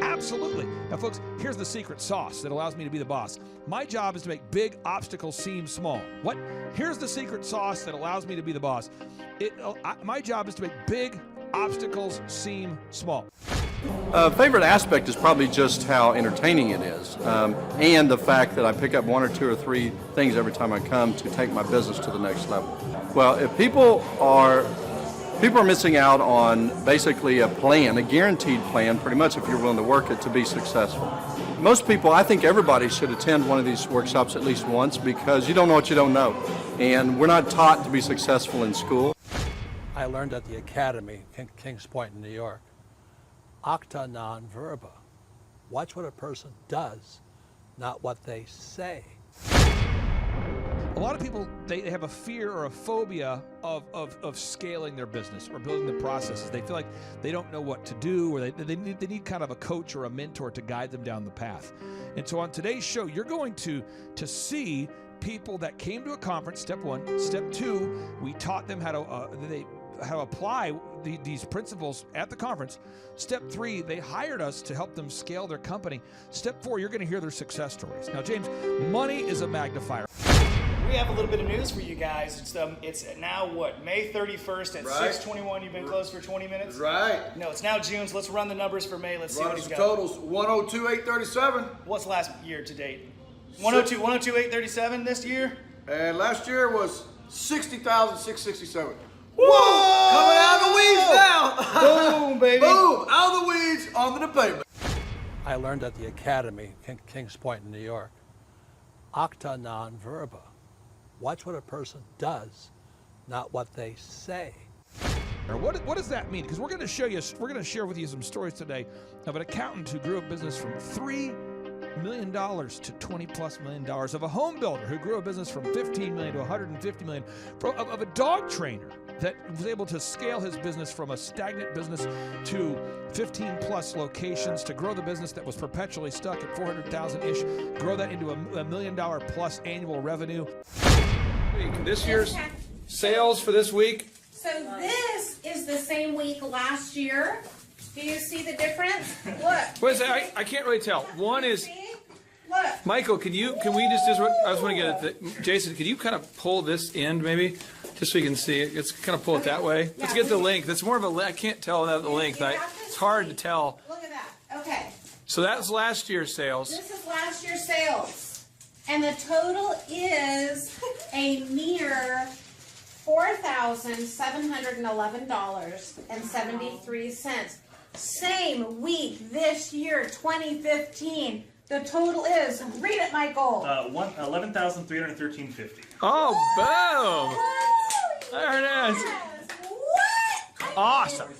absolutely. Now, folks, here's the secret sauce that allows me to be the boss. My job is to make big obstacles seem small. What? Here's the secret sauce that allows me to be the boss. My job is to make big obstacles seem small. Favorite aspect is probably just how entertaining it is, and the fact that I pick up 1 or 2 or 3 things every time I come to take my business to the next level. Well, if people are missing out on basically a plan, a guaranteed plan, pretty much if you're willing to work it to be successful. Most people, I think everybody should attend one of these workshops at least once because you don't know what you don't know. And we're not taught to be successful in school. I learned at the academy, Kings Point in New York, acta non verba. Watch what a person does, not what they say. A lot of people, they have a fear or a phobia of scaling their business or building the processes. They feel like they don't know what to do, or they need kind of a coach or a mentor to guide them down the path. And so on today's show, you're going to see people that came to a conference, step one. Step two, we taught them how to apply these principles at the conference. Step three, they hired us to help them scale their company. Step four, you're going to hear their success stories. Now, James, money is a magnifier. We have a little bit of news for you guys. It's now what, May 31st at 6:21. You've been closed for 20 minutes. Right. No, it's now June. So let's run the numbers for May. Let's see what Run he's some got. totals. 102,837. What's last year to date? 102,837 this year. And last year was 60,667. Whoa! Coming out of the weeds now. Boom, baby. Boom! Out of the weeds, onto the pavement. I learned at the Academy, Kings Point in New York, acta non verba. Watch what a person does, not what they say. What does that mean? Because we're going to share with you some stories today of an accountant who grew a business from $3 million to $20+ million, of a home builder who grew a business from $15 million to $150 million, of a dog trainer that was able to scale his business from a stagnant business to 15+ locations, to grow the business that was perpetually stuck at 400,000-ish, grow that into a $1 million+ annual revenue. This year's sales for this week. So this is the same week last year. Do you see the difference? Look. What is that? I can't really tell. One is, Look. Michael, can we just I just want to get it. Jason, can you kind of pull this end maybe? Just so you can see it. Let's kind of pull it that way. Let's get the link. That's more of a, I can't tell that the length. It's hard to tell. Look at that. Okay. So that's last year's sales. This is last year's sales. And the total is a mere $4,711.73. Same week this year, 2015. The total is, read it, Michael. $11,313.50. Oh, boom! There it is. What? Awesome.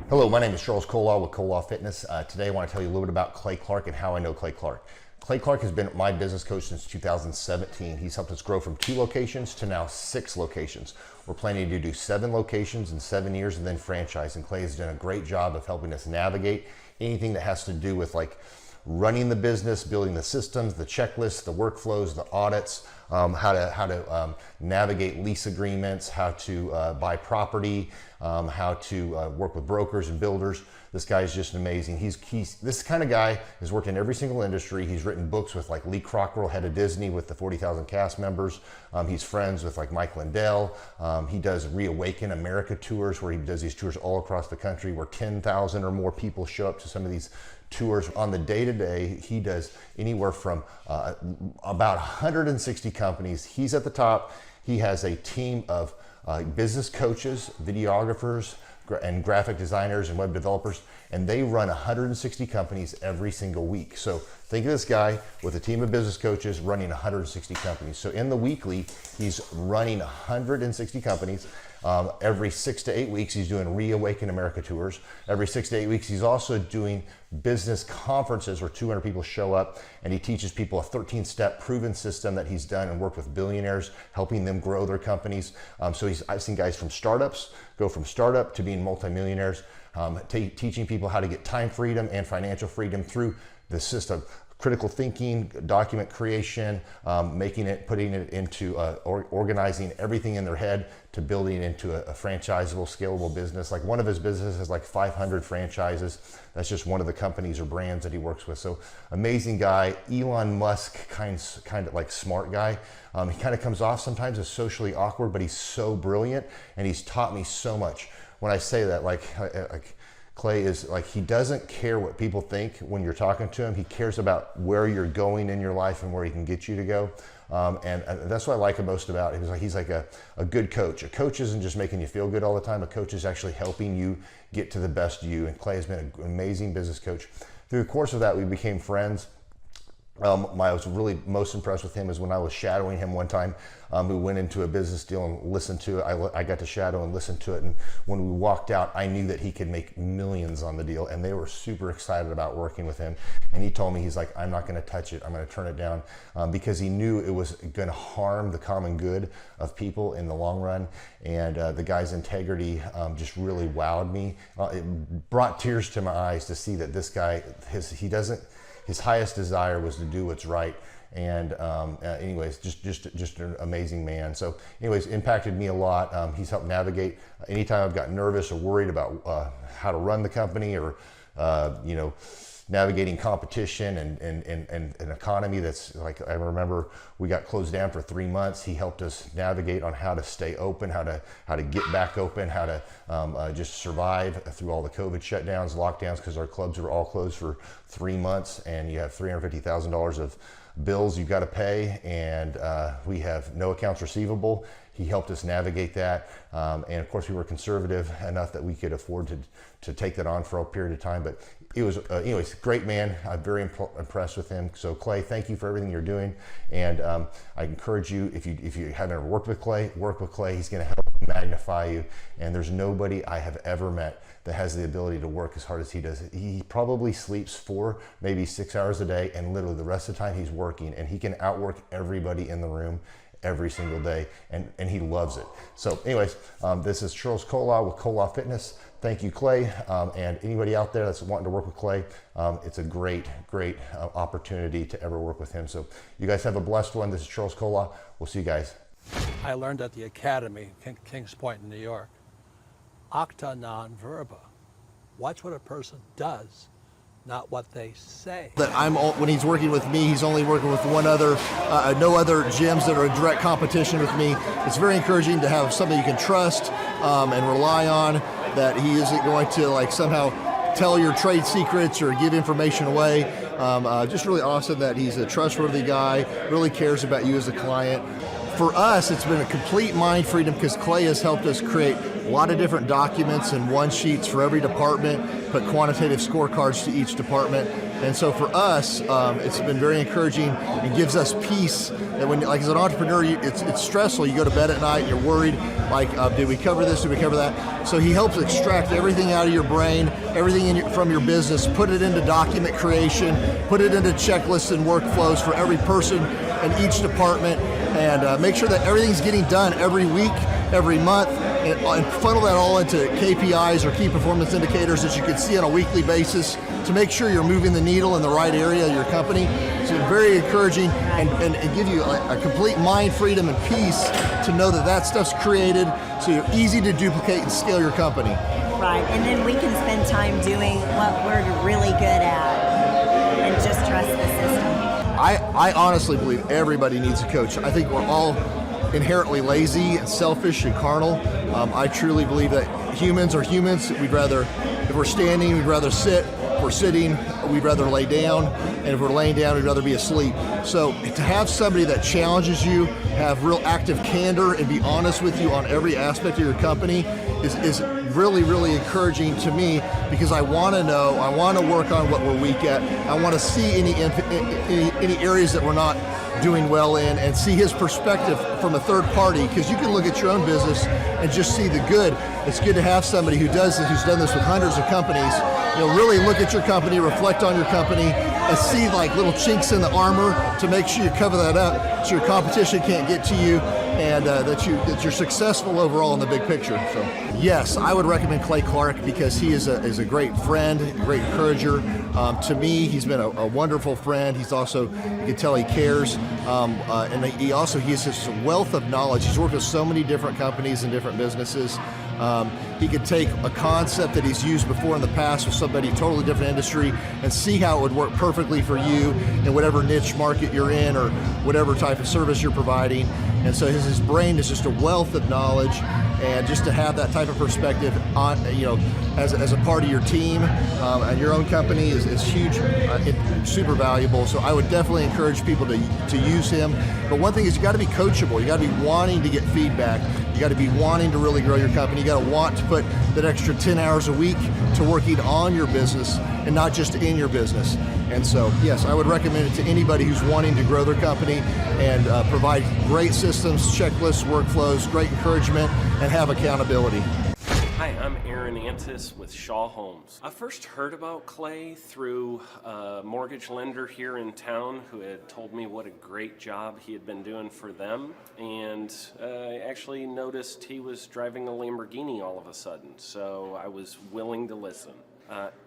Hello, my name is Charles Colaw with Colaw Fitness. Today I want to tell you a little bit about Clay Clark and how I know Clay Clark. Clay Clark has been my business coach since 2017. He's helped us grow from 2 locations to now 6 locations. We're planning to do 7 locations in 7 years and then franchise. And Clay has done a great job of helping us navigate anything that has to do with like running the business, building the systems, the checklists, the workflows, the audits, how to navigate lease agreements, how to buy property, how to work with brokers and builders. This guy is just amazing. He's this kind of guy has worked in every single industry. He's written books with like Lee Crockrell, head of Disney, with the 40,000 cast members. He's friends with like Mike Lindell. He does Reawaken America tours, where he does these tours all across the country, where 10,000 or more people show up to some of these tours. On the day-to-day, he does anywhere from about 160 companies. He's at the top. He has a team of business coaches, videographers, and graphic designers and web developers, and they run 160 companies every single week. So think of this guy with a team of business coaches running 160 companies. So in the weekly, he's running 160 companies. Every 6 to 8 weeks, he's doing Reawaken America tours. Every 6 to 8 weeks, he's also doing business conferences where 200 people show up, and he teaches people a 13-step proven system that he's done and worked with billionaires, helping them grow their companies. So I've seen guys from startups go from startup to being multimillionaires, teaching people how to get time freedom and financial freedom through the system. Critical thinking, document creation, putting it into organizing everything in their head to building it into a franchisable, scalable business. Like one of his businesses has like 500 franchises. That's just one of the companies or brands that he works with. So amazing guy. Elon Musk kind of like smart guy. He kind of comes off sometimes as socially awkward, but he's so brilliant, and he's taught me so much. When I say that, like Clay is like, he doesn't care what people think when you're talking to him. He cares about where you're going in your life and where he can get you to go. And that's what I like most about him. He's like a good coach. A coach isn't just making you feel good all the time. A coach is actually helping you get to the best you. And Clay has been an amazing business coach. Through the course of that, we became friends. I was really most impressed with him is when I was shadowing him one time. We went into a business deal and listened to it. I got to shadow and listen to it. And when we walked out, I knew that he could make millions on the deal. And they were super excited about working with him. And he told me, he's like, I'm not going to touch it. I'm going to turn it down because he knew it was going to harm the common good of people in the long run. And the guy's integrity just really wowed me. It brought tears to my eyes to see that this guy, his highest desire was to do what's right. And anyways, just an amazing man. So anyways, impacted me a lot. He's helped navigate anytime I've got nervous or worried about how to run the company or, navigating competition and an economy that's like, I remember we got closed down for 3 months. He helped us navigate on how to stay open, how to get back open, how to just survive through all the COVID shutdowns, lockdowns, because our clubs were all closed for 3 months and you have $350,000 of bills you've got to pay, and we have no accounts receivable. He helped us navigate that, and of course we were conservative enough that we could afford to take that on for a period of time. But it was, anyways, great man. I'm very impressed with him. So Clay, thank you for everything you're doing, and I encourage you, if you haven't ever worked with Clay, work with Clay. He's going to help magnify you, and there's nobody I have ever met that has the ability to work as hard as he does. He probably sleeps 4, maybe 6 hours a day, and literally the rest of the time he's working, and he can outwork everybody in the room every single day, and he loves it. So anyways, this is Charles Cola with Cola Fitness. Thank you, Clay, and anybody out there that's wanting to work with Clay, it's a great opportunity to ever work with him. So you guys have a blessed one. This is Charles Cola. We'll see you guys. I learned at the Academy, Kings Point in New York, acta non verba. Watch what a person does, not what they say. That when he's working with me, he's only working with no other gyms that are in direct competition with me. It's very encouraging to have somebody you can trust and rely on, that he isn't going to somehow tell your trade secrets or give information away. Just really awesome that he's a trustworthy guy, really cares about you as a client. For us, it's been a complete mind freedom because Clay has helped us create a lot of different documents and one-sheets for every department, put quantitative scorecards to each department. And so for us, it's been very encouraging and gives us peace. And when, as an entrepreneur, it's stressful. You go to bed at night, you're worried, did we cover this, did we cover that? So he helps extract everything out of your brain, everything from your business, put it into document creation, put it into checklists and workflows for every person in each department, and make sure that everything's getting done every week, every month, and funnel that all into KPIs or key performance indicators that you can see on a weekly basis to make sure you're moving the needle in the right area of your company. It's very encouraging and give you a complete mind freedom and peace to know that stuff's created so you're easy to duplicate and scale your company. Right, and then we can spend time doing what we're really good at and just trust the system. I honestly believe everybody needs a coach. I think we're all inherently lazy and selfish and carnal. I truly believe that humans are humans. If we're standing, we'd rather sit. If we're sitting, we'd rather lay down. And if we're laying down, we'd rather be asleep. So to have somebody that challenges you, have real active candor, and be honest with you on every aspect of your company is really, really encouraging to me, because I want to know, I want to work on what we're weak at. I want to see any areas that we're not doing well in, and see his perspective from a third party, because you can look at your own business and just see the good. It's good to have somebody who does this, who's done this with hundreds of companies. Really look at your company, reflect on your company, and see little chinks in the armor to make sure you cover that up so your competition can't get to you, and that you're successful overall in the big picture. So yes, I would recommend Clay Clark because he is a great friend, a great encourager. To me, he's been a wonderful friend. He's also, you can tell he cares, and he has this wealth of knowledge. He's worked with so many different companies and different businesses. He could take a concept that he's used before in the past with somebody totally different industry and see how it would work perfectly for you in whatever niche market you're in or whatever type of service you're providing. And so his brain is just a wealth of knowledge, And just to have that type of perspective on, as a part of your team and your own company is huge, super valuable. So I would definitely encourage people to use him. But one thing is you got to be coachable. You got to be wanting to get feedback. You got to be wanting to really grow your company. You got to want to put that extra 10 hours a week to working on your business and not just in your business. And so, yes, I would recommend it to anybody who's wanting to grow their company and provide great systems, checklists, workflows, great encouragement, and have accountability. Hi, I'm Aaron Antis with Shaw Homes. I first heard about Clay through a mortgage lender here in town who had told me what a great job he had been doing for them, and I actually noticed he was driving a Lamborghini all of a sudden, so I was willing to listen.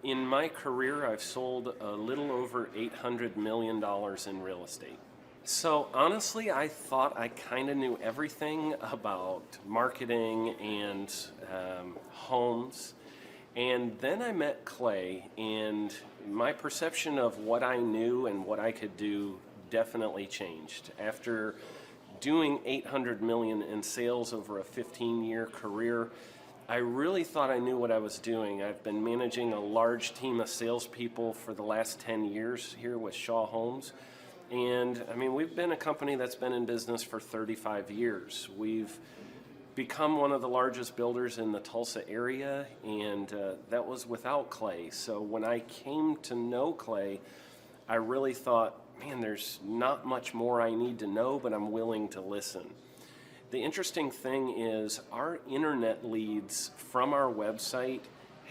In my career, I've sold a little over $800 million in real estate. So honestly, I thought I kind of knew everything about marketing and homes. And then I met Clay, and my perception of what I knew and what I could do definitely changed. After doing $800 million in sales over a 15-year career, I really thought I knew what I was doing. I've been managing a large team of salespeople for the last 10 years here with Shaw Homes. And I mean, we've been a company that's been in business for 35 years. We've become one of the largest builders in the Tulsa area, and that was without Clay. So when I came to know Clay, I really thought, man, there's not much more I need to know, but I'm willing to listen. The interesting thing is our internet leads from our website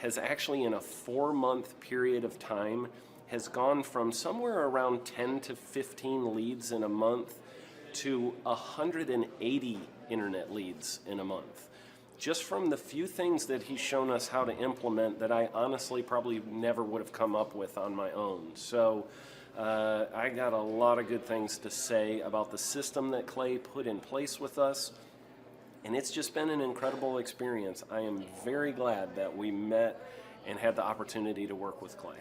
has actually, in a 4-month period of time, has gone from somewhere around 10 to 15 leads in a month to 180 internet leads in a month. Just from the few things that he's shown us how to implement that I honestly probably never would have come up with on my own. So I got a lot of good things to say about the system that Clay put in place with us, and it's just been an incredible experience. I am very glad that we met and had the opportunity to work with Clay.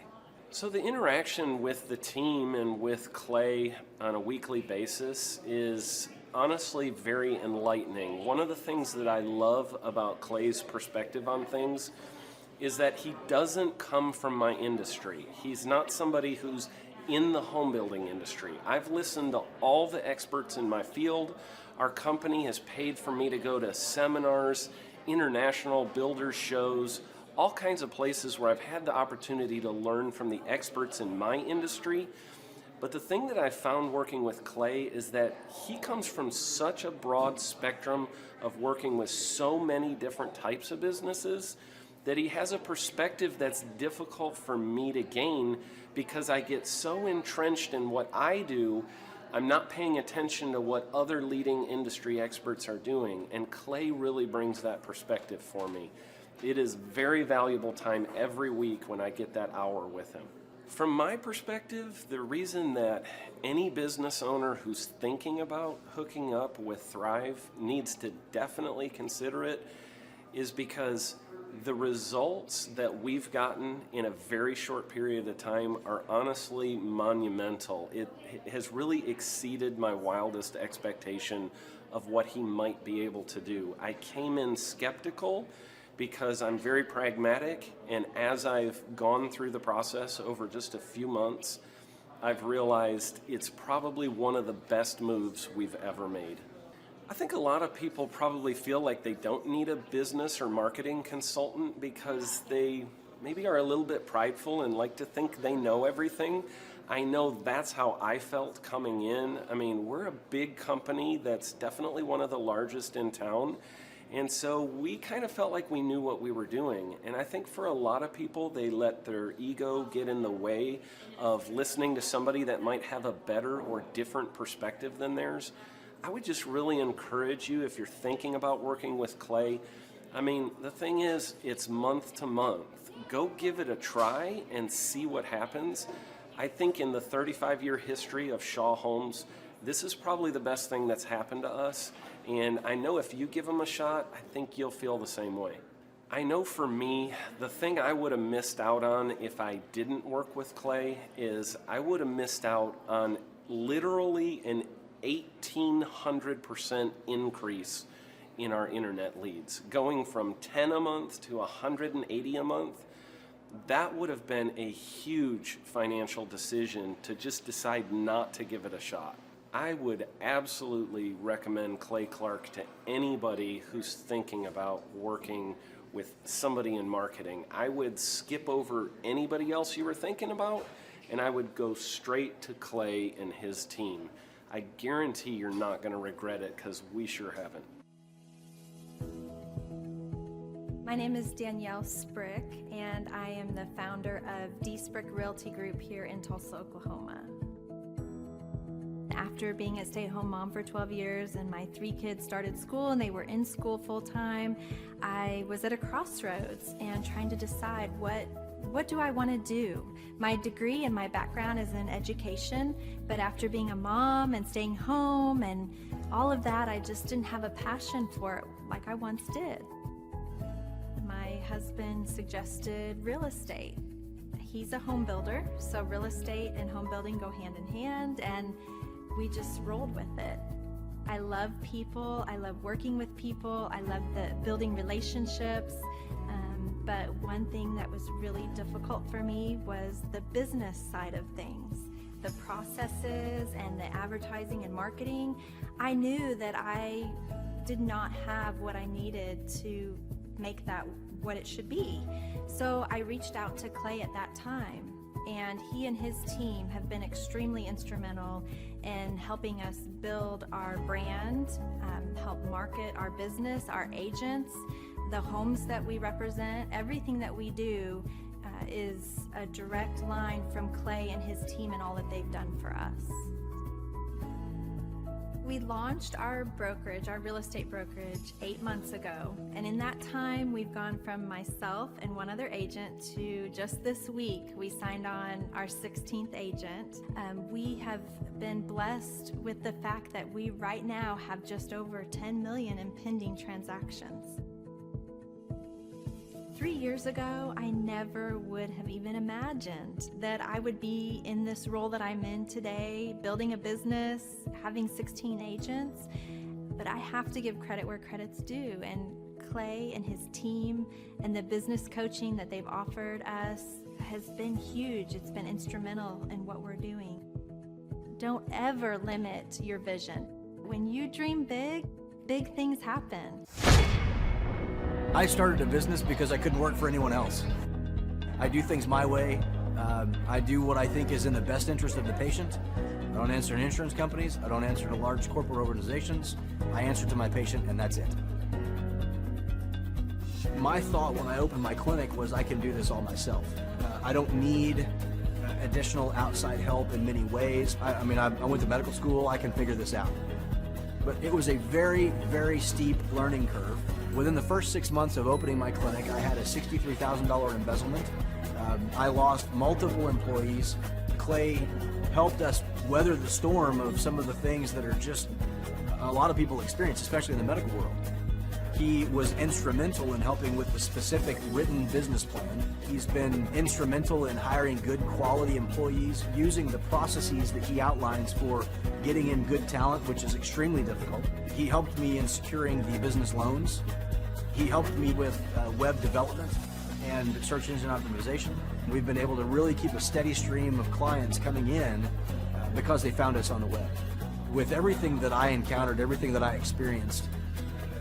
So the interaction with the team and with Clay on a weekly basis is honestly very enlightening. One of the things that I love about Clay's perspective on things is that he doesn't come from my industry. He's not somebody who's in the home building industry. I've listened to all the experts in my field. Our company has paid for me to go to seminars, international builder shows, all kinds of places where I've had the opportunity to learn from the experts in my industry. But the thing that I found working with Clay is that he comes from such a broad spectrum of working with so many different types of businesses that he has a perspective that's difficult for me to gain because I get so entrenched in what I do, I'm not paying attention to what other leading industry experts are doing. And Clay really brings that perspective for me. It is very valuable time every week when I get that hour with him. From my perspective, the reason that any business owner who's thinking about hooking up with Thrive needs to definitely consider it is because the results that we've gotten in a very short period of time are honestly monumental. It has really exceeded my wildest expectation of what he might be able to do. I came in skeptical because I'm very pragmatic, and as I've gone through the process over just a few months, I've realized it's probably one of the best moves we've ever made. I think a lot of people probably feel like they don't need a business or marketing consultant because they maybe are a little bit prideful and like to think they know everything. I know that's how I felt coming in. I mean, we're a big company that's definitely one of the largest in town. And so we kind of felt like we knew what we were doing. And I think for a lot of people, they let their ego get in the way of listening to somebody that might have a better or different perspective than theirs. I would just really encourage you, if you're thinking about working with Clay, I mean, the thing is, it's month to month. Go give it a try and see what happens. I think in the 35-year history of Shaw Homes, this is probably the best thing that's happened to us. And I know if you give them a shot, I think you'll feel the same way. I know for me, the thing I would have missed out on if I didn't work with Clay is I would have missed out on literally an 1,800% increase in our internet leads. Going from 10 a month to 180 a month, that would have been a huge financial decision to just decide not to give it a shot. I would absolutely recommend Clay Clark to anybody who's thinking about working with somebody in marketing. I would skip over anybody else you were thinking about, and I would go straight to Clay and his team. I guarantee you're not going to regret it, because we sure haven't. My name is Danielle Sprick, and I am the founder of D Sprick Realty Group here in Tulsa, Oklahoma. After being a stay-at-home mom for 12 years and my 3 kids started school and they were in school full-time, I was at a crossroads and trying to decide what do I want to do? My degree and my background is in education, but after being a mom and staying home and all of that, I just didn't have a passion for it like I once did. My husband suggested real estate. He's a home builder, so real estate and home building go hand in hand, and we just rolled with it. I love people, I love working with people, I love building relationships, but one thing that was really difficult for me was the business side of things. The processes and the advertising and marketing. I knew that I did not have what I needed to make that what it should be. So I reached out to Clay at that time, and he and his team have been extremely instrumental in helping us build our brand, help market our business, our agents, the homes that we represent. Everything that we do is a direct line from Clay and his team and all that they've done for us. We launched our brokerage, our real estate brokerage, 8 months ago. And in that time, we've gone from myself and one other agent to just this week, we signed on our 16th agent. We have been blessed with the fact that we right now have just over 10 million in pending transactions. 3 years ago, I never would have even imagined that I would be in this role that I'm in today, building a business, having 16 agents. But I have to give credit where credit's due. And Clay and his team and the business coaching that they've offered us has been huge. It's been instrumental in what we're doing. Don't ever limit your vision. When you dream big, big things happen. I started a business because I couldn't work for anyone else. I do things my way. I do what I think is in the best interest of the patient. I don't answer to insurance companies. I don't answer to large corporate organizations. I answer to my patient, and that's it. My thought when I opened my clinic was I can do this all myself. I don't need additional outside help in many ways. I mean, I went to medical school. I can figure this out. But it was a very, very steep learning curve. Within the first 6 months of opening my clinic, I had a $63,000 embezzlement. I lost multiple employees. Clay helped us weather the storm of some of the things that are just a lot of people experience, especially in the medical world. He was instrumental in helping with the specific written business plan. He's been instrumental in hiring good quality employees, using the processes that he outlines for getting in good talent, which is extremely difficult. He helped me in securing the business loans. He helped me with web development and search engine optimization. We've been able to really keep a steady stream of clients coming in because they found us on the web. With everything that I encountered, everything that I experienced,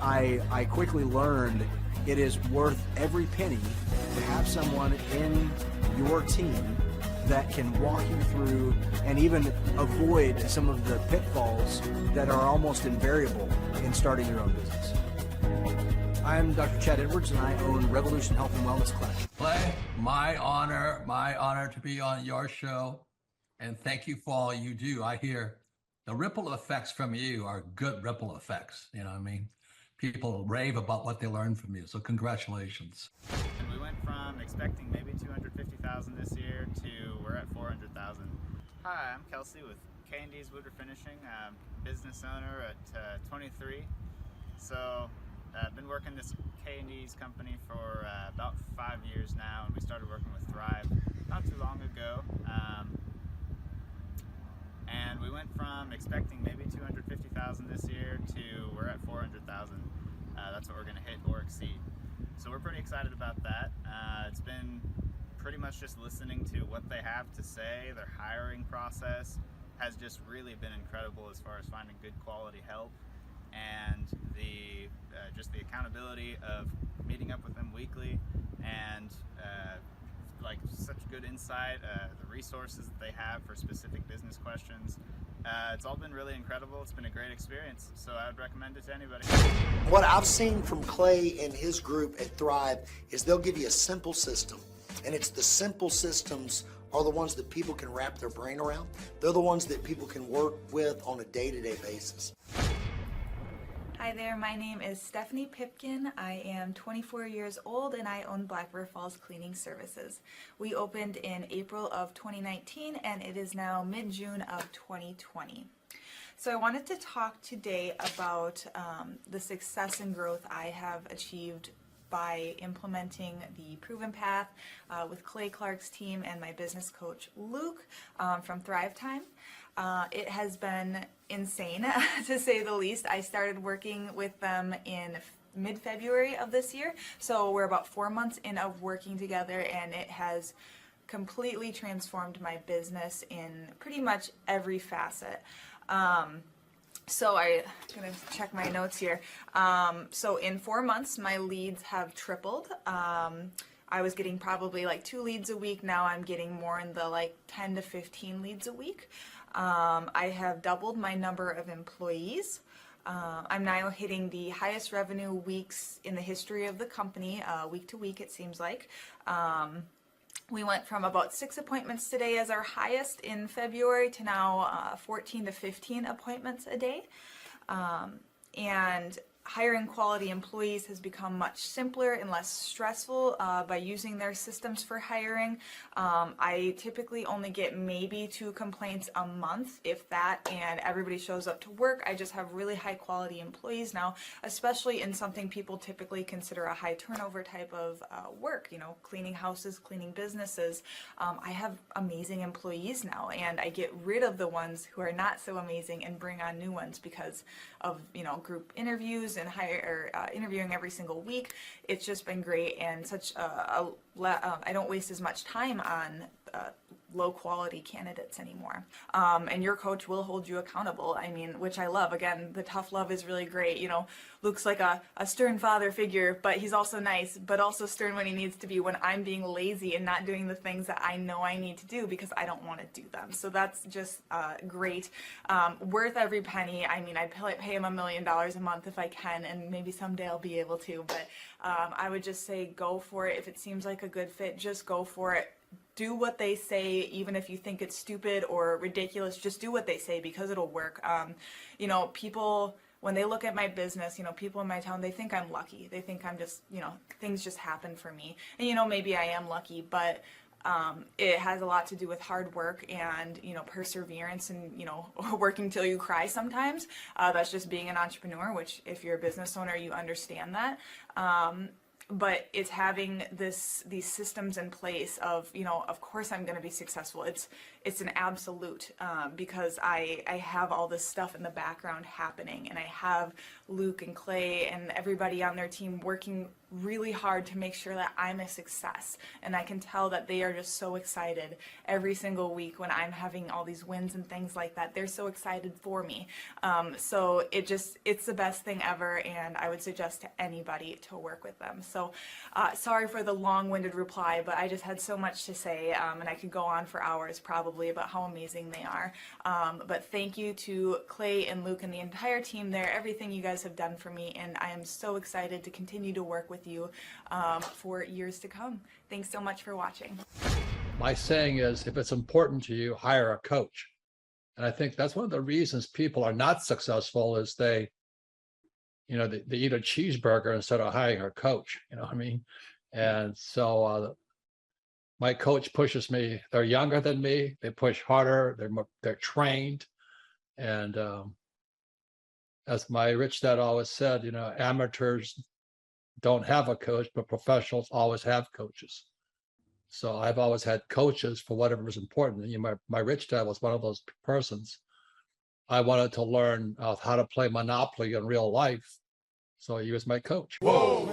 I quickly learned it is worth every penny to have someone in your team that can walk you through and even avoid some of the pitfalls that are almost invariable in starting your own business. I'm Dr. Chad Edwards, and I own Revolution Health and Wellness Clinic. Clay, my honor to be on your show, and thank you for all you do. I hear the ripple effects from you are good ripple effects, you know what I mean? People rave about what they learned from you, so congratulations. And we went from expecting maybe 250,000 this year to we're at 400,000. Hi, I'm Kelsey with K&D's Woodruff Finishing, business owner at 23. So I've been working this K&D's company for about 5 years now, and we started working with Thrive not too long ago. And we went from expecting maybe 250,000 this year to we're at 400,000. that's what we're going to hit or exceed. So we're pretty excited about that. It's been pretty much just listening to what they have to say. Their hiring process has just really been incredible as far as finding good quality help, and the just the accountability of meeting up with them weekly, and like such good insight, the resources that they have for specific business questions. It's all been really incredible. It's been a great experience, so I would recommend it to anybody. What I've seen from Clay and his group at Thrive is they'll give you a simple system, and it's the simple systems are the ones that people can wrap their brain around. They're the ones that people can work with on a day-to-day basis. Hi there, my name is Stephanie Pipkin. I am 24 years old and I own Black River Falls Cleaning Services. We opened in April of 2019 and it is now mid-June of 2020. So I wanted to talk today about the success and growth I have achieved by implementing the Proven Path with Clay Clark's team and my business coach Luke from Thrivetime. It has been insane to say the least. I started working with them in mid-February of this year, so we're about 4 months in of working together, and it has completely transformed my business in pretty much every facet. So I'm gonna check my notes here. So in 4 months, my leads have tripled. I was getting probably like 2 leads a week. Now I'm getting more in the like 10 to 15 leads a week. I have doubled my number of employees. I'm now hitting the highest revenue weeks in the history of the company, week to week it seems like. We went from about 6 appointments today as our highest in February to now 14 to 15 appointments a day. And hiring quality employees has become much simpler and less stressful by using their systems for hiring. I typically only get maybe 2 complaints a month, if that, and everybody shows up to work. I just have really high quality employees now, especially in something people typically consider a high turnover type of work, you know, cleaning houses, cleaning businesses. I have amazing employees now, and I get rid of the ones who are not so amazing and bring on new ones because of, you know, group interviews and interviewing every single week. It's just been great, and such I don't waste as much time on low quality candidates anymore. And your coach will hold you accountable. I mean, which I love. Again, the tough love is really great. You know, Luke's like a stern father figure, but he's also nice, but also stern when he needs to be, when I'm being lazy and not doing the things that I know I need to do because I don't want to do them. So that's just great. Worth every penny. I mean, I'd pay him $1 million a month if I can, and maybe someday I'll be able to, but I would just say go for it. If it seems like a good fit, just go for it. Do what they say, even if you think it's stupid or ridiculous. Just do what they say because it'll work. You know, people, when they look at my business, you know, people in my town, they think I'm lucky. They think I'm just, you know, things just happen for me. And, you know, maybe I am lucky, but it has a lot to do with hard work and, you know, perseverance and, you know, working till you cry sometimes. That's just being an entrepreneur, which if you're a business owner, you understand that. But it's having these systems in place of, you know, of course I'm going to be successful. It's an absolute because I have all this stuff in the background happening, and I have Luke and Clay and everybody on their team working really hard to make sure that I'm a success. And I can tell that they are just so excited every single week when I'm having all these wins and things like that. They're so excited for me. So it's the best thing ever, and I would suggest to anybody to work with them. So sorry for the long-winded reply, but I just had so much to say, and I could go on for hours probably about how amazing they are. But thank you to Clay and Luke and the entire team there, everything you guys have done for me, and I am so excited to continue to work with you for years to come. Thanks so much for watching. My saying is, if it's important to you, hire a coach. And I think that's one of the reasons people are not successful is they eat a cheeseburger instead of hiring a coach, you know what I mean? And so my coach pushes me. They're younger than me. They push harder. They're trained. And as my rich dad always said, you know, amateurs don't have a coach, but professionals always have coaches. So I've always had coaches for whatever is important. You know, my rich dad was one of those persons. I wanted to learn how to play Monopoly in real life. So he was my coach. Whoa.